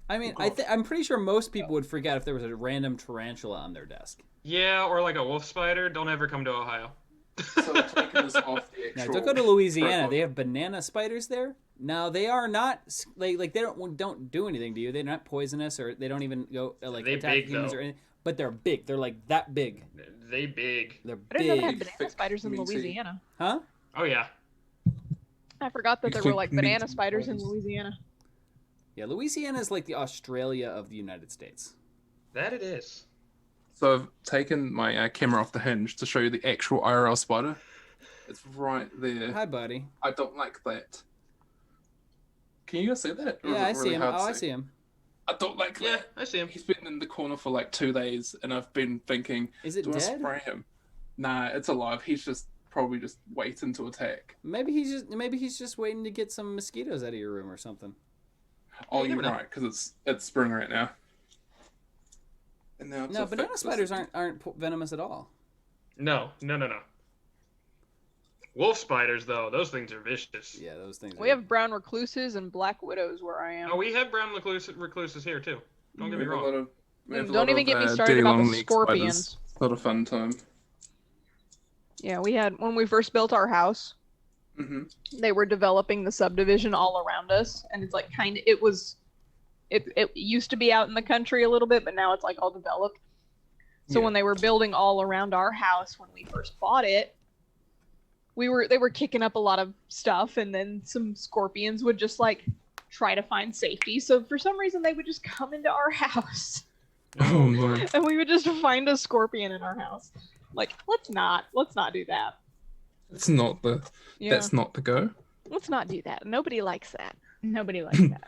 I mean, I'm pretty sure most people would freak out if there was a random tarantula on their desk. Yeah, or like a wolf spider. Don't ever come to Ohio. So taking this off the Now, actual. don't go to Louisiana. profile. They have banana spiders there. Now they are not like they don't do anything to you. They're not poisonous or they don't even go like They attack big, humans though. or anything. But they're big. They're like that big. They big. They're I didn't know they big. had banana thick spiders in meaty. Louisiana. Huh? Oh yeah. I forgot that there Thick were like meaty banana spiders in spiders. Louisiana. Yeah, Louisiana is like the Australia of the United States. That it is. So I've taken my camera off the hinge to show you the actual IRL spider. It's right there. Hi, buddy. I don't like that. Can you guys see that? Or is Yeah, it I see really him. hard to Oh, I see him. I don't like Yeah, that. I see him. He's been in the corner for like 2 days, and I've been thinking, Is it do I dead? spray him? Nah, it's alive. He's just probably just waiting to attack. Maybe he's just waiting to get some mosquitoes out of your room or something. Oh, you you're never know. right, because it's spring right now. And now No, banana spiders aren't venomous at all. No. Wolf spiders, though, those things are vicious. Yeah, those things. We have brown recluses and black widows where I am. Oh, we have brown recluses here too. Don't get me wrong. Don't even get me started about the scorpions. It's not a fun time. Yeah, we had when we first built our house. Mm-hmm. They were developing the subdivision all around us, and it's like it used to be out in the country a little bit, but now it's like all developed. So Yeah. when they were building all around our house when we first bought it, they were kicking up a lot of stuff, and then some scorpions would just like try to find safety. So for some reason they would just come into our house. Oh my. And we would just find a scorpion in our house. Like, let's not do that. It's not the. Yeah. That's not the go. Let's not do that. Nobody likes that. Nobody likes that.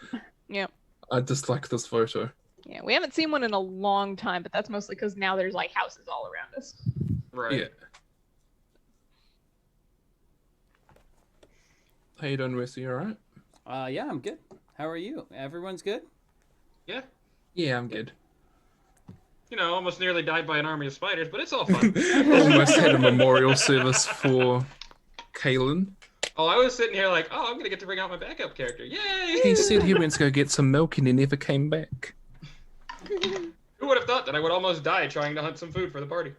Yeah. I dislike this photo. Yeah, we haven't seen one in a long time, but that's mostly because now there's like houses all around us. Right. Yeah. How you doing, Wesley? You alright? Yeah, I'm good. How are you? Everyone's good? Yeah. Yeah, I'm good. You know, almost nearly died by an army of spiders, but it's all fun. Almost had a memorial service for Kaylin. Oh, I was sitting here like, oh, I'm gonna get to bring out my backup character. Yay! He said he went to go get some milk and he never came back. Who would have thought that I would almost die trying to hunt some food for the party?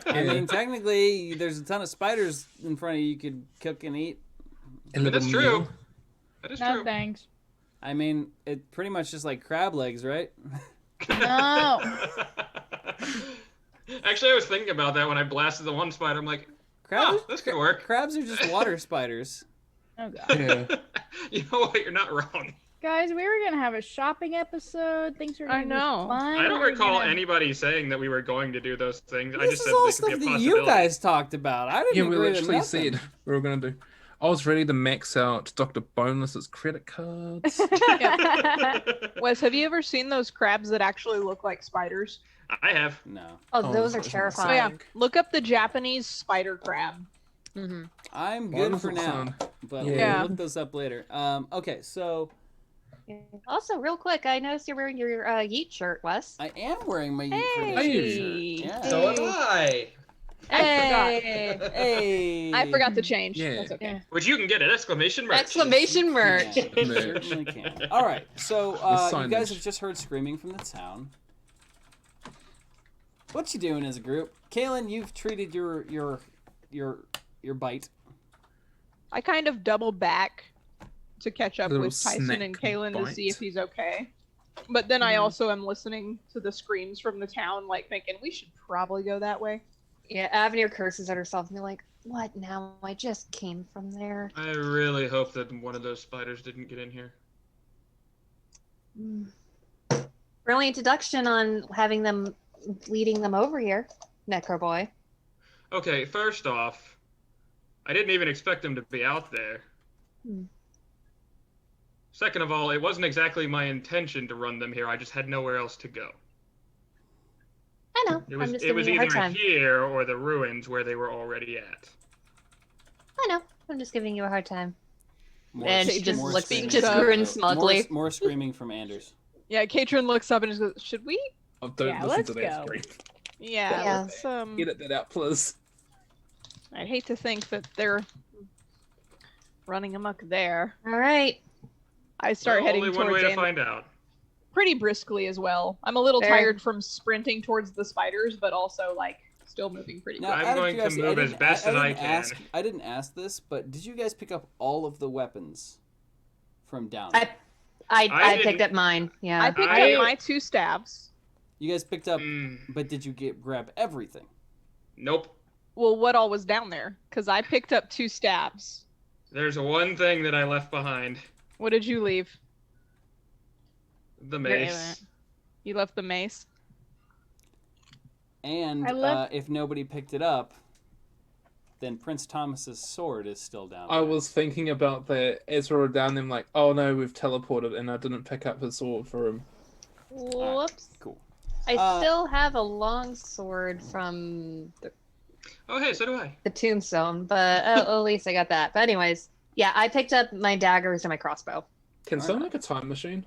I mean, technically, there's a ton of spiders in front of you could cook and eat. That's true. That is No true. thanks. I mean, it pretty much just like crab legs, right? No. Actually, I was thinking about that when I blasted the one spider. I'm like, Crabs, this could work. crabs are just water spiders. Oh god. Yeah. You know what? You're not wrong. Guys, we were gonna have a shopping episode. Things were gonna I know. be fun. I don't We were recall gonna- anybody saying that we were going to do those things. I This just is said all they stuff could be a that possibility. you guys talked about. I didn't Yeah, we agree to literally nothing. said we were going to do. I was ready to max out Dr. Boneless's credit cards. Wes, have you ever seen those crabs that actually look like spiders? I have. No, Oh, those are that's terrifying. Oh yeah, look up the Japanese spider crab. Mm-hmm. I'm Why good does for it now, sound- but Yeah. we'll look those up later. Okay, so Also, real quick, I noticed you're wearing your Yeet shirt, Wes. I am wearing my Yeet for the Hey. shirt. Yeah. So am I. I forgot. Hey, I forgot to change. Yeah. That's okay. Yeah. Which you can get at exclamation merch. Exclamation merch. Yeah, you certainly can. All right, so you guys signage. have just heard screaming from the town. What you doing as a group? Kaylin, you've treated your bite. I kind of double back to catch up Little with Tyson and snack Kaylin to see bite. if he's okay. But then I also am listening to the screams from the town, like thinking we should probably go that way. Yeah, Avenir curses at herself and be like, what now? I just came from there. I really hope that one of those spiders didn't get in here. Brilliant deduction on having them, leading them over here, Necro Boy. Okay, first off, I didn't even expect them to be out there. Hmm. Second of all, it wasn't exactly my intention to run them here. I just had nowhere else to go. I know. It was I'm just it was giving you a either hard time. here or the ruins where they were already at. I know. I'm just giving you a hard time. More, And she just more looks, screaming. just up. grins smugly. More screaming from Anders. Yeah, Katrin looks up and just goes, "Should we?" Oh, don't Yeah, listen let's to that go. scream. Yeah. Yeah. Let's, Edit that out, please. I'd hate to think that they're running amok there. All right. I start Well, heading only one towards way to Andy find out. pretty briskly as well. I'm a little Fair. tired from sprinting towards the spiders, but also like still moving pretty Now, quick. I'm out of going to curiosity, move as didn't- best as I didn't can. I didn't ask this, but did you guys pick up all of the weapons from down I- there? I picked didn't- up mine. Yeah. I picked I- up my 2 staves. You guys picked up, Mm, but did you grab everything? nope. Well, what all was down there? Because I picked up 2 stabs. There's one thing that I left behind. What did you leave? The Your mace. You left the mace. And I love- if nobody picked it up, then Prince Thomas's sword is still down I there. was thinking about that as we were down there, I'm like, oh no, we've teleported, and I didn't pick up his sword for him. Whoops. Cool. I Uh, still have a long sword from Oh, hey, so do I. the tombstone, but at least I got that. But anyways, yeah, I picked up my daggers and my crossbow. Can All someone right. make a time machine?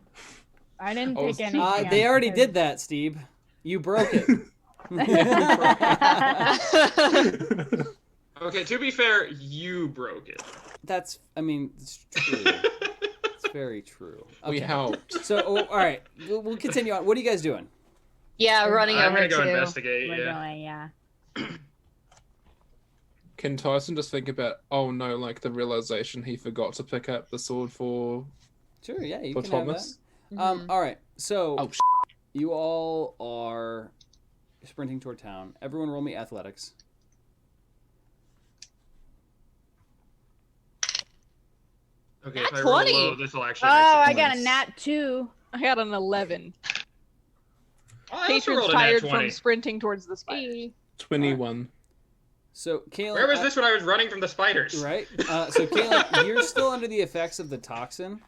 I didn't I was- take anything. They out already because- did that, Steve. You broke it. Okay, to be fair, you broke it. That's, I mean, it's true. It's very true. We Okay. helped. So, all right, we'll continue on. What are you guys doing? Yeah, running I'm over gonna go to. investigate. We're Yeah. going, yeah. Can Tyson just think about, oh no, like the realization he forgot to pick up the sword for Sure, yeah, you for can Thomas? have that. All right, so Oh, you all are sprinting toward town. Everyone roll me athletics. Okay, Nat if I roll 20. low, this will actually. Oh, make I got a sense. nat 2. I got an 11. Oh, I also Patron's rolled a nat tired 20. from sprinting towards the spiders. Hey. 21. So, Kaylin, Where was this when I was running from the spiders? Right. So, Kaylin, you're still under the effects of the toxin.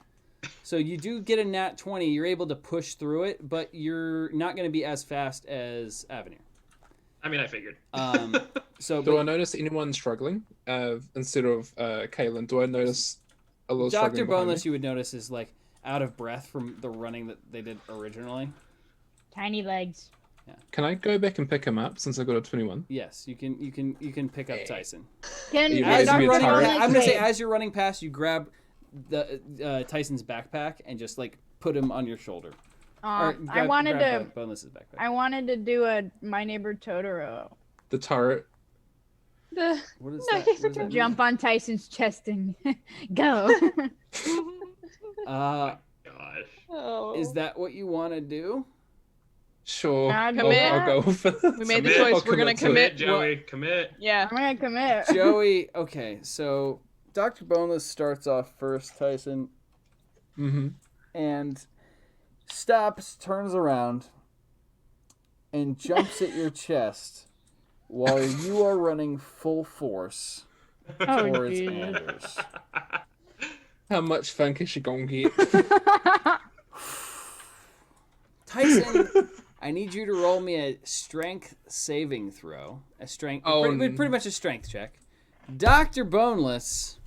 So you do get a nat 20. You're able to push through it, but you're not going to be as fast as Avenir. I mean, I figured. So, Do but I notice anyone struggling instead of Kaylin? Do I notice a little Dr. struggling behind Boneless, me? you would notice, is like out of breath from the running that they did originally. Tiny legs. Can I go back and pick him up since I got a 21? Yes, you can pick up Tyson. Can You As raised me you're a running, turret? I'm gonna say as you're running past, you grab the Tyson's backpack and just like put him on your shoulder. Or I wanted grab to. Boneless's backpack. I wanted to do a My Neighbor Totoro. The turret. The- What is No, that? he's What does that Jump on Tyson's chest and go. mean? Gosh. Oh. Is that what you want to do? Sure. I'll commit. I'll go for We made the Commit. choice. I'll We're gonna commit to it. commit. Joey, commit. Yeah. I'm gonna commit. Joey, okay, so Dr. Boneless starts off first, Tyson, Mm-hmm. and stops, turns around, and jumps at your chest while you are running full force Oh, towards geez. Anders. How much funk is she gonna get? Tyson, I need you to roll me a strength saving throw. A strength, Oh, pretty much a strength check. Dr. Boneless,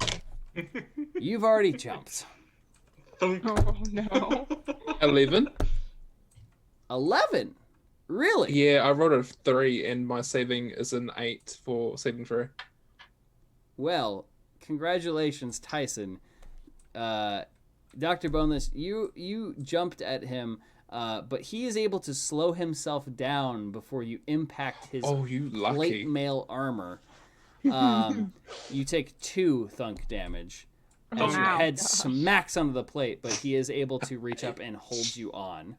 you've already jumped. Thunk. Oh no. 11? 11? Really? Yeah, I rolled a 3 and my saving is an 8 for saving throw. Well, congratulations, Tyson. Dr. Boneless, you jumped at him, but he is able to slow himself down before you impact his Oh, you lucky. plate mail armor. You take 2 thunk damage as Oh, your wow. head smacks onto the plate, but he is able to reach up and hold you on.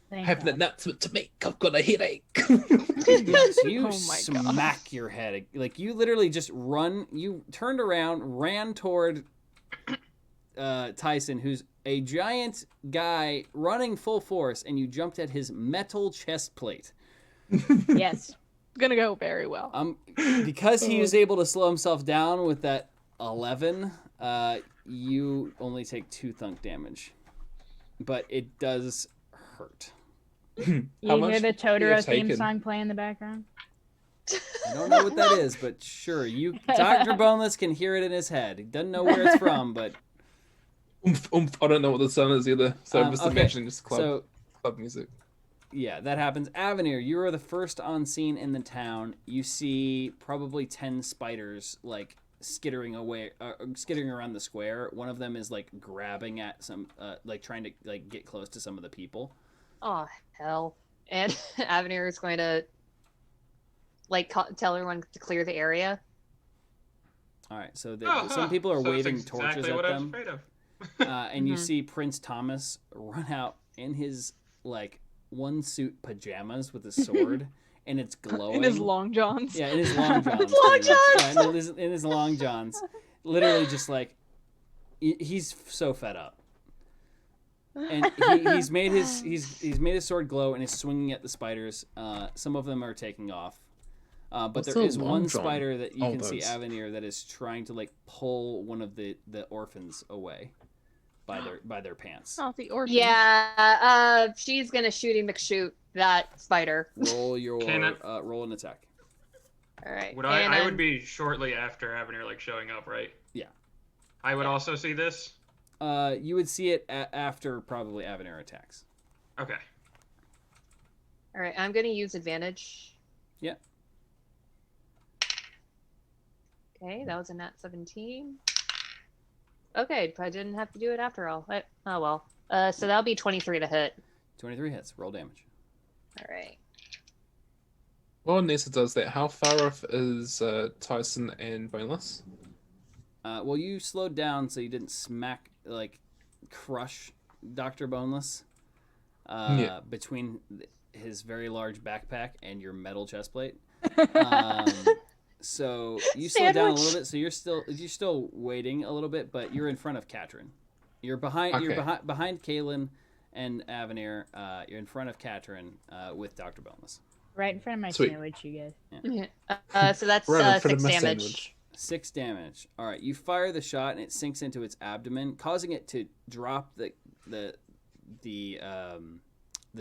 Thank Have an God. announcement to make. I've got a headache. So you Oh my smack your head. Like you literally just run. You turned around, ran toward Tyson, who's a giant guy running full force, and you jumped at his metal chest plate. Yes. It's gonna go very well. Because he was able to slow himself down with that 11, you only take 2 thunk damage, but it does hurt. You How hear much the do you Totoro have theme taken? song play in the background? I don't know what that is, but sure, Dr. Boneless can hear it in his head. He doesn't know where it's from, but Oomph, oomph. I don't know what the song is either, so I'm just okay, imagining just club music. yeah, that happens. Avenir, you are the first on scene in the town. You see probably 10 spiders like skittering around the square. One of them is like grabbing at some, like trying to like get close to some of the people. Oh hell! And Avenir is going to like tell everyone to clear the area. All right, so Oh, some huh. people are So it's waving exactly torches what at I was them, afraid of. and you Mhm. see Prince Thomas run out in his like one suit pajamas with a sword, and it's glowing. In his long johns. Yeah, in his long johns. His long pretty much. johns! Yeah, in his long johns. Literally just like, he's so fed up. And he's made his sword glow and is swinging at the spiders. Some of them are taking off. But What's there the is long one john? spider that you Oh, can see those. Avenir that is trying to like pull one of the orphans away by their pants. Oh, the orphan. Yeah, she's gonna shooty McShoot that spider. Roll your Can roll an attack. All right. Would I would be shortly after Avenir like showing up, right? Yeah. I would also see this. You would see it after probably Avenir attacks. Okay. All right, I'm gonna use advantage. Yeah. Okay, that was a nat 17. Okay, I didn't have to do it after all. Oh well. So that'll be 23 to hit. 23 hits. Roll damage. All right. While Nessa does that, how far off is Tyson and Boneless? Well, you slowed down so you didn't crush Dr. Boneless between his very large backpack and your metal chest plate. So you slowed down a little bit. So you're still waiting a little bit, but you're in front of Katrin. You're behind. Okay. You're behind Kaylin and Avenir. You're in front of Katrin with Dr. Boneless. Right in front of my Sweet. sandwich, you guys. So that's Right in front of 6 my damage. sandwich. 6 damage. All right, you fire the shot and it sinks into its abdomen, causing it to drop the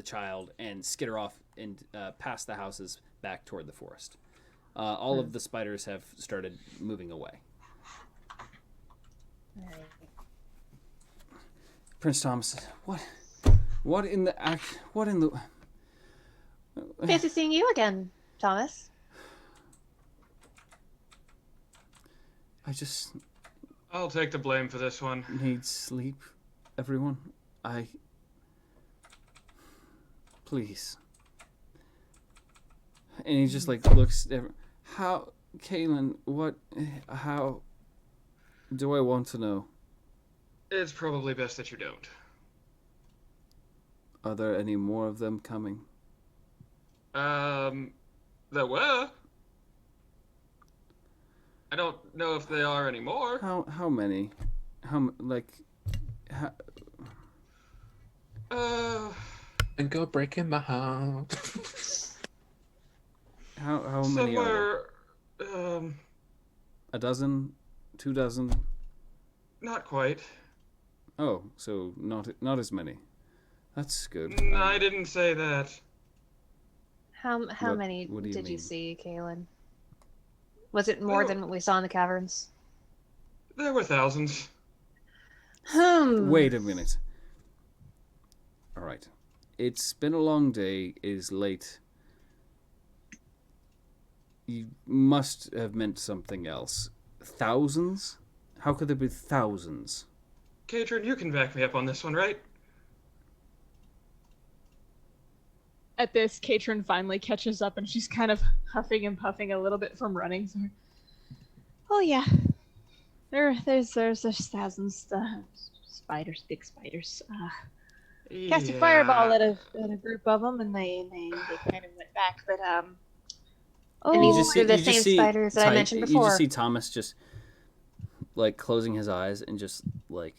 child and skitter off and past the houses back toward the forest. All of the spiders have started moving away. All right. Prince Thomas, what in the Fancy seeing you again, Thomas. I just I'll take the blame for this one. need sleep, everyone. Please. And he just like looks. How, Kaylin? How do I want to know? It's probably best that you don't. Are there any more of them coming? There were. I don't know if they are anymore. How many? How And go breaking my heart. how many are there? Somewhere, A dozen? 2 dozen? not quite. Oh, so not as many. That's good. No, I didn't say that. How What- many what do you did you mean? see, Kaylin? Was it more than what we saw in the caverns? There were thousands. Wait a minute. All right. It's been a long day. It is late. You must have meant something else. Thousands? How could there be thousands? Katrin, you can back me up on this one, right? At this, Katrin finally catches up and she's kind of huffing and puffing a little bit from running. So, oh yeah, there's thousands spiders, big spiders. Cast a fireball at a group of them, and they kind of went back. But And these oh, are the same spiders that I mentioned You before. just see Thomas just like closing his eyes and just like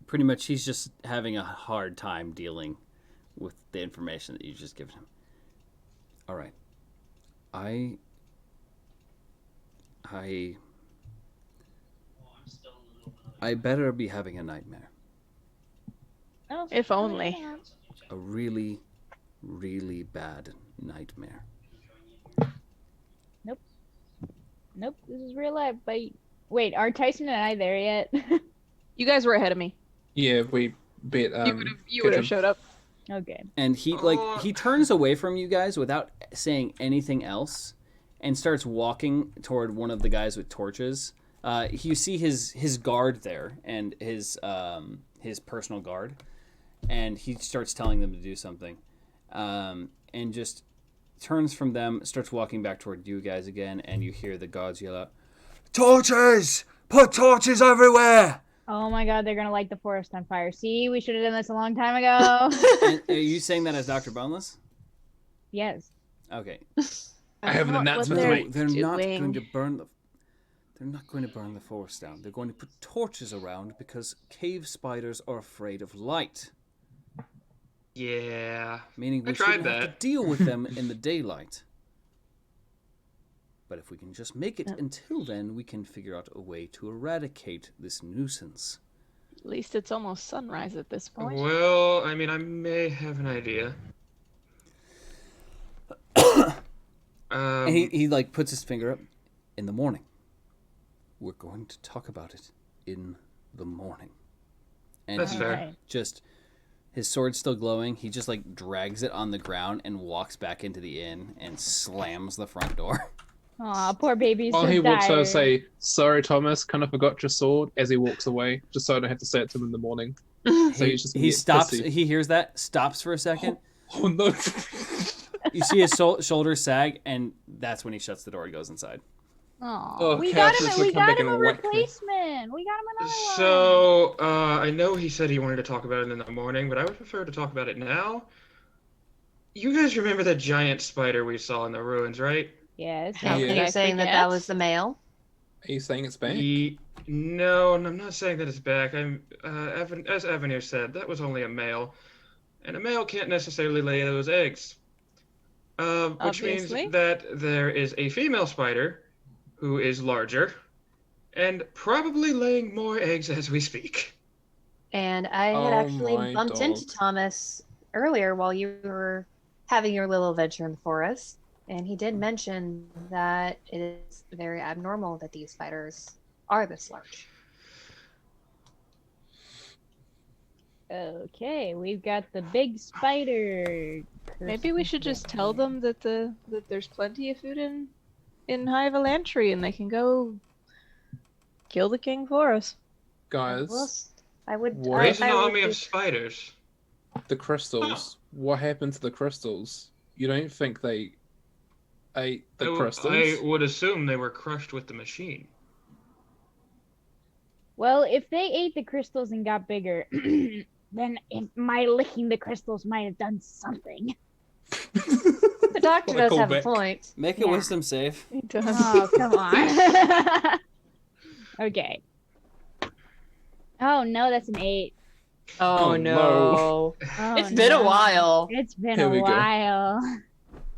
pretty much he's just having a hard time dealing with the information that you just given him. All right. I better be having a nightmare. Oh, if only. A really, really bad nightmare. Nope, this is real life. But wait, are Tyson and I there yet? You guys were ahead of me. Yeah, we bet. You would have Katrin. showed up. Okay. And he turns away from you guys without saying anything else and starts walking toward one of the guys with torches. You see his guard there and his personal guard, and he starts telling them to do something, and just turns from them, starts walking back toward you guys again, and you hear the guards yell out, "Torches! Put torches everywhere!" Oh my god, they're gonna light the forest on fire. See, we should have done this a long time ago. And are you saying that as Dr. Boneless? Yes. Okay. I have an What announcement they're to make. They're not doing. going to burn the. They're not going to burn the forest down. They're going to put torches around because cave spiders are afraid of light. Yeah. Meaning I we tried shouldn't have that. to deal with them in the daylight. But if we can just make it until then, we can figure out a way to eradicate this nuisance. At least it's almost sunrise at this point. Well, I mean, I may have an idea. And he like puts his finger up. In the morning. We're going to talk about it in the morning. And That's he fair. just, his sword's still glowing. He just like drags it on the ground and walks back into the inn and slams the front door. Aw, poor baby's While so he walks over, tired. say, "Sorry, Thomas, kind of forgot your sword." As he walks away, just so I don't have to say it to him in the morning. So he's just He stops. pissy. He hears that, stops for a second. Oh no! You see his shoulders sag, and that's when he shuts the door and goes inside. Aw, Oh, we Cass got him. is We gonna come got back him and a whack me. replacement. We got him another one. So, I know he said he wanted to talk about it in the morning, but I would prefer to talk about it now. You guys remember the giant spider we saw in the ruins, right? Yes. Yeah. You're saying that was the male? Are you saying it's back? No, and I'm not saying that it's back. As Avenir said, that was only a male, and a male can't necessarily lay those eggs. Which means Obviously. that there is a female spider who is larger and probably laying more eggs as we speak. And I had Oh actually my bumped into dog. Thomas earlier while you were having your little adventure in the forest, and he did mention that it is very abnormal that these spiders are this large. Okay, we've got the big spider. Maybe we should just tell them that that there's plenty of food in High Valantry and they can go kill the king for us. Guys, Well, I would. What? There's an I would army of just- spiders. the crystals. What happened to the crystals? You don't think they ate the crystals? I would assume they were crushed with the machine. Well, if they ate the crystals and got bigger, then my licking the crystals might have done something. The doctor What a does have a callback. point. Make a Yeah. wisdom save. It does. Oh, come on. Okay. Oh no, that's an 8. Oh, Oh, no. no. Oh, It's been a no. while. It's been Here a we go. while.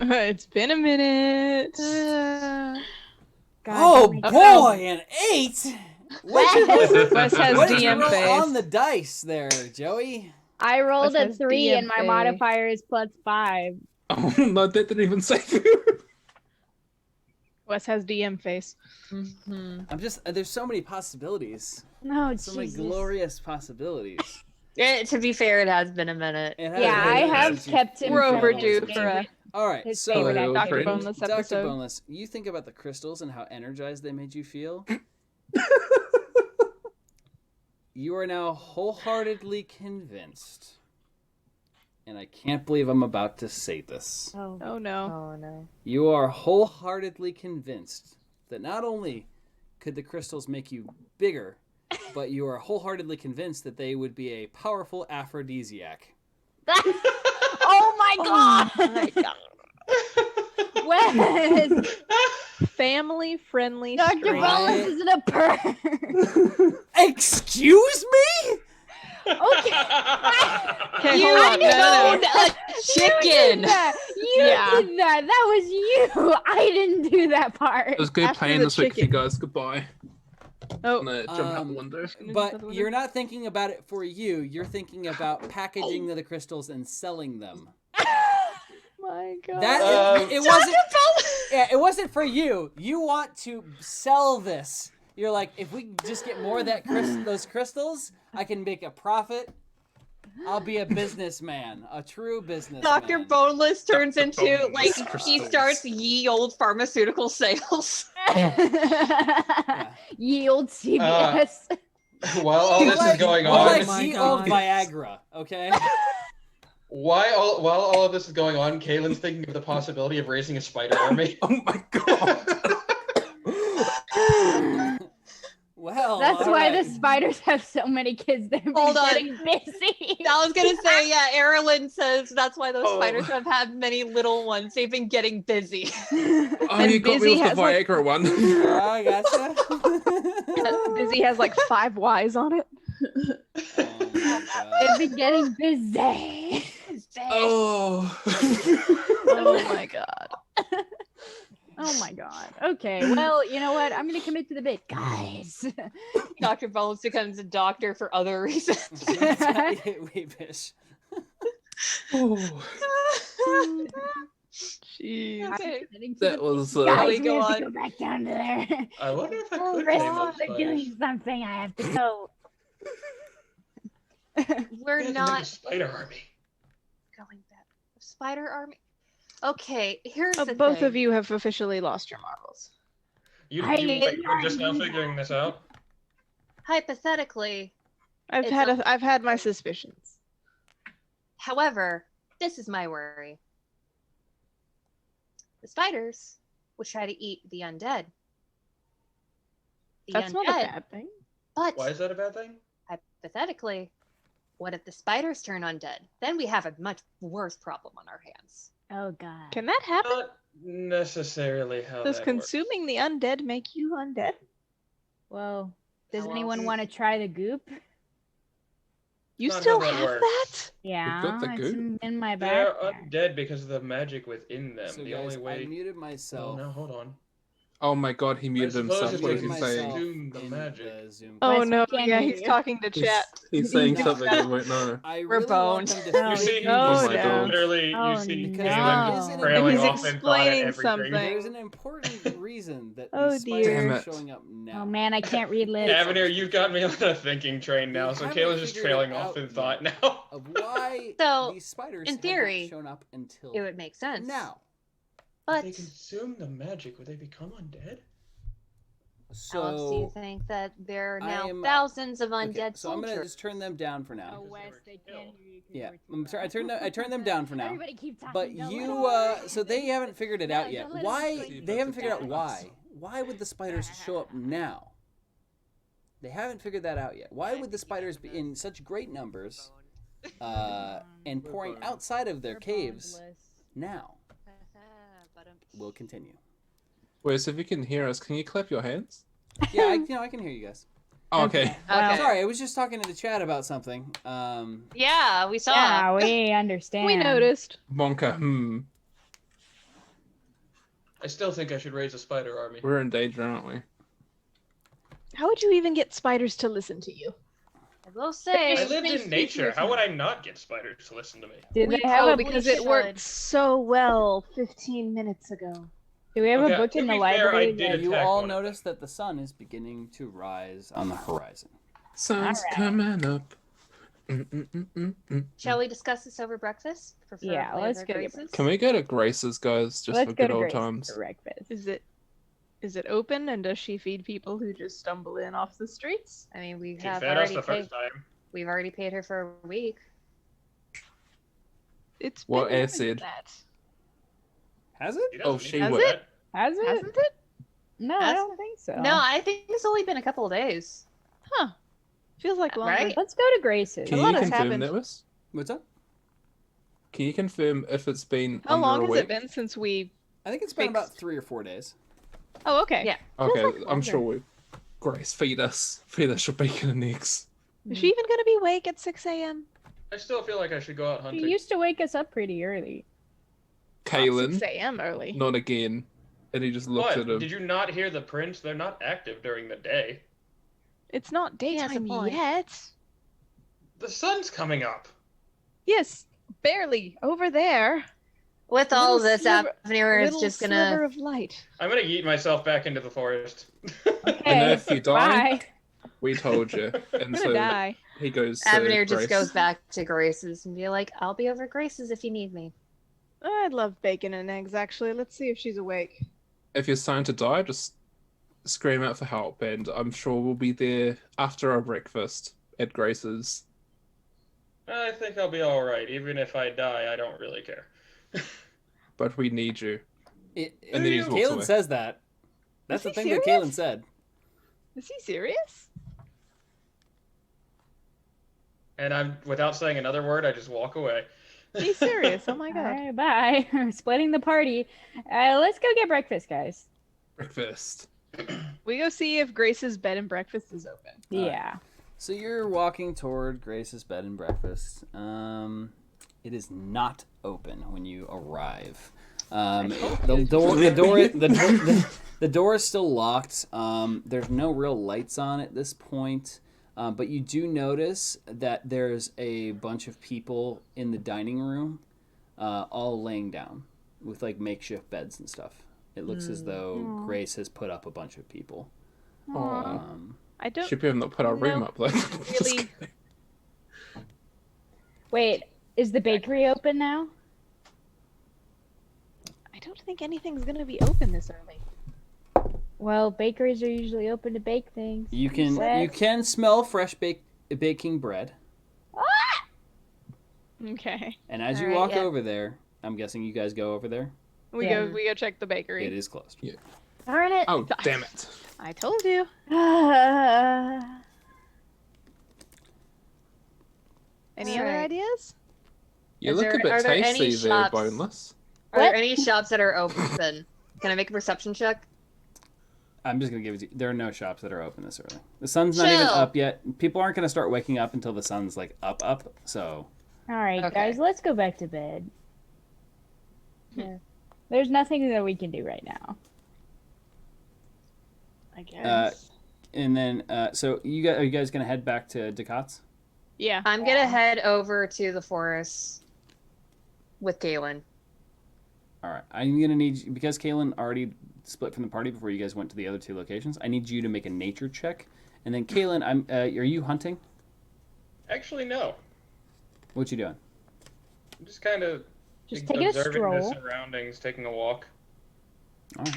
It's been a minute. God, Oh my boy, an 8. Wes Wes has What did you DM roll face. on the dice there, Joey? I rolled Wes a has 3 and DM my face. modifier is +5. Oh no, that didn't even save you. Wes has DM face. I'm just there's so many possibilities. No, So many Jesus. glorious possibilities. To be fair, it has been a minute. It has Yeah, been I a have minute since kept him. We're from overdue his for a favorite- All right, his so favorite Oh, Dr. friend. Boneless Dr. episode. Boneless, you think about the crystals and how energized they made you feel. You are now wholeheartedly convinced, and I can't believe I'm about to say this. Oh, Oh no. oh no. You are wholeheartedly convinced that not only could the crystals make you bigger, but you are wholeheartedly convinced that they would be a powerful aphrodisiac. Oh my god! Wes! Family friendly Dr. strain. Boneless isn't a perv. Excuse me? Okay. Okay, You hold on. No, no, no. a You did that. You Yeah. did that. That was you. I didn't do that part. It was good After playing the this week for you chicken. guys. Goodbye. Oh, I'm gonna jump out the window. But you're not thinking about it for you. You're thinking about packaging the crystals and selling them. my god. That it wasn't. Yeah, it wasn't for you. You want to sell this. You're like, if we can just get more of that those crystals, I can make a profit. I'll be a businessman, a true businessman. Dr. Boneless turns Dr. into, Boneless like, he crystals. starts ye old pharmaceutical sales. Yield CVS. While all this is going More on, like my ye God. old Viagra, okay? while all of this is going on, Kaylin's thinking of the possibility of raising a spider army. Oh my god. Well, That's why the Alright. spiders have so many kids. They've been Hold on. getting busy. I was gonna say, yeah, Erilyn says that's why those Oh. spiders have had many little ones. They've been getting busy. Oh, And you got me Busy with the has, like- Viagra one. I gotcha. Busy has like 5 Y's on it. Oh my God. They've been getting busy. Oh. Oh my god. Oh my god. Okay. Well, you know what? I'm gonna commit to the bit, guys. Dr. Bones becomes a doctor for other reasons. Wait, fish. Oh. Jeez. Okay. That was Shall we Guys, we go have to on? go back down to there. I wonder if I Oh, could Rest tame those they're doing spiders. something. I have to go. We're Yeah, not the spider army. going back. Spider army. Okay, here's the Both thing. of you have officially lost your marbles. You, I- wait, you're just now figuring this out? Hypothetically, I've It's I've had my suspicions. however, this is my worry. The spiders would try to eat the undead. The That's not a undead, bad thing. but Why is that a bad thing? hypothetically, what if the spiders turn undead? Then we have a much worse problem on our hands. Oh god. Can that happen? Not necessarily how Does that consuming the undead make you undead? Well, does How anyone else? want to try the goop? You Not still how that have works. that? Yeah, got the it's goop? in my They're backpack. undead because of the magic within them. So the guys, only way. I muted Oh myself. no, hold on. Oh my god, he muted himself. suppose What if is you he Muted saying? myself Consume the in magic. the Zoom Oh Wes, no, we can't yeah, hear he's you. talking to He's, chat. he's saying No. something I won't know. I We're really want boned. them to Oh, You see, no, Oh my no. God. literally, Oh, you see Because no. Kaylin is an trailing He's off in thought at explaining everything. something. There's an important reason that Oh, these dear. spiders Damn are it. showing up now. Oh man, I can't read lips. Avenir, you've got me on a thinking train now, We so haven't Kayla's just figured trailing it off out in yet. thought now. Of why So, these spiders in have theory, not shown up until It would make sense. now. If But they consume the magic, would they become undead? Alex, do you So think that there are I now am- thousands of okay, undead so I'm gonna soldiers? just turn them down for now. Oh, Because they Wes, were they killed. can't hear you 'cause Yeah, we're too I'm sorry. loud. I turned them down for now. Everybody keep talking. But don't let you, them- so they haven't figured it out No, yet. don't let 'em Why? speak. They haven't figured out Down. why. Why would the spiders show up now? They haven't figured that out yet. Why would the spiders be in such great numbers and pouring outside of their We're caves boneless. now? We'll continue. Wait, so if you can hear us, can you clap your hands? Yeah, I can hear you guys. Oh, okay. Okay. Sorry, I was just talking to the chat about something. Yeah, we saw. Yeah, we understand. We noticed. Monka, I still think I should raise a spider army. We're in danger, aren't we? How would you even get spiders to listen to you? I will say. I lived in nature. How would I not get spiders to listen to me? Did We they have a probably Because should. it worked so well 15 minutes ago. Do we have Okay, a book to in the be fair, library? I did that- You attack all one of notice that the sun is beginning to rise on the horizon. Sun's Alright. coming up. Shall we discuss this over breakfast? Yeah, let's go get Graces? Can we go to Grace's, guys, just Let's for go good to old Grace times? for breakfast. Is it open and does she feed people who just stumble in off the streets? I mean, we She have fed us already the paid. first time. We've already paid her for a week. It's What been more acid? than that. Has it? She Oh, doesn't she need would. that. Has it? Hasn't it? No, I Has don't think so. No, I think it's only been a couple of days. Huh. Feels like longer. Right? Let's go to Grace's. Can A you lot has confirm happened. that, Wes? What's up? Can you confirm if it's been How under long a has week? it been since we... I think it's been about Fixed. 3 or 4 days. Oh, okay. Yeah. Okay, like I'm longer. sure we. Grace, feed us your bacon and eggs. Is she even going to be awake at 6 a.m.? I still feel like I should go out She hunting. used to wake us up pretty early. Not Kaylin, 6 a.m. early. not again. And he just looked What? at him. Did you not hear the prints? They're not active during the day. It's not has a daytime point. yet. The sun's coming up. Yes, barely. Over there. With all of Little this, sliver- Avenir is little just sliver gonna. of light. I'm gonna yeet myself back into the forest. Okay, if you die- bye. We told you. And I'm gonna so die. he goes to Avenir just Grace. goes back to Grace's and be like, "I'll be over Grace's if you need me." I'd love bacon and eggs, actually. Let's see if she's awake. If you're starting to die, just scream out for help, and I'm sure we'll be there after our breakfast at Grace's. I think I'll be alright. Even if I die, I don't really care. But we need you. And then he just walks Kaylin away. says that. That's Is the he thing that serious? Kaylin said. Is he serious? And I'm without saying another word, I just walk away. Be serious. Oh my All god. right, bye. We're splitting the party. Let's go get breakfast, guys. Breakfast. We go see if Grace's bed and breakfast is open. All right. Yeah. So you're walking toward Grace's bed and breakfast. It is not open when you arrive. The door is still locked. There's no real lights on at this point. But you do notice that there's a bunch of people in the dining room, all laying down with like makeshift beds and stuff. It looks as though Grace has put up a bunch of people. Aw. I don't Should we have not put our room No, up though? Just really. kidding. Wait, is the bakery open now? I don't think anything's gonna be open this early. Well, bakeries are usually open to bake things. You can smell fresh baking bread. Okay. And as you All right, walk yeah. over there, I'm guessing you guys go over there. We Yeah. go check the bakery. It is closed. Darn it. Oh, damn it. I told you. Any other Alright. ideas? You Is look there- a bit are there any tasty there, shops? Boneless. Are there What? any shops that are open? Can I make a perception check? I'm just gonna give it to you. There are no shops that are open this early. The sun's not even Chill. up yet. People aren't gonna start waking up until the sun's like up. So All right, Okay. guys, let's go back to bed. Yeah. There's nothing that we can do right now. I guess. and then so are you guys gonna head back to Ducat's? Yeah. I'm gonna head over to the forest with Galen. All right. I'm gonna need you, because Kaylin already split from the party before you guys went to the other two locations. I need you to make a nature check, and then Kaylin, are you hunting? Actually, no. What you doing? I'm just kind of Just taking a observing the stroll. surroundings, taking a walk. All right.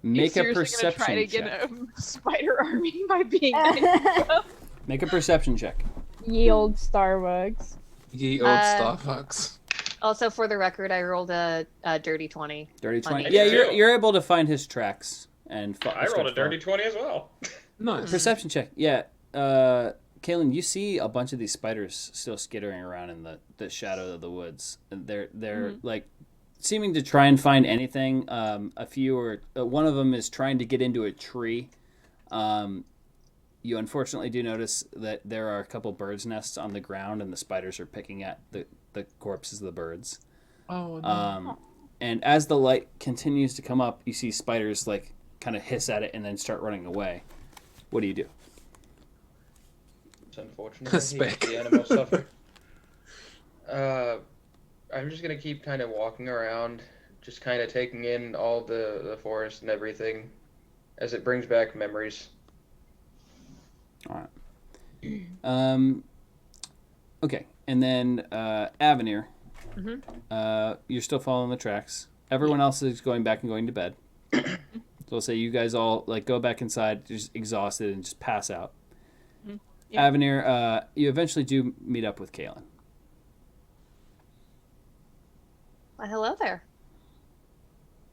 You Make a seriously gonna try perception to check. get a spider army by being nice? Make a perception check. Ye old Starbucks. Ye old Starbucks. Also, for the record, I rolled a dirty 20. Dirty 20. Funny. Yeah, Too. you're able to find his tracks and. I rolled a dirty 20 as well. Nice. Perception check. Yeah. Kaylin, you see a bunch of these spiders still skittering around in the shadow of the woods. And they're like seeming to try and find anything. A few are one of them is trying to get into a tree. You unfortunately do notice that there are a couple birds' nests on the ground, and the spiders are picking at the corpses of the birds. Oh, no. And as the light continues to come up, you see spiders like kind of hiss at it and then start running away. What do you do? It's unfortunate. I hate Spec. the animals suffer. I'm just gonna keep kind of walking around, just kind of taking in all the forest and everything, as it brings back memories. All right. Okay, and then Avenir, you're still following the tracks. Everyone else is going back and going to bed. So we'll say you guys all like go back inside, just exhausted, and just pass out. Yeah. Avenir, you eventually do meet up with Kaylin. Well, hello there.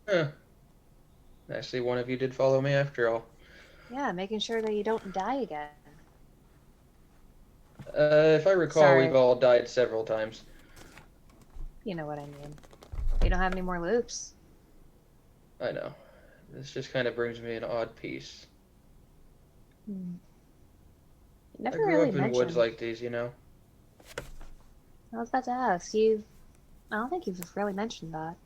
Huh. I see one of you did follow me after all. Yeah, making sure that you don't die again. If I recall, Sorry. we've all died several times. You know what I mean. You don't have any more loops. I know. This just kind of brings me an odd peace. You I never grew really up in mentioned. woods like these, you know. I was about to ask you. I don't think you've really mentioned that.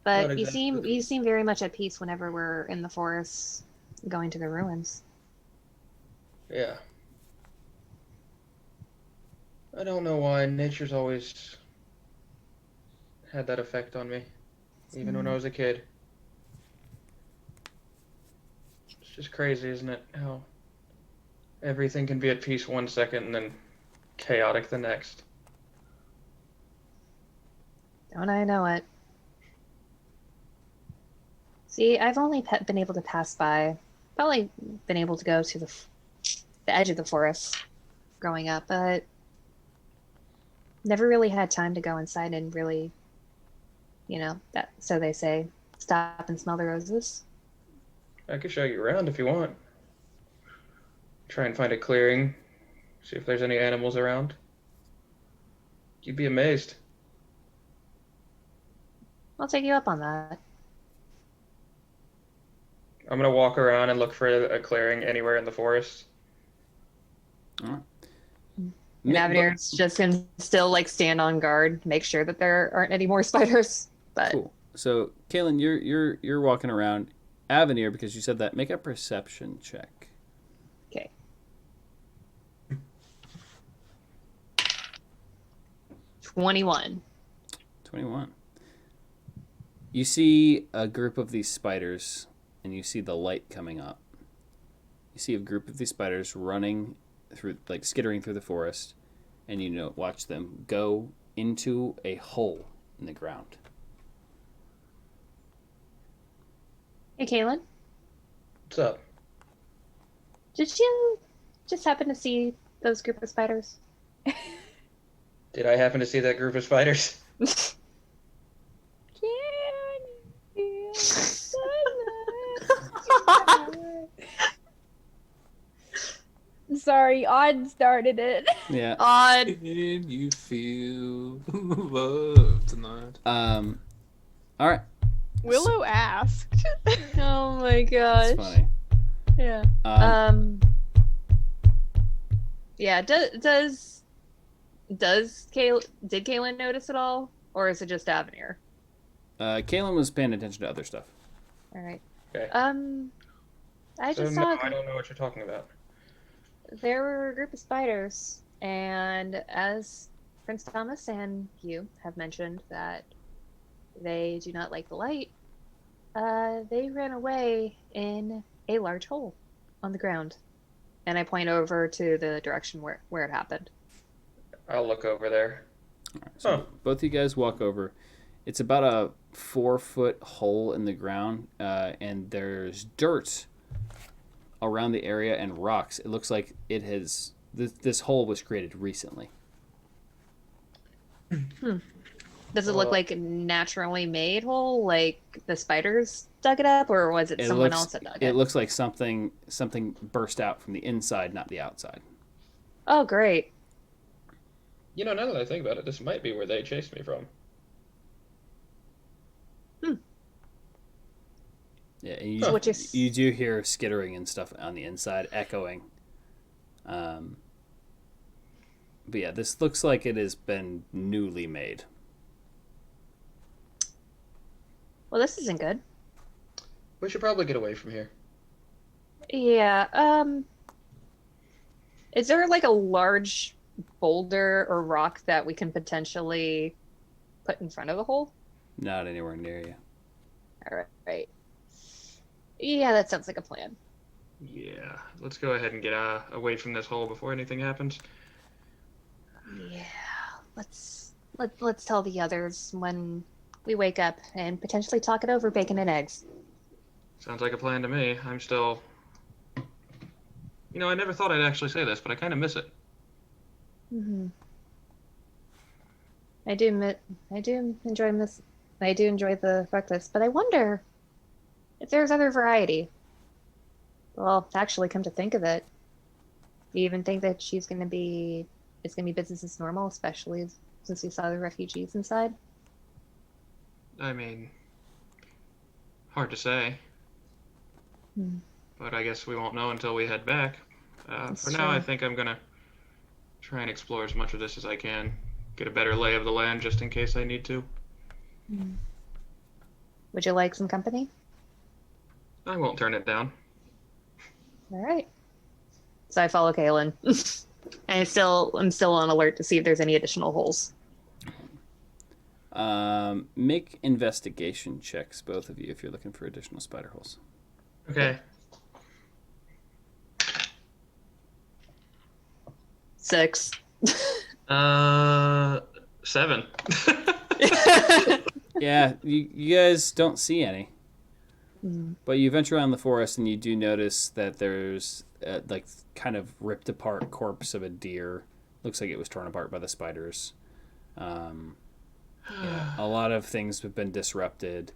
But Not you seem exactly. very much at peace whenever we're in the forest, going to the ruins. Yeah. I don't know why nature's always had that effect on me, even when I was a kid. It's just crazy, isn't it? How everything can be at peace one second and then chaotic the next. Don't I know it? See, I've only been able to pass by, probably been able to go to the edge of the forest growing up, but never really had time to go inside and really, that, so they say, stop and smell the roses. I could show you around if you want. Try and find a clearing, See if there's any animals around. You'd be amazed. I'll take you up on that. I'm gonna walk around and look for a clearing anywhere in the forest. All right. And Avenir's just gonna still like stand on guard, make sure that there aren't any more spiders. But Cool. So, Kaylin, you're walking around. Avenir, because you said that, make a perception check. okay. 21. 21. You see a group of these spiders, and you see the light coming up. You see a group of these spiders running through, like skittering through the forest, and watch them go into a hole in the ground. Hey, Kaylin, What's up? did you just happen to see those group of spiders? Did I happen to see that group of spiders? Sorry, Odd started it. Yeah. Odd. Can you feel love tonight? All right. Willow asked. Oh my gosh. That's funny. Yeah. Yeah. Did Kaylin notice at all, or is it just Avenir? Kaylin was paying attention to other stuff. All right. Okay. I So just no, saw I don't know what you're talking about. there were a group of spiders, and as Prince Thomas and you have mentioned that they do not like the light, they ran away in a large hole on the ground. And I point over to the direction where it happened. I'll look over there. All right, so both of you guys walk over. It's about a 4-foot hole in the ground, and there's dirt around the area and rocks. It looks like it has this hole was created recently. Does it look like a naturally made hole, like the spiders dug it up, or was it someone else that dug it? It looks like something burst out from the inside, not the outside. Oh, great. You know, now that I think about it, this might be where they chased me from. Yeah, and So what you're s- you do hear skittering and stuff on the inside, echoing. But yeah, this looks like it has been newly made. Well, this isn't good. We should probably get away from here. Yeah. Is there like a large boulder or rock that we can potentially put in front of the hole? Not anywhere near you. All right. Yeah, that sounds like a plan. Yeah, let's go ahead and get away from this hole before anything happens. Yeah. Let's tell the others when we wake up and potentially talk it over, bacon and eggs. Sounds like a plan to me. I'm still. You know, I never thought I'd actually say this, but I kind of miss it. Mm-hmm. I do enjoy this. I do enjoy the breakfast, but I wonder if there's other variety. Well, actually, come to think of it, do you even think that it's gonna be business as normal, especially since we saw the refugees inside? I mean, hard to say. But I guess we won't know until we head back. That's For now, I true. think I'm gonna try and explore as much of this as I can. Get a better lay of the land just in case I need to. Would you like some company? I won't turn it down. All right. So I follow Kaylin. And I'm still on alert to see if there's any additional holes. Make investigation checks, both of you, if you're looking for additional spider holes. Okay. 6. 7. Yeah, you guys don't see any. Mm. But you venture around the forest and you do notice that there's like kind of ripped apart corpse of a deer. Looks like it was torn apart by the spiders. Yeah, a lot of things have been disrupted.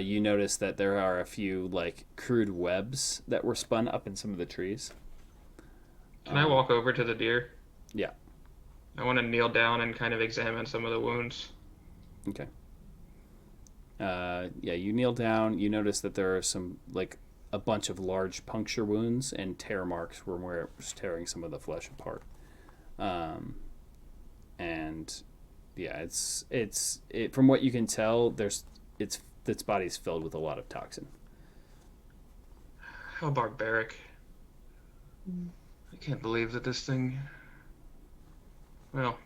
You notice that there are a few like crude webs that were spun up in some of the trees. Can I walk over to the deer? Yeah. I want to kneel down and kind of examine some of the wounds. Okay. Yeah, you kneel down. You notice that there are some, like, a bunch of large puncture wounds and tear marks from where it was tearing some of the flesh apart. And yeah, it's from what you can tell, its body's filled with a lot of toxin. How barbaric. I can't believe that this thing... Well,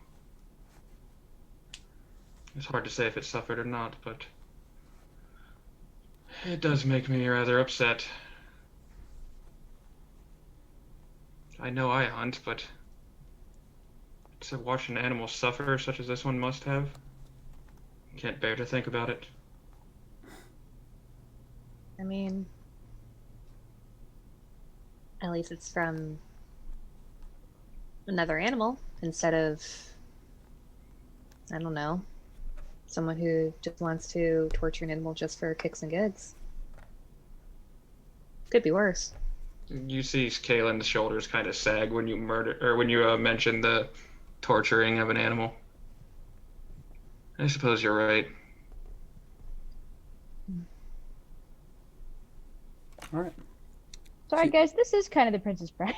it's hard to say if it suffered or not, but it does make me rather upset. I know I hunt, but to watch an animal suffer such as this one must have, can't bear to think about it. I mean, at least it's from another animal instead of, I don't know, someone who just wants to torture an animal just for kicks and gigs. Could be worse. You see Kaylin's shoulders kind of sag when you mention the torturing of an animal. I suppose you're right. All right. Sorry, guys. This is kind of the Princess Bride.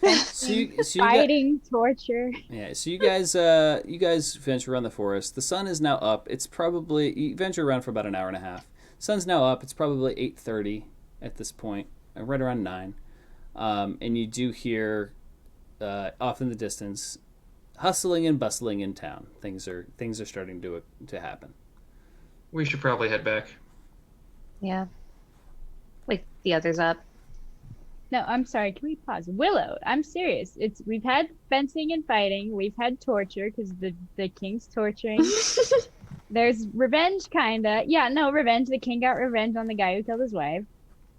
Yeah. So you Fighting, torture. Yeah, so you guys venture around the forest. The sun is now up. It's probably, you venture around for about an hour and a half. Sun's now up. It's probably 8:30 at this point, right around 9. And you do hear off in the distance hustling and bustling in town. Things are starting to happen. We should probably head back. Yeah. Wake the others up. No, I'm sorry. Can we pause? Willow, I'm serious. We've had fencing and fighting. We've had torture because the king's torturing. There's revenge, kinda. Yeah, no, revenge. The king got revenge on the guy who killed his wife.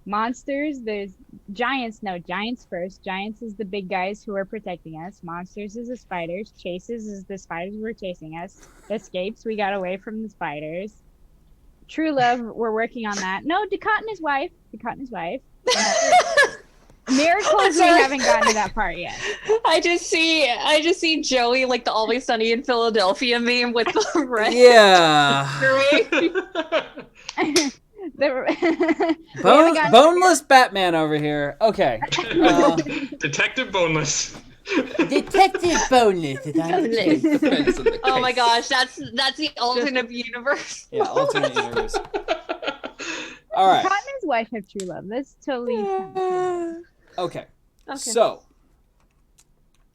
Monsters. There's giants. No, giants first. Giants is the big guys who are protecting us. Monsters is the spiders. Chases is the spiders who were chasing us. Escapes. We got away from the spiders. True love. We're working on that. No, Ducat and his wife. Miracles, we haven't gotten to that part yet. I just see Joey like the Always Sunny in Philadelphia meme with the red. Yeah. Boneless Batman over here. Okay. Detective Boneless. Detective Boneless. Depends on the Oh my case. gosh, that's the alternate universe. Yeah, alternate universe. All right. Cotton and his wife have true love. That's totally. Okay. Okay. So,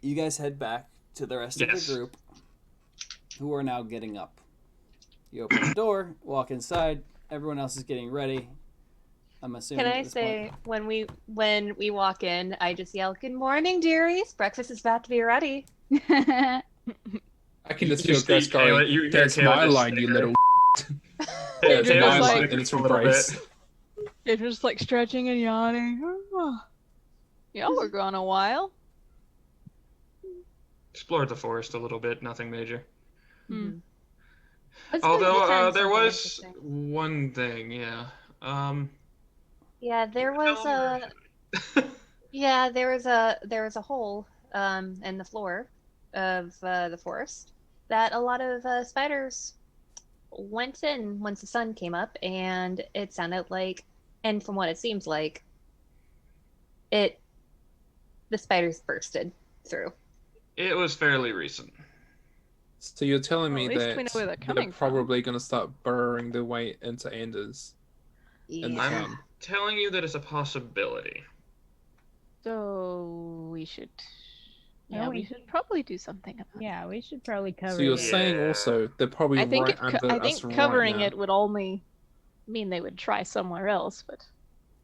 you guys head back to the rest of Yes. the group, who are now getting up. You open the door, walk inside. Everyone else is getting ready. I'm assuming. Can at I this say point. when we walk in, I just yell, "Good morning, dearies! Breakfast is about to be ready." I can just You feel Grace see going, Kayla- you hear that's Kayla my just line, you stare. little Yeah, That's You're my just line, like- and it's a from little Grace. bit. You're just like stretching and yawning. Y'all were gone a while. Explored the forest a little bit, nothing major. Hmm. Let's go Although find there something was interesting. one thing, yeah. Yeah, there was a hole in the floor of the forest that a lot of spiders went in once the sun came up, and it sounded like, and from what it seems like, the spiders bursted through. It was fairly recent. So you're telling me Well, at least that we know where they're they're coming from. probably going to start burrowing their way into Anders in the Yeah. town. Telling you that it's a possibility. So we should. Yeah, Yeah, we we should probably do something about it. Yeah, we should probably cover So you're it. saying Yeah. also they're probably I think right under I us think right covering now. it would only mean they would try somewhere else, but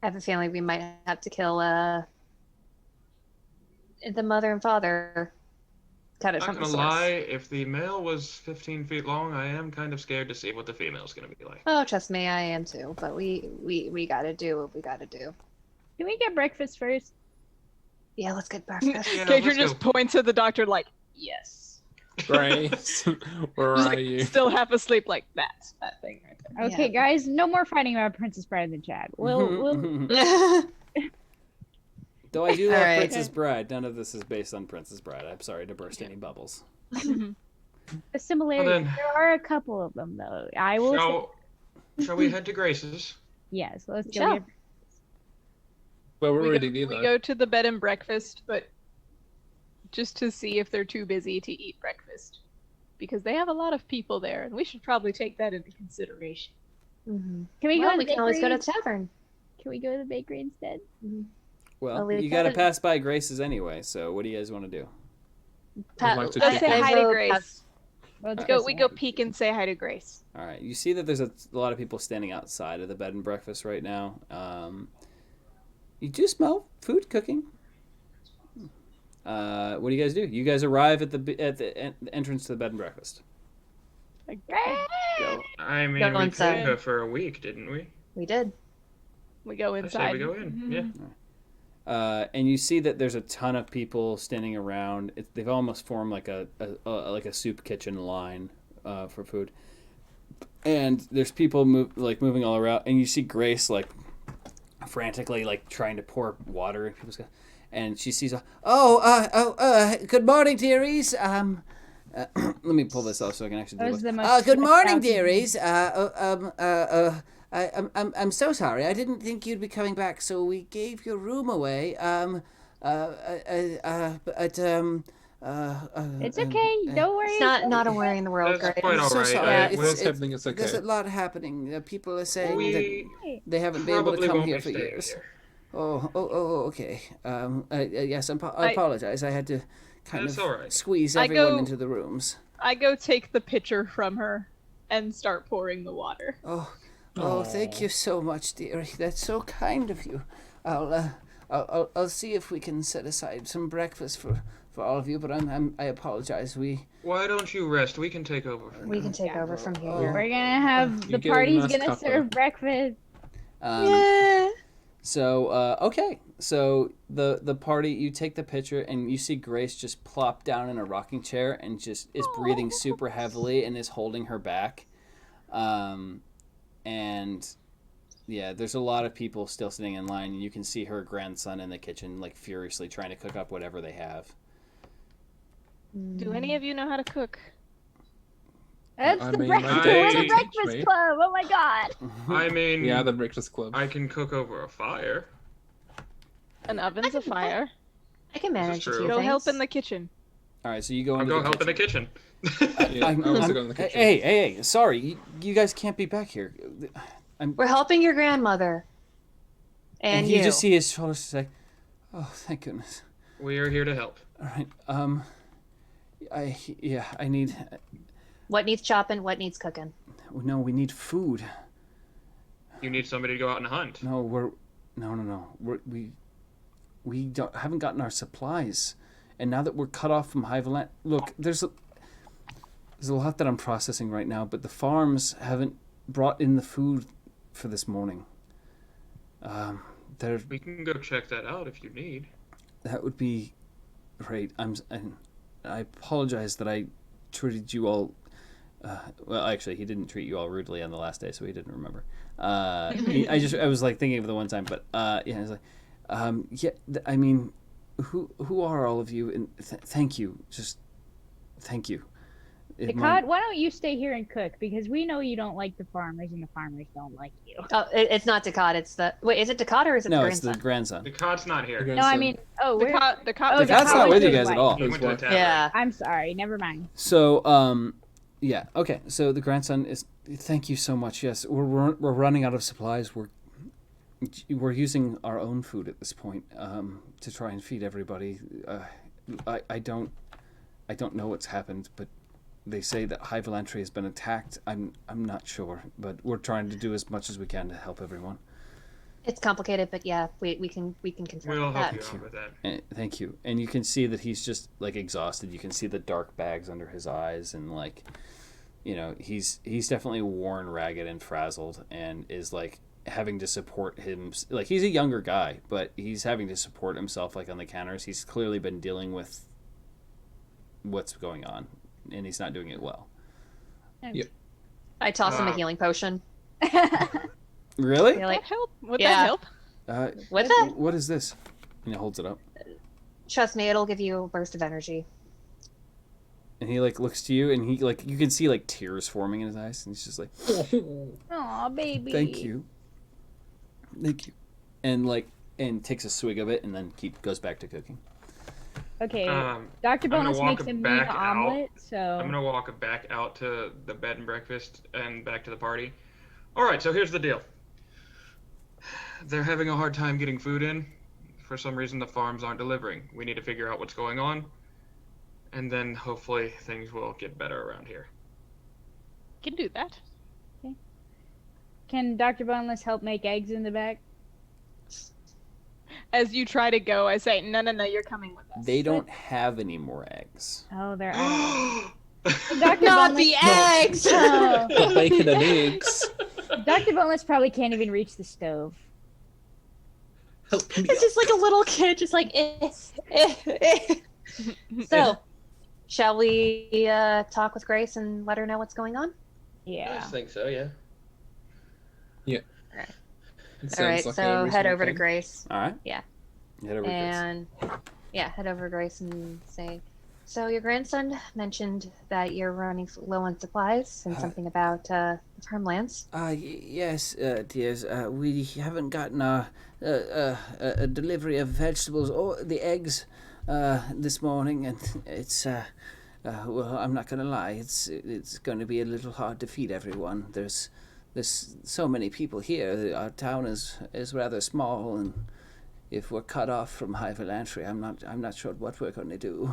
I have a feeling we might have to kill the mother and father. Cut it Not from the gonna source. lie, if the male was 15 feet long, I am kind of scared to see what the female's gonna be like. Oh, trust me, I am too. But we gotta do what we gotta do. Can we get breakfast first? Yeah, let's get breakfast. Yeah, Gager let's just go. points at the doctor like, yes. Grace, where Just, are like, you? still half asleep like that thing right there. Okay, Yeah. guys, no more fighting about Princess Bride in the chat. We'll There's Though I do love Alright. Princess Bride, none of this is based on Princess Bride. I'm sorry to burst any bubbles. The similarities. then- There are a couple of them, though. I will say, Shall we head to Grace's? yes. Let's go. Sure. Get... Well, we're We already go, there we though. go to the bed and breakfast, but just to see if they're too busy to eat breakfast. Because they have a lot of people there, and we should probably take that into consideration. Mm-hmm. Can we Well, go to we the can always go to bakery? the tavern. Can we go to the bakery instead? Well, we you got to could. pass by Grace's anyway, so what do you guys want to do? I'd like to Let's check say in. hi to will Grace. pass- Let's We go peek and say hi to Grace. All right, you see that there's a lot of people standing outside of the bed and breakfast right now. You do smell food cooking. What do you guys do? You guys arrive at the entrance to the bed and breakfast. Go. I mean, Go we inside. paid her for a week, didn't we? We did. We go I inside. say we go in. Mhm. Yeah. And you see that there's a ton of people standing around. They've almost formed like a soup kitchen line for food. And there's people moving all around, and you see Grace like frantically like trying to pour water in people's. And she sees, good morning, dearies. Let me pull this off so I can actually That do was it. the most Good morning, 1,000 dearies. I'm so sorry. I didn't think you'd be coming back, so we gave your room away. It's okay. Don't worry. It's not a worry in the world, That's Grace. quite I'm so alright. sorry. I- What's happening? It's There's a okay. lot happening. People are saying We that they haven't been able to probably come won't here be for staying years. here. Okay. Yes, I apologize. I had to kind That's of all right. squeeze I everyone go- into the rooms. I go take the pitcher from her and start pouring the water. Thank you so much, dearie. That's so kind of you. I'll see if we can set aside some breakfast for all of you. But I apologize. Why don't you rest? We can take over. We can take over from here. We're gonna have You the get a party's nice gonna cup, though. serve breakfast. Yeah. So okay. So the party, you take the picture and you see Grace just plop down in a rocking chair and just is breathing super heavily and is holding her back. And yeah, there's a lot of people still sitting in line, and you can see her grandson in the kitchen like furiously trying to cook up whatever they have. Do any of you know how to cook? That's I the mean, breakfast. my We're dad the did teach breakfast me. club. Oh my god. I mean, Yeah, the Breakfast Club. I can cook over a fire. An oven's a fire. I can manage a true. few Go things. help in the kitchen. All right, so you go I'll into go the help in kitchen. the kitchen. Yeah, I also go in the kitchen. Hey, sorry, you guys can't be back here. We're helping your grandmother. And you you. just see his shoulders say, "Oh, thank goodness." We are here to help. All right. I need. What needs chopping? What needs cooking? No, we need food. You need somebody to go out and hunt. No. We haven't gotten our supplies, and now that we're cut off from Highland, look, there's a lot that I'm processing right now, but the farms haven't brought in the food for this morning. We can go check that out if you need. That would be great. I apologize that I treated you all. Well, actually, he didn't treat you all rudely on the last day, so he didn't remember. I was like thinking of the one time, but yeah, I was like, I mean, who are all of you? And thank you, just thank you. Picard, why don't you stay here and cook? Because we know you don't like the farmers, and the farmers don't like you. Oh, it's not Dakota. It's the wait. Is it Dakota or is it No, the it's grandson? the grandson. The cod's not here. No, I mean, The we're. cop. The Dakota cat's not with you was guys at like- all. He went to the tavern. Yeah. I'm sorry. Never mind. So, yeah, okay. So the grandson is. Thank you so much. Yes, we're running out of supplies. We're using our own food at this point to try and feed everybody. I don't know what's happened, but they say that High Valentry has been attacked. I'm not sure, but we're trying to do as much as we can to help everyone. It's complicated, but yeah, we can confirm We'll help that. you out with that. And thank you. And you can see that he's just like exhausted. You can see the dark bags under his eyes, and like, you know, he's definitely worn, ragged, and frazzled, and is like having to support him. Like, he's a younger guy, but he's having to support himself like on the counters. He's clearly been dealing with what's going on, and he's not doing it well. Yep. I toss him a healing potion. Really? You're like, That help? Would Yeah. that help? with it? What is this? And he holds it up. Trust me, it'll give you a burst of energy. And he like looks to you, and he like you can see like tears forming in his eyes, and he's just like, Aw, baby. "Thank you, thank you," and takes a swig of it, and then goes back to cooking. Okay. I'm Dr. gonna Bonus walk makes a mean back out. omelet, so. I'm gonna walk back out to the bed and breakfast and back to the party. All right, so here's the deal. They're having a hard time getting food in. For some reason, the farms aren't delivering. We need to figure out what's going on, and then hopefully things will get better around here. Can do that. Can Dr. Boneless help make eggs in the back? As you try to go, I say, no, you're coming with us. They don't have any more eggs. Oh, they're out. Dr. Not Boneless, the eggs! Oh. The bacon and eggs. Dr. Boneless probably can't even reach the stove. Help me It's just like a little kid, just like, So, shall we talk with Grace and let her know what's going on? I Yeah. just think so, yeah. It All right, sounds like a so head reasonable over to plan. Grace. All right. Yeah. Head over to Grace. And head over to Grace and say, so your grandson mentioned that you're running low on supplies and something about farmlands. Yes, dears. We haven't gotten a delivery of vegetables or the eggs this morning, and it's well, I'm not gonna lie. It's going to be a little hard to feed everyone. There's so many people here. Our town is rather small, and if we're cut off from High Valantry, I'm not sure what we're going to do.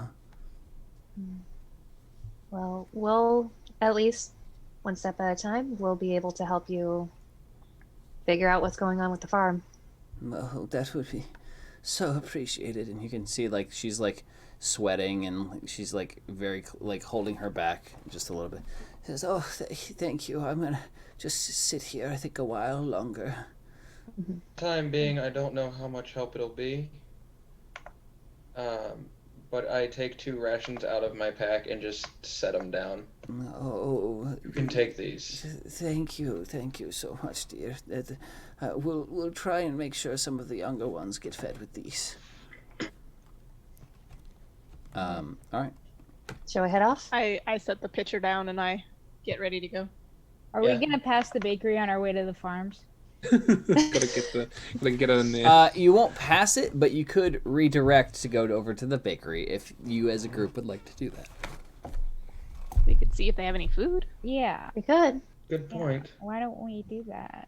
Well, we'll, at least one step at a time, we'll be able to help you figure out what's going on with the farm. Oh, that would be so appreciated. And you can see like she's like sweating, and she's like very like holding her back just a little bit. She says, "Oh, thank you. I'm gonna just sit here. I think a while longer." Time being, I don't know how much help it'll be. But I take 2 rations out of my pack and just set them down. Oh, You can take these. thank you so much, dear. We'll try and make sure some of the younger ones get fed with these. All right. Shall we head off? I set the pitcher down and I get ready to go. Are Yeah. we gonna pass the bakery on our way to the farms? gotta get it in there. You won't pass it, but you could redirect to go over to the bakery if you as a group would like to do that. We could see if they have any food. Yeah. We could. Good point. Why don't we do that?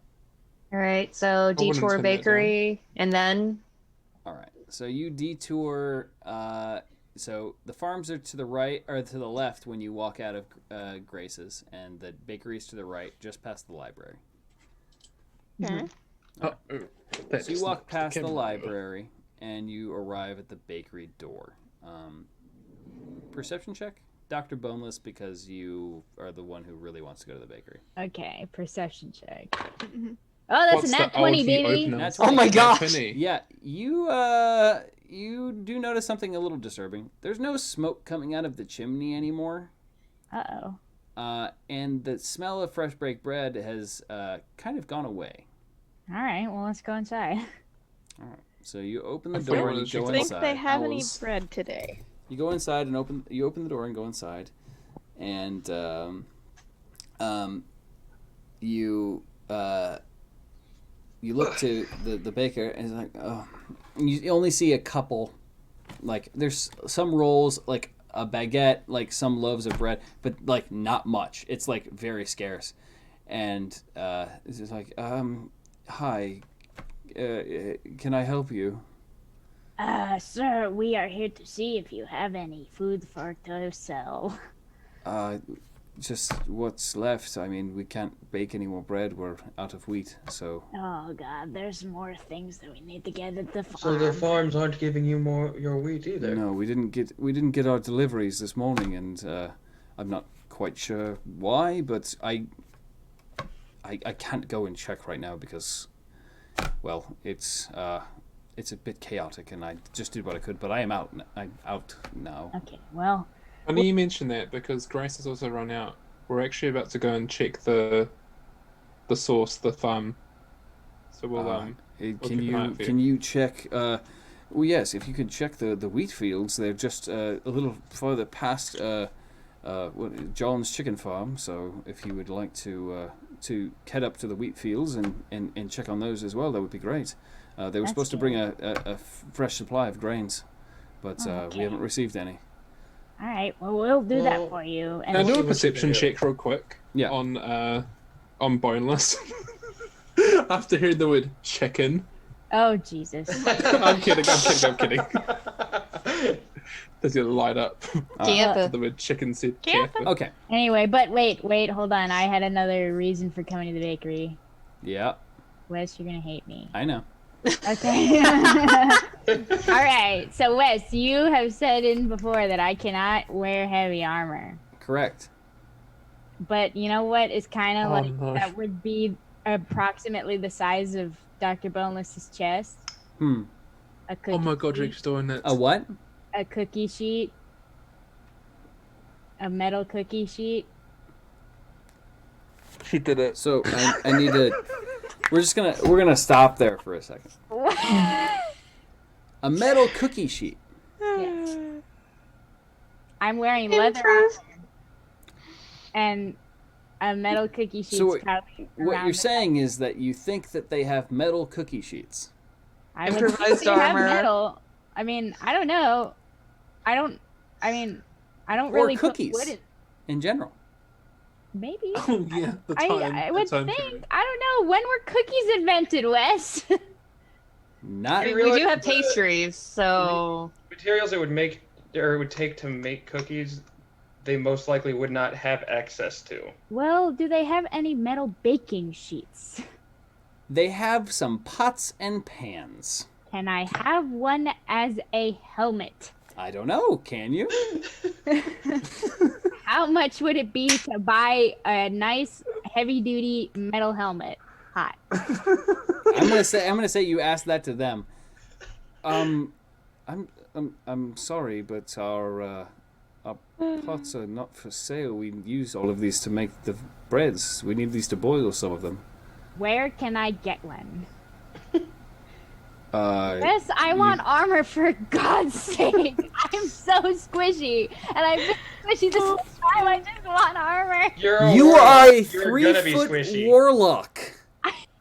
All right, so wouldn't detour turn that bakery, and then All right. So you detour. So the farms are to the right or to the left when you walk out of Grace's, and the bakery's to the right, just past the library. Okay. Oh, that So you just walk knocked past the camera over. library, and you arrive at the bakery door. Perception check, Dr. Boneless, because you are the one who really wants to go to the bakery. Okay, perception check. Oh, that's What's a nat the 20, old baby. opener? Nat Oh my 20. gosh. 20. Yeah, you do notice something a little disturbing. There's no smoke coming out of the chimney anymore. Uh-oh. And the smell of fresh baked bread has kind of gone away. All right, well, let's go inside. So you open the I thought door it and was you go just- Think inside. they have I any was- bread today? You go inside and open the door and go inside, and you look to the baker and it's like, oh, you only see a couple, like there's some rolls, like a baguette, like some loaves of bread, but like not much. It's like very scarce, and it's just like, hi, can I help you? Sir, we are here to see if you have any food for to sell. Just what's left. I mean, we can't bake any more bread. We're out of wheat, so. Oh God, there's more things that we need to get at the farm. So the farms aren't giving you your wheat either. No, we didn't get our deliveries this morning, and I'm not quite sure why, but I can't go and check right now because, well, it's a bit chaotic, and I just did what I could, but I'm out now. Okay, well, Funny you mention that because Grace has also run out. We're actually about to go and check the source, the farm. So we'll Hey, we'll keep an eye out for you. can you check Well, yes, if you could check the wheat fields, they're just a little further past John's chicken farm. So if you would like to head up to the wheat fields and check on those as well, that would be great. They were That's supposed to bring a fresh supply of grains, but we haven't received any. All right. Well, we'll do that for you. Can I And do a what you perception can do. check real quick? Yeah. On boneless. After hearing the word chicken. oh Jesus. I'm kidding. Does it light up? Camp. The word chicken said Camp. camp. Okay. Anyway, but wait, hold on. I had another reason for coming to the bakery. Yeah, Wes, you're gonna hate me. I know. Okay. All right. So Wes, you have said in before that I cannot wear heavy armor. Correct. But you know what? It's kind of Oh, like no. that would be approximately the size of Dr. Boneless's chest. A cookie Oh my god, sheet, Rick's doing it. A what? a cookie sheet, a metal cookie sheet. She did it. So I need to. We're gonna stop there for a second. A metal cookie sheet. Yes. I'm wearing leather armor and a metal cookie sheet. So what you're saying is that you think that they have metal cookie sheets. I would Improvised think they have armor. metal. I mean, I don't know. I don't Or really put cookies. wood in. In general. Maybe. Oh yeah, the time. I the would time think. period. I don't know. When were cookies invented, Wes? Not. I mean, really- we do have pastries, so Materials it would take to make cookies, they most likely would not have access to. Well, do they have any metal baking sheets? They have some pots and pans. Can I have one as a helmet? I don't know. Can you? How much would it be to buy a nice heavy-duty metal helmet? Hot. I'm gonna say you asked that to them. I'm sorry, but our pots are not for sale. We use all of these to make the breads. We need these to boil some of them. Where can I get one? Yes, Yes, I want armor for God's sake. I'm so squishy, and I've been squishy this whole time. I just want armor. You are a You're gonna be 3-foot squishy. warlock.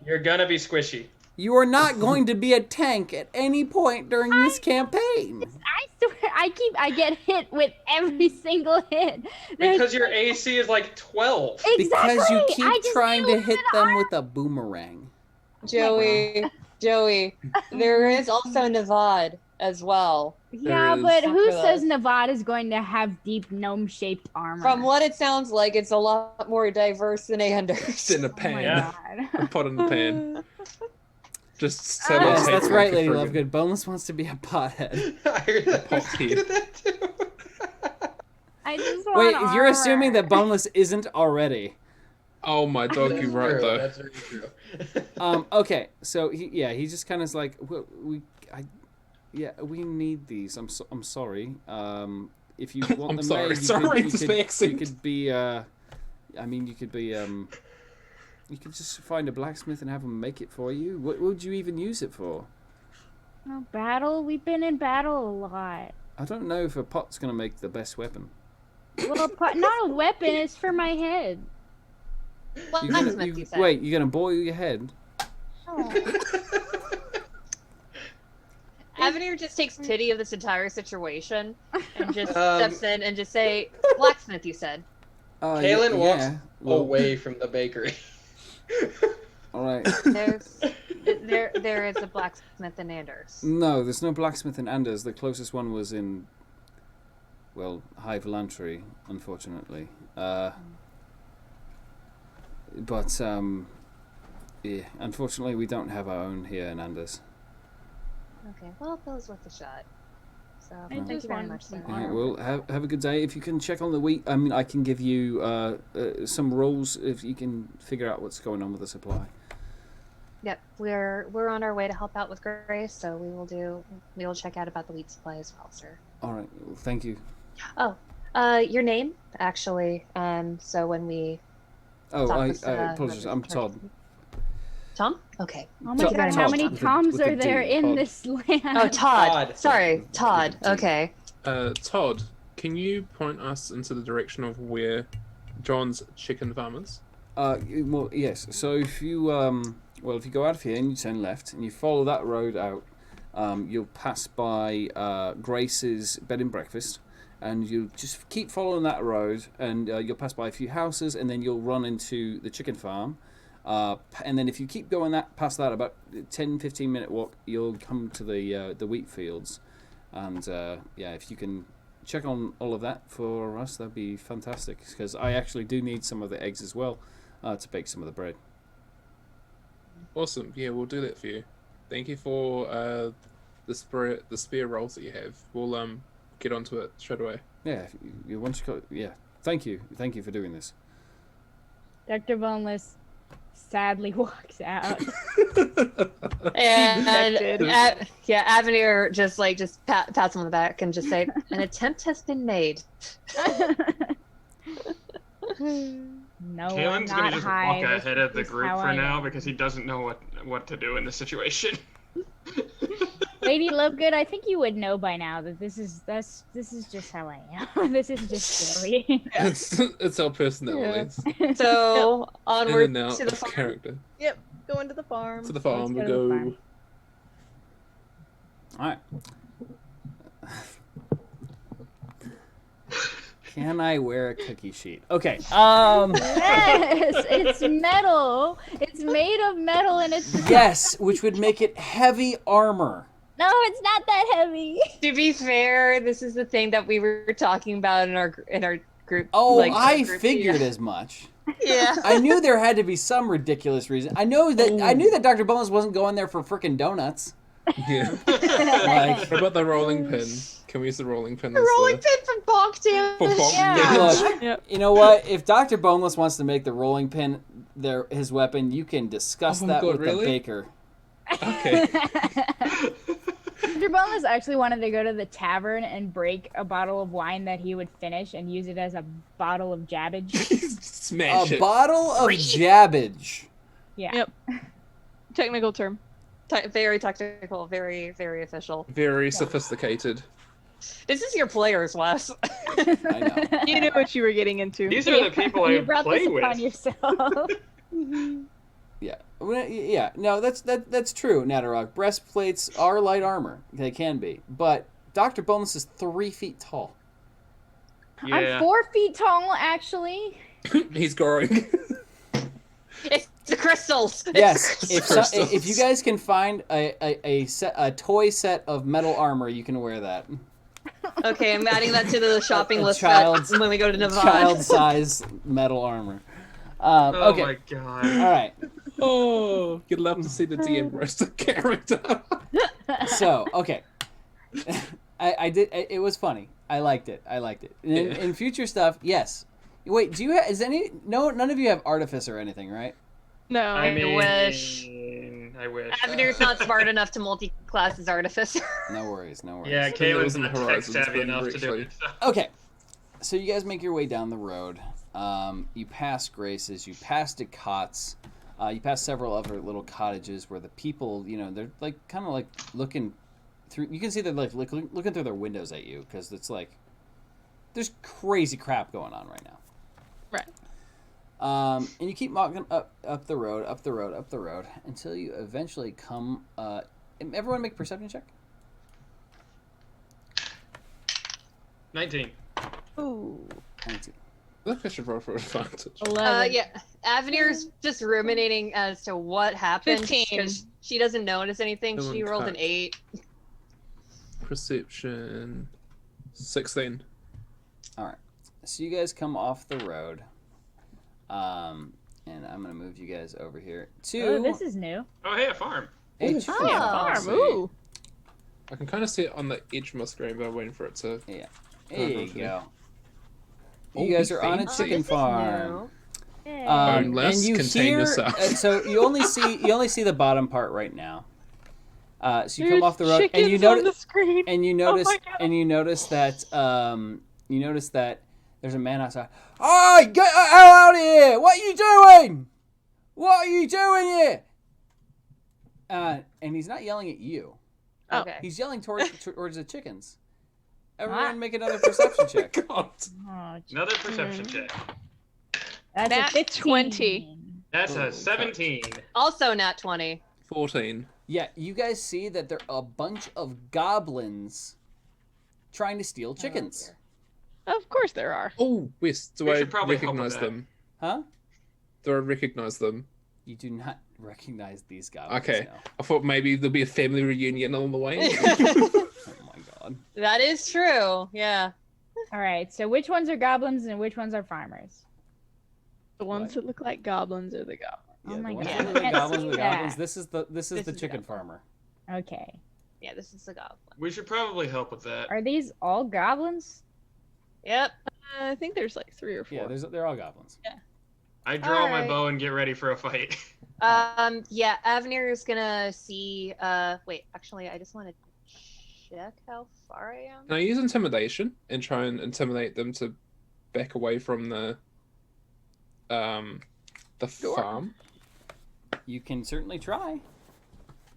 You're gonna be squishy. You are not going to be a tank at any point during this campaign. I swear, I get hit with every single hit. There's- Because your AC is like 12. exactly. Because you I keep just trying need a to little hit bit of them armor. with a boomerang. Joey, there is also Navad as well. Yeah, There but is. who After says that. Nevada's going to have deep gnome-shaped armor? From what it sounds like, it's a lot more diverse than Anders. It's in a Oh my pan. Yeah. God. A pot in the pan. Just Yes, sellotape Yes, that's like right, a Lady friggin' Lovegood. Boneless wants to be a pothead. I heard that. I was Pot thinking of that too. I just want Wait, armor. you're assuming that Boneless isn't already. Oh my dog, That's you're right true. though. That's very true. Okay, so he just kind of like, well, we need these. I'm sorry. If you want I'm them sorry. made, Sorry, it's the accent. you could be you could just find a blacksmith and have him make it for you. What would you even use it for? No, battle? We've been in battle a lot. I don't know if a pot's gonna make the best weapon. Well, not a weapon. It's for my head. You're gonna, blacksmith, you said. wait, you're gonna boil your head? Avenir just takes pity of this entire situation and just Um, steps in and just say, "Blacksmith," you said. Kaylin walks well, away from the bakery. all right. There is a blacksmith in Anders. No, there's no blacksmith in Anders. The closest one was in, well, High Velantry, unfortunately. But yeah, unfortunately, we don't have our own here in Anders. Okay, well, that was worth a shot. So I thank just you very wanted much, some sir. All right, well, have a good day. If you can check on the wheat, I mean, I can give you some rolls if you can figure out what's going on with the supply. Yep, we're on our way to help out with Grace, so we will check out about the wheat supply as well, sir. All right, well, thank you. Oh, your name actually. So when we Oh, talk I with, apologize. I'm whoever's in charge Todd. of- Tom? Okay. Oh my Todd- god, how Todd many with a- Toms with a are there D, in Todd. this land? Oh, Todd. Todd. Sorry, Todd. D. Okay. Todd, can you point us into the direction of where John's chicken farm is? Well, yes. So if you if you go out of here and you turn left and you follow that road out, you'll pass by Grace's bed and breakfast, and you just keep following that road, and you'll pass by a few houses, and then you'll run into the chicken farm. And then if you keep going past that, about 10-15 minute walk, you'll come to the wheat fields, and if you can check on all of that for us, that'd be fantastic, because I actually do need some of the eggs as well to bake some of the bread. Awesome. Yeah, we'll do that for you. Thank you for the spare rolls that you have. We'll get onto it straight away. Yeah, if you want to. Thank you for doing this. Dr. Boneless sadly walks out. And Dejected. Avenir just pats him on the back and just say, "An attempt has been made." No, I'm Kalen's gonna not just high. walk This ahead of the is group how for I now am. because he doesn't know what to do in this situation. Lady Lovegood, I think you would know by now that this is just how I am. This is just silly. It's our personalities. So In onward and out to the of farm. character. Yep, going to the farm. To the farm we Let's go to the go. farm. All right. Can I wear a cookie sheet? Okay. Yes, it's metal. It's made of metal, and it's Yes, which would make it heavy armor. no, it's not that heavy. To be fair, this is the thing that we were talking about in our group. Oh, like, I group- figured as much. Yeah. I knew there had to be some ridiculous reason. I knew that Dr. Bones wasn't going there for frickin' donuts. Yeah. Like, What about the rolling pin? Can we use the rolling pin? The as rolling pin from Bonk damage. For bonk Yeah. damage? look, Yep. you know what? If Dr. Boneless wants to make the rolling pin his weapon, you can discuss Oh my that God, with really? the baker. Okay. Dr. Boneless actually wanted to go to the tavern and break a bottle of wine that he would finish and use it as a bottle of jabbage. Smash A it. bottle of jabbage. Yeah. Yep. Technical term. Very technical, very, very official. Very sophisticated. This is your players, Wes. I know. You knew what you were getting into. These are the people You I brought play this with. upon yourself. Yeah. Well, yeah. No, that's true, Natarok. Breastplates are light armor. They can be. But Dr. Boneless is 3 feet tall. Yeah. I'm 4 feet tall, actually. He's growing. It's the crystals. It's Yes. the If crystals. if you guys can find a toy set of metal armor, you can wear that. Okay, I'm adding that to the shopping A list child's- when we go to Nevada. Child size metal armor. Oh Okay. my god. All right. Oh, you'd love to see the DM roast the character. So, okay. I did. It was funny. I liked it. Yeah. In future stuff, yes. Wait, do you have? None of you have artifice or anything, right? No. I mean, wish. I wish. Avenir's not smart enough to multi-class as artificer. No worries. Yeah, Spin those Kalen's in the not tech horizons, savvy but enough to do actually- it. So. Okay. So you guys make your way down the road. You pass Grace's. You pass Decat's. You pass several other little cottages where the people, they're like kind of like looking through. You can see they're like looking through their windows at you because it's like there's crazy crap going on right now. Right. And you keep walking up the road until you eventually come. Everyone make a perception check. 19. Ooh. 19. I think I should roll for advantage. 11. Yeah, Avenir's just ruminating as to what happened 15. because she doesn't notice anything. No She one rolled cut. an 8. Perception 16. All right. So you guys come off the road. And I'm gonna move you guys over here to Oh, this is new. Oh, hey, a farm. a Oh. Farm. see. Ooh. I can kind of see it on the edge of my screen, but I'm waiting for it to. There Oh, you okay. go. Oh, You guys are on a fancy. chicken farm. Yeah. Unless, contain yourself. So you only see the bottom part right now. So you come There's off the road and you chickens on the notice screen. and you Oh notice my God. and you notice that there's a man outside. Oh, get the hell out of here! What are you doing? What are you doing here? And he's not yelling at you. Oh. Okay. He's yelling towards the chickens. Everyone Ah. make another perception check. God. Oh, Another perception check. that's Nat a 15. 20. That's Oh, a 17. Also nat 20. 14. Yeah, you guys see that there are a bunch of goblins trying to steal chickens. Of course there are. Oh, Wes, do We I should probably help with recognize that. them? Huh? Do I recognize them? You do not recognize these goblins. Okay. No. I thought maybe there'll be a family reunion on the way. Oh my god. That is true. Yeah. All right. So which ones are goblins and which ones are farmers? The ones that look like goblins are the goblins. Oh Yeah, my the ones God. that look like Can't goblins see are the goblins. that. This is the is the chicken goblin. farmer. Okay. Yeah, this is the goblin. We should probably help with that. Are these all goblins? Yep. I think there's like 3 or 4. Yeah, they're all goblins. I draw my Alright. bow and get ready for a fight. Yeah, Avenir is gonna see. Wait, actually, I just want to check how far I am. Can I use intimidation and try and intimidate them to back away from the Door. farm? You can certainly try.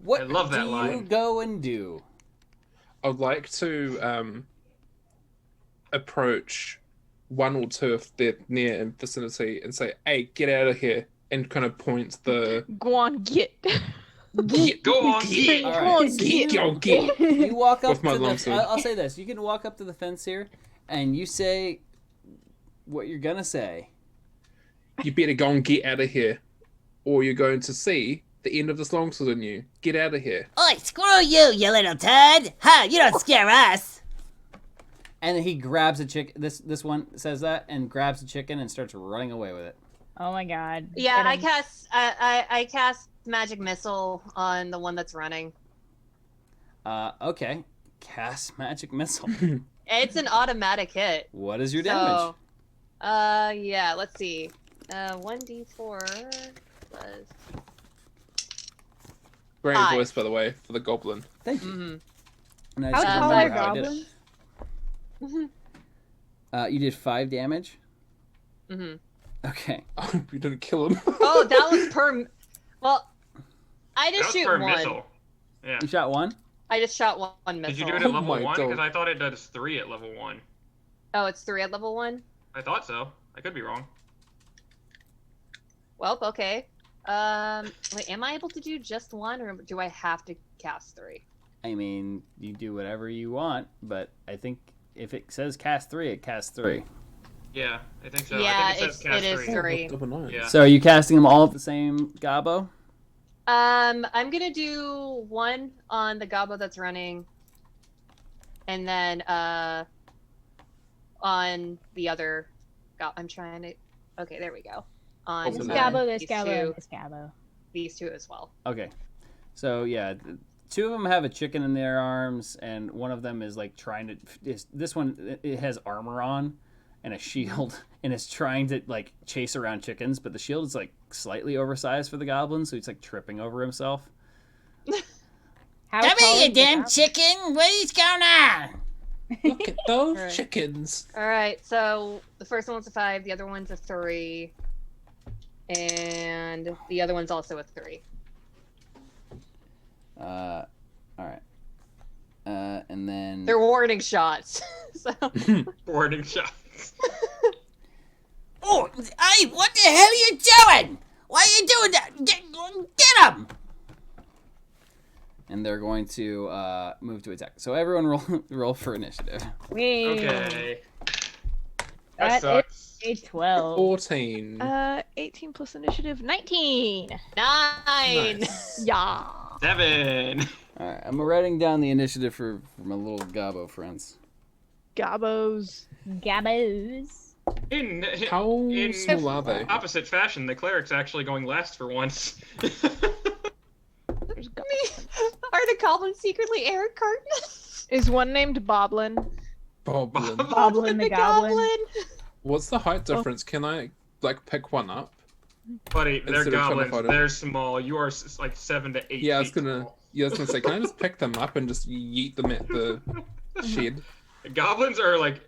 What I love that do you line. go and do? I'd like to approach one or two if they're near in vicinity and say, "Hey, get out of here!" and kind of point the Go on, get. get, Go on, get, All Go right. on, get, get. go get. You walk up With my to long the. sword. I'll say this: you can walk up to the fence here, and you say what you're gonna say. You better go and get out of here, or you're going to see the end of this longsword on you. Get out of here. Oi, screw you, you little turd! Ha! You don't scare us! And then he grabs a chicken. This one says that and grabs a chicken and starts running away with it. Oh my god. Yeah, Get I 'em. cast. I cast magic missile on the one that's running. Okay. Cast magic missile. It's an automatic hit. What is your damage? So, yeah. Let's see. 1d4 plus. Great 5. voice, by the way, for the goblin. Thank you. Mm-hmm. And I How just tall remember are how I did goblins? it. You did 5 damage. Mm-hmm. Okay. I hope you didn't kill him. Oh, that was per. Well, I That just was shoot per one. missile. Yeah. You shot 1. I just shot one missile. Did you do it Oh at level my 1? God. Because I thought it does 3 at level 1. Oh, it's 3 at level 1. I thought so. I could be wrong. Well, okay. Wait, am I able to do just 1, or do I have to cast 3? I mean, you do whatever you want, but I think if it says cast 3, it casts 3. Yeah, I think so. Yeah, I think it says cast it is 3. 3. Double nine. Yeah. So are you casting them all at the same gobbo? I'm gonna do 1 on the gobbo that's running, and then on the other. I'm trying to. Okay, there we go. On This Awesome. gobbo, this these gobbo, two, and this gobbo. these 2 as well. Okay. So yeah, 2 of them have a chicken in their arms, and one of them is like trying to. This one it has armor on and a shield, and it's trying to like chase around chickens, but the shield is like slightly oversized for the goblin, so he's like tripping over himself. How Come tall here, you is the damn goblin? chicken! What is going on? Look at those Alright. chickens. All right, so the first one's a 5, the other one's a 3, and the other one's also a 3. All right. And then They're warning shots. So Boarding shots. Oh, hey, what the hell are you doing? Why are you doing that? Get him! and they're going to move to attack. So everyone roll for initiative. Wait. Okay. That That is sucks. a 12. 14. 18 plus initiative, 19. 9. Nice. Yeah. 7. All right, I'm writing down the initiative for my little gobbo friends. Gobbos. Gabbos. In How in small are they? opposite fashion, the cleric's actually going last for once. There's goblins. Are the goblins secretly Eric Carton? Is one named Boblin? Boblin. Goblin the goblin. What's the height difference? Can I like pick one up? Buddy, they're Instead of trying to goblins. fight 'em. They're small. You are like 7 to 8. Yeah, I was feet gonna. tall. Yeah, I was gonna say, can I just pick them up and just yeet them at the shed? Goblins are like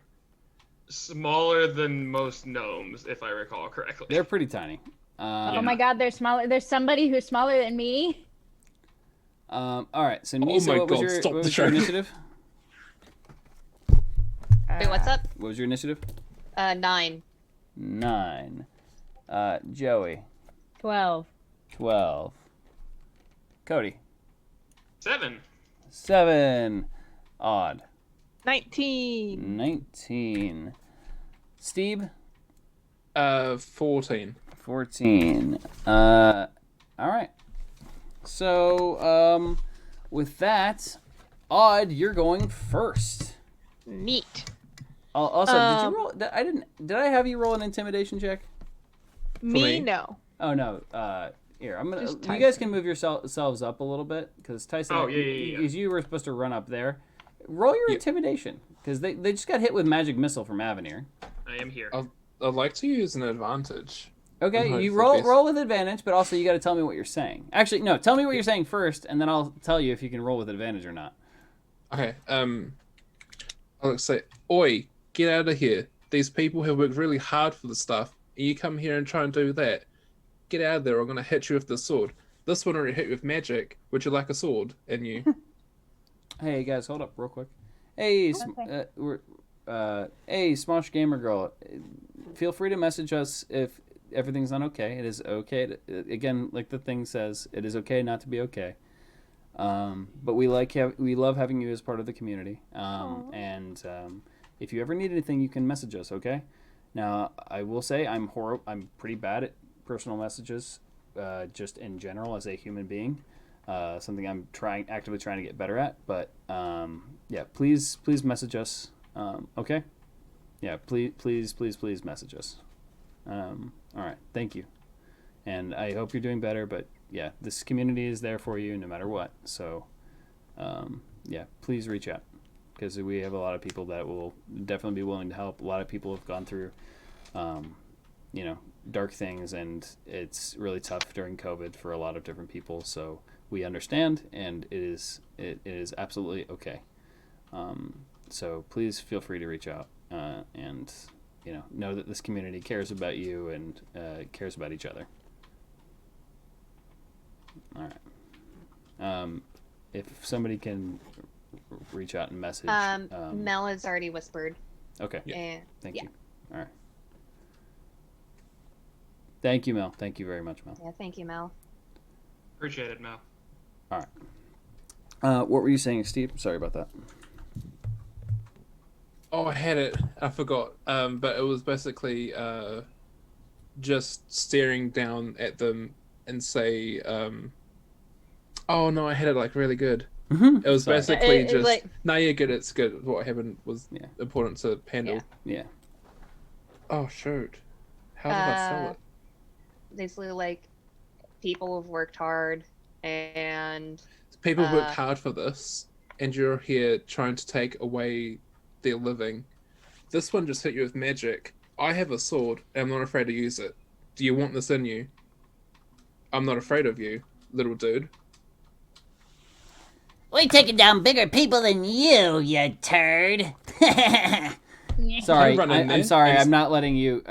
smaller than most gnomes, if I recall correctly. They're pretty tiny. Oh my god, they're smaller. There's somebody who's smaller than me. All right. So Nisa, my what was God, your, stop what the was your show. initiative? Wait, what's up? What was your initiative? 9. 9. Joey, 12. 12. Cody, 7. 7. Odd, 19. 19. Steve, 14. 14. All right. So, with that, Odd, you're going first. Neat. Also, did you roll? I didn't. Did I have you roll an intimidation check? Me, me? no. Oh no. Here, I'm gonna. Just You guys Tyson. can move yourselves up a little bit because Tyson. Oh, yeah. Because you were supposed to run up there. Roll your intimidation because they just got hit with magic missile from Avenir. I am here. I'd like to use an advantage. Okay, hope you for roll best. roll with advantage, but also you got to tell me what you're saying. Actually, no, tell me what you're saying first, and then I'll tell you if you can roll with advantage or not. Okay. I'll say, "Oi, get out of here! These people have worked really hard for the stuff, and you come here and try and do that. Get out of there! Or I'm gonna hit you with the sword. This one already hit you with magic. Would you like a sword?" And you. Hey guys, hold up real quick. Hey, hey, Smosh Gamer Girl, feel free to message us if everything's not okay. It is okay. Again, like the thing says, it is okay not to be okay. But we love having you as part of the community. And if you ever need anything, you can message us. Okay. Now, I will say I'm pretty bad at personal messages, just in general as a human being. Something I'm actively trying to get better at. But yeah, please message us. Okay. Yeah, please message us. All right, thank you, and I hope you're doing better. But yeah, this community is there for you no matter what. So yeah, please reach out because we have a lot of people that will definitely be willing to help. A lot of people have gone through, dark things, and it's really tough during COVID for a lot of different people. So we understand, and it is absolutely okay. So please feel free to reach out and know that this community cares about you and cares about each other. All right. If somebody can reach out and message. Mel has already whispered. Okay. And Thank you. All right. Thank you, Mel. Thank you very much, Mel. Yeah, thank you, Mel. Appreciate it, Mel. All right. What were you saying, Steve? Sorry about that. Oh, I had it. I forgot. But it was basically just staring down at them and say, "Oh no, I had it like really good." Mm-hmm. It was Sorry. basically It- just, like- "No, you're good. It's good." What happened was important to handle. Yeah. Oh shoot! How did I sell it? Basically, like, people have worked hard, and People worked hard for this, and you're here trying to take away their living. This one just hit you with magic. I have a sword, and I'm not afraid to use it. Do you want this in you? I'm not afraid of you, little dude. We're taking down bigger people than you turd. Sorry, run in there I'm sorry. and- I'm not letting you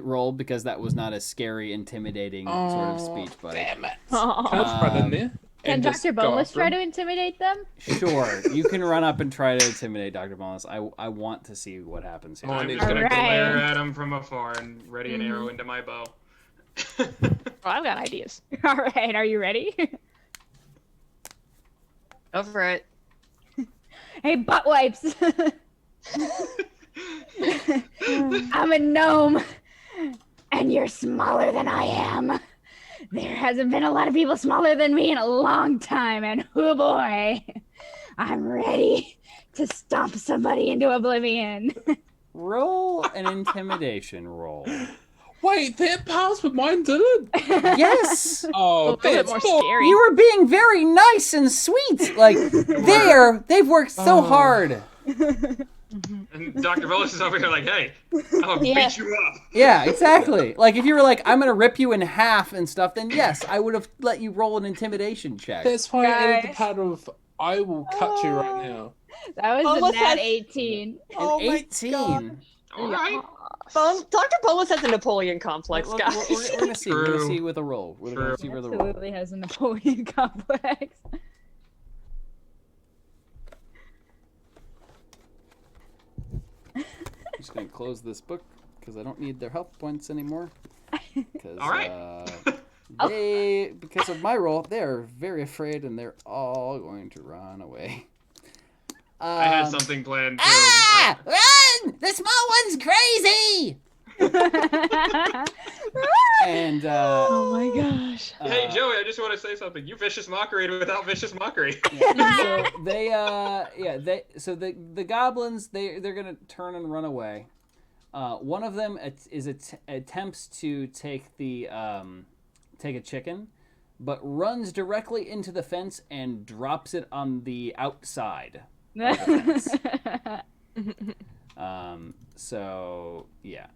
roll because that was not a scary, intimidating sort of speech, buddy. Damn it! Can I just run in there? Can and just Dr. go Bolus after try him? to intimidate them? Sure, you can run up and try to intimidate Dr. Bonus. I want to see what happens here. Oh, I I'm need just to gonna Alright. glare at him from afar and ready an arrow into my bow. Well, I've got ideas. All right, are you ready? go for it. Hey, butt wipes. I'm a gnome, and you're smaller than I am. There hasn't been a lot of people smaller than me in a long time, and oh boy, I'm ready to stomp somebody into oblivion. Roll an intimidation roll. Wait, that passed, but mine didn't. Yes. Oh, A little bit that's more bull- scary. You were being very nice and sweet. Like they've worked so Oh. hard. And Dr. Bolus is over here like, hey, I'm gonna Yeah. beat you up. Yeah, exactly. Like if you were like, I'm gonna rip you in half and stuff, then yes, I would have let you roll an intimidation check. That's why I added the Guys. part of "I will cut you right now." That was Almost a nat has- 18. Oh my 18. All right. Dr. Bolus has a Napoleon complex, We're guys. gonna see. We're gonna True. see with a roll. We're gonna True. see where the roll. Absolutely has a Napoleon complex. close this book because I don't need their health points anymore. Because All right. because of my role, they're very afraid and they're all going to run away. I had something planned too. Ah! Run! The small one's crazy! And Oh my gosh. Hey Joey, I just want to say something. You vicious mockery without vicious mockery. so the goblins they're gonna turn and run away. One of them attempts to take a chicken, but runs directly into the fence and drops it on the outside of the fence. So yeah.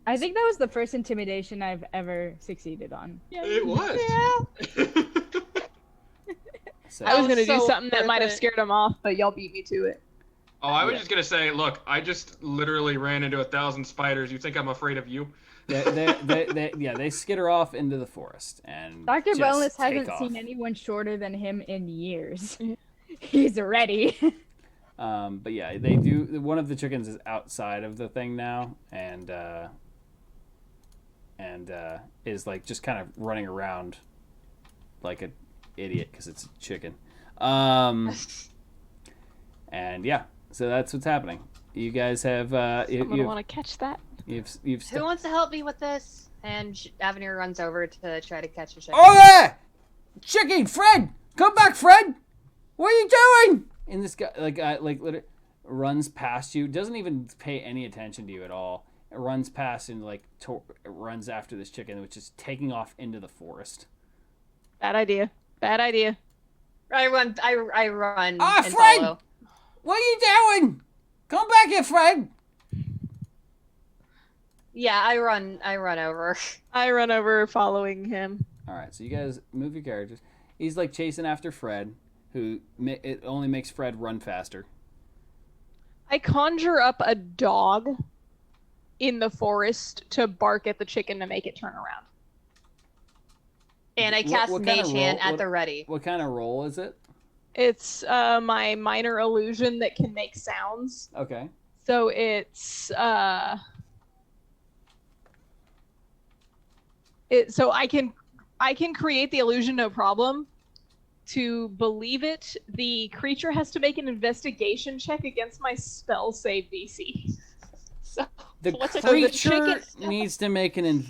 I think that was the first intimidation I've ever succeeded on. It was. So, I was gonna do so something that worth might have it. scared him off, but y'all beat me to it. Oh, I was just gonna say, look, I just literally ran into 1,000 spiders. You think I'm afraid of you? they skitter off into the forest and Dr. just Boneless take hasn't off. seen anyone shorter than him in years. He's ready. But yeah, they do. One of the chickens is outside of the thing now, and is like just kind of running around like an idiot because it's a chicken. And yeah, so that's what's happening. You guys have Someone want to catch that? you've Who wants to help me with this? And Avenir runs over to try to catch a chicken. Oh there! Chicken, Fred! Come back, Fred! What are you doing? And this guy literally runs past you, doesn't even pay any attention to you at all. It runs past and runs after this chicken, which is taking off into the forest. Bad idea. Bad idea. I run Ah, and Fred! follow. What are you doing? Come back here, Fred! Yeah, I run over. I run over following him. All right, so you guys move your characters. He's like chasing after Fred, who it only makes Fred run faster. I conjure up a dog in the forest to bark at the chicken to make it turn around. And I What- cast what kind of Mage Hand roll- at what- the ready. What kind of roll is it? It's my minor illusion that can make sounds. Okay. So it's so I can create the illusion no problem. To believe it, the creature has to make an investigation check against my spell save DC. So The what's it- so the creature chicken- needs to make an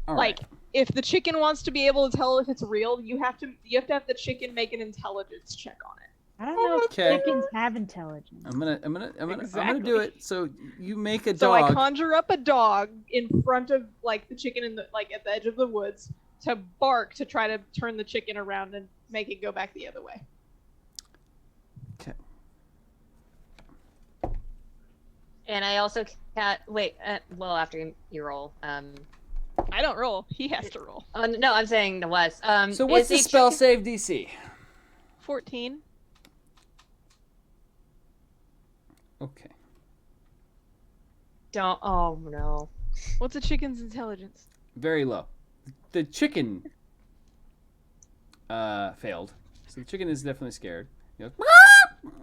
Like if the chicken wants to be able to tell if it's real, you have to have the chicken make an intelligence check on it. I don't know if Okay. chickens have intelligence. I'm gonna do Exactly. it. So you make a So I dog. conjure up a dog in front of like the chicken in the at the edge of the woods to bark to try to turn the chicken around and make it go back the other way. Okay. And I also well after you roll. I don't roll. He has to roll. No, I'm saying to Wes. So what's the is a spell chicken- save DC? 14. Okay. Don't. Oh no. What's a chicken's intelligence? Very low. The chicken failed. So the chicken is definitely scared. He goes,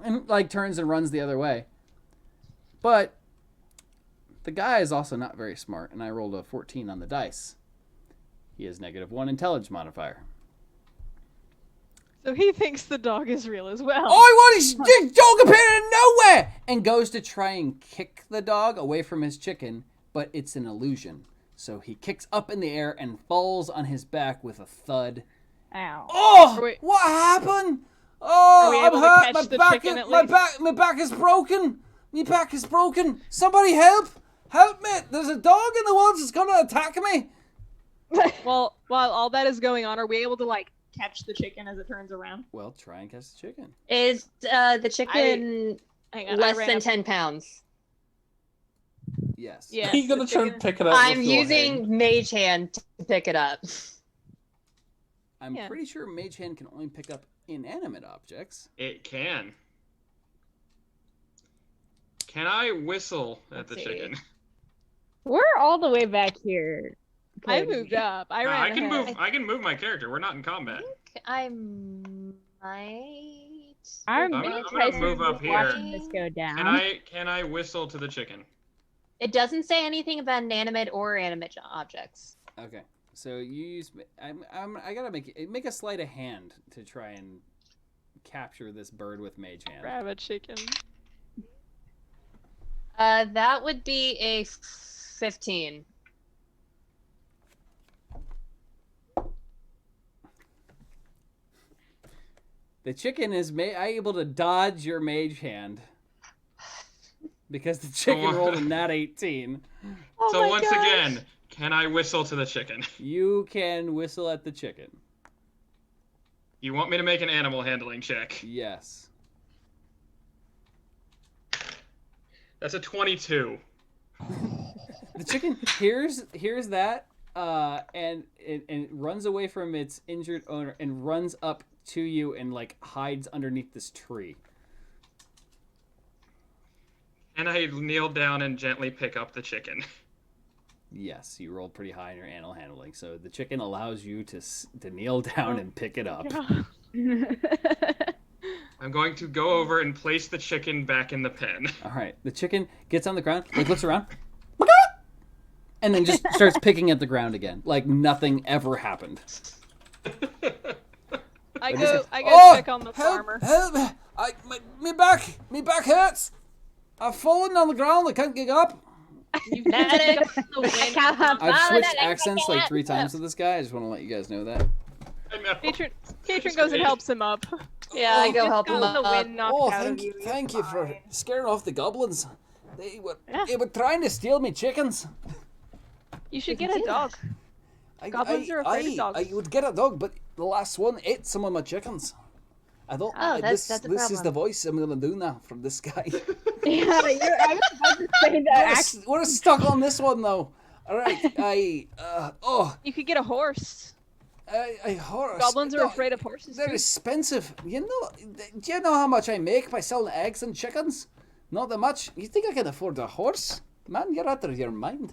and like turns and runs the other way. But the guy is also not very smart, and I rolled a 14 on the dice. He has -1 intelligence modifier. So he thinks the dog is real as well. All I want is this dog appeared out of nowhere! And goes to try and kick the dog away from his chicken, but it's an illusion. So he kicks up in the air and falls on his back with a thud. Ow. Oh! Are we- What happened? Are Oh, we I'm able to hurt. catch My the back, chicken at my least? back is broken. My back is broken. Somebody help! Help me! There's a dog in the woods that's gonna attack me. Well, while all that is going on, are we able to catch the chicken as it turns around? Well, try and catch the chicken. Is the chicken Hang on, I less ran than up- 10 pounds? Yes. Yeah. Are you gonna the try and chicken- pick it up? I'm with your using hand? Mage Hand to pick it up. I'm Yeah. pretty sure Mage Hand can only pick up inanimate objects. It can. Can I whistle at the Let's see. chicken? We're all the way back here. I Cody. moved up. I No, ran I can ahead. move. I can move my character. We're not in combat. I might. Our I'm mage gonna has move been up here. watching this go down. Can I whistle to the chicken? It doesn't say anything about inanimate or animate objects. Okay. So you use. I gotta make a sleight of hand to try and capture this bird with mage hand. Grab a chicken. That would be a 15. The chicken is able to dodge your mage hand because the chicken rolled a nat 18. Oh So my once gosh. again, can I whistle to the chicken? You can whistle at the chicken. You want me to make an animal handling check? Yes. That's a 22. The chicken hears that and it runs away from its injured owner and runs up to you and like hides underneath this tree. And I kneel down and gently pick up the chicken. Yes, you rolled pretty high in your animal handling, so the chicken allows you to kneel down and pick it up. I'm going to go over and place the chicken back in the pen. All right, the chicken gets on the ground, like looks around, and then just starts picking at the ground again, like nothing ever happened. I What is go it? check on the farmer. Help! Me back hurts. I've fallen on the ground. I can't get up. You've Medic! I've switched accents like 3 times with this guy. I just want to let you guys know that. I know. Katrin goes and helps him up. Yeah, I go help him got the up. wind knocked out of you. thank you for scaring off the goblins. They Yeah. were trying to steal me chickens. You should get a dog. Goblins are afraid of dogs. I would get a dog, but the last one ate some of my chickens. I don't. Oh, that's a this is the problem. voice I'm gonna do now from this guy. Yeah, I was about to say that. We're stuck on this one though. All right, You could get a horse. horse. Goblins are afraid of horses They're too. expensive. Do you know how much I make by selling eggs and chickens? Not that much. You think I can afford a horse? Man, you're out of your mind.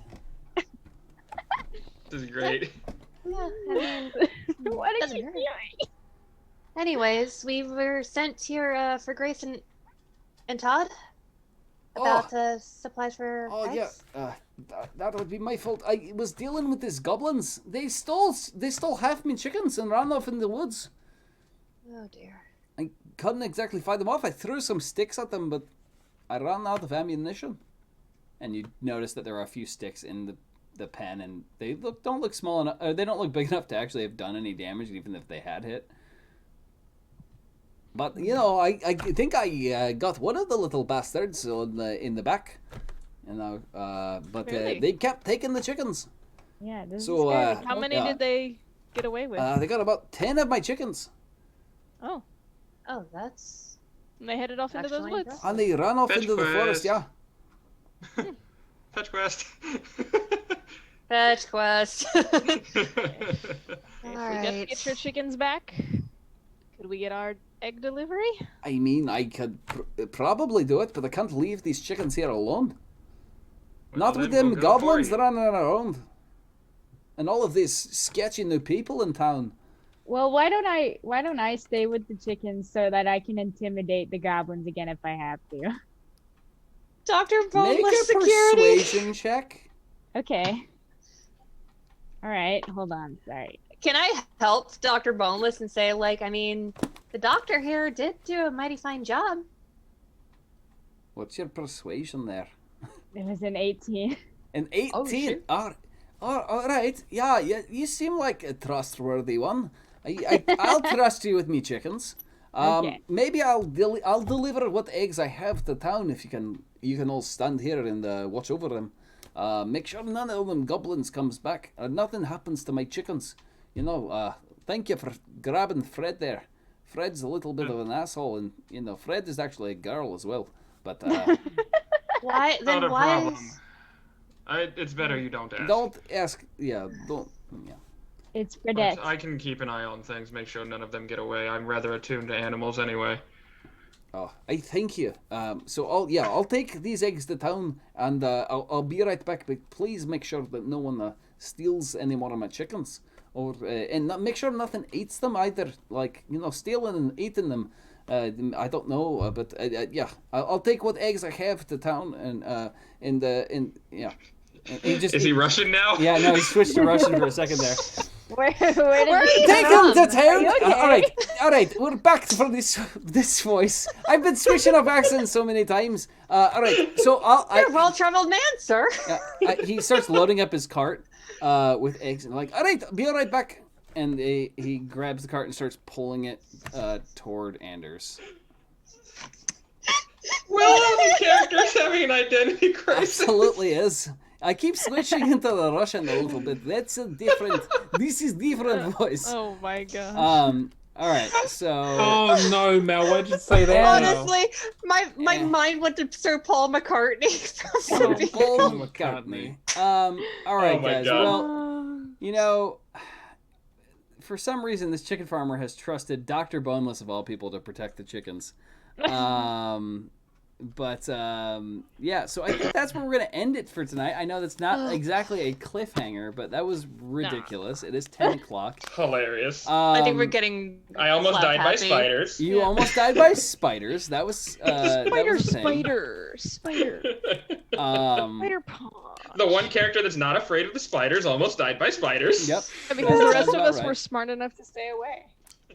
This is great. Yeah, I mean, What are doesn't you hurt. doing? Anyways, we were sent here for Grace and Todd about supplies for eggs. Yeah. That would be my fault. I was dealing with these goblins. They stole half my chickens and ran off in the woods. Oh dear. I couldn't exactly fight them off. I threw some sticks at them, but I ran out of ammunition. And you notice that there are a few sticks in the pen, and they don't look small enough. They don't look big enough to actually have done any damage, even if they had hit. But I think I got one of the little bastards in the back, but Really? they kept taking the chickens. Yeah, this So, is scary. How many did they get away with? They got about 10 of my chickens, Oh, Oh, that's and they headed off into those Actually woods. impressive. and they ran off Fetch into the forest. quest. Yeah. Fetch quest. fetch quest. All Okay, so we gotta right. get your chickens back. Could we get our egg delivery? I mean, I could probably do it, but I can't leave these chickens here alone. Not Well, with then them we'll go for goblins you. running around, and all of these sketchy new people in town. Well, why don't I stay with the chickens so that I can intimidate the goblins again if I have to? Dr. Make Boneless a Security. persuasion check. Okay. All right, hold on. Sorry. Can I help Dr. Boneless and say, like, I mean, the doctor here did do a mighty fine job. What's your persuasion there? It was an 18. An 18. All right. Yeah, you seem like a trustworthy one. I'll trust you with me chickens. Okay. Maybe I'll deliver what eggs I have to town if you can all stand here and watch over them. Make sure none of them goblins comes back or nothing happens to my chickens. Thank you for grabbing Fred there. Fred's a little bit of an asshole, and Fred is actually a girl as well. But Why? Not Then a why problem. is... It's better you don't ask. don't ask. Yeah, don't. Yeah. It's But Fredette. I can keep an eye on things, make sure none of them get away. I'm rather attuned to animals anyway. Oh, I thank you. So I'll take these eggs to town, and I'll be right back. But please make sure that no one steals any more of my chickens, or and make sure nothing eats them either. Like stealing and eating them I don't know, but yeah, I'll take what eggs I have to town, and yeah. And he just, Is he Russian now? Yeah, no, he switched to Russian for a second there. Where did you Take him to town. Are you okay? All right, we're back for this voice. I've been switching up accents so many times. All right, so You're a well-traveled man, sir. he starts loading up his cart with eggs, and like, all right, be all right back. And he grabs the cart and starts pulling it toward Anders. Well, the character's having an identity crisis. Absolutely is. I keep switching into the Russian a little bit. This is different voice. Oh my gosh. All right, so. Oh no, Mel! Why'd you say that? Honestly, my mind went to Sir Paul McCartney. Sir Paul McCartney. All right, guys. God. Well, you know, for some reason, this chicken farmer has trusted Dr. Boneless of all people to protect the chickens. But yeah, so I think that's where we're gonna end it for tonight. I know that's not exactly a cliffhanger, but that was ridiculous. It is 10 o'clock. Hilarious. I think we're getting. I almost slap died by happy. spiders. You almost died by spiders. That was that was a thing. Spider. Um, Spider paw. The one character that's not afraid of the spiders almost died by spiders. Yep. Because the rest of About us right. were smart enough to stay away.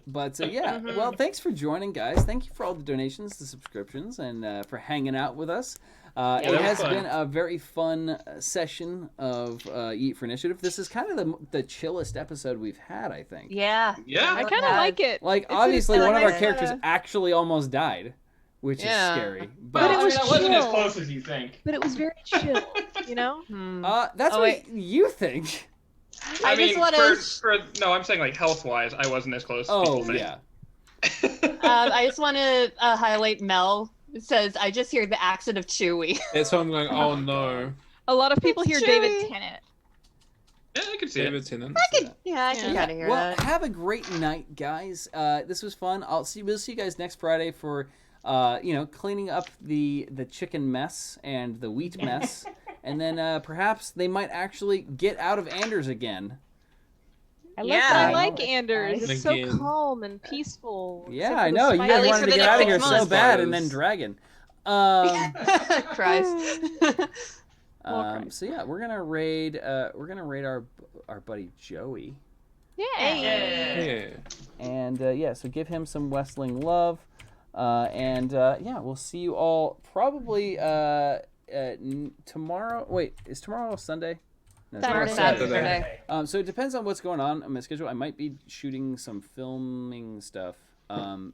But yeah, well, thanks for joining, guys. Thank you for all the donations, the subscriptions, and for hanging out with us. that It was has fun. been a very fun session of Yeet for Initiative. This is kind of the chillest episode we've had, I think. Yeah. Yeah. I kind of like it. Like, It's obviously, one of our nice, characters actually almost died, which Yeah. is scary. But it was that wasn't as chill. close as you think. But it was very chill, you know? That's Oh, what wait. you think. I mean, just want to. no, I'm saying like health-wise, I wasn't as close as Oh, people think. yeah. I just want to highlight Mel. It says, "I just hear the accent of Chewy." That's why I'm going. Oh no, A lot of people hear Chewy. David Tennant. Yeah, I can see David it. Tennant. Yeah, I can kind of hear Well, that. have a great night, guys. This was fun. We'll see you guys next Friday for cleaning up the chicken mess and the wheat mess, and then perhaps they might actually get out of Anders again. I love Yeah. that. I like Anders. It's so Again. calm and peaceful. Yeah, except I for the know. You spider. At guys least wanted for to the get out of next here 6 so months. bad, and then Dragon. Christ. So yeah, we're gonna raid our buddy Joey, Yeah. and so give him some Westling love, and we'll see you all probably tomorrow. Wait, is tomorrow Sunday? No, Tomorrow's tomorrow's Saturday. So it depends on what's going on my schedule. I might be shooting some filming stuff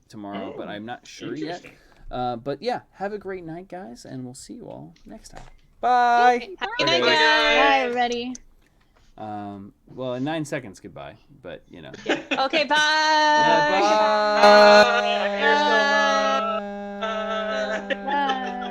tomorrow, but I'm not sure yet. But yeah, have a great night, guys, and we'll see you all next time. Bye. Happy night, Bye, guys. Bye, everybody. Well, in 9 seconds, goodbye. But you know. Okay, bye. Yeah, bye. Bye.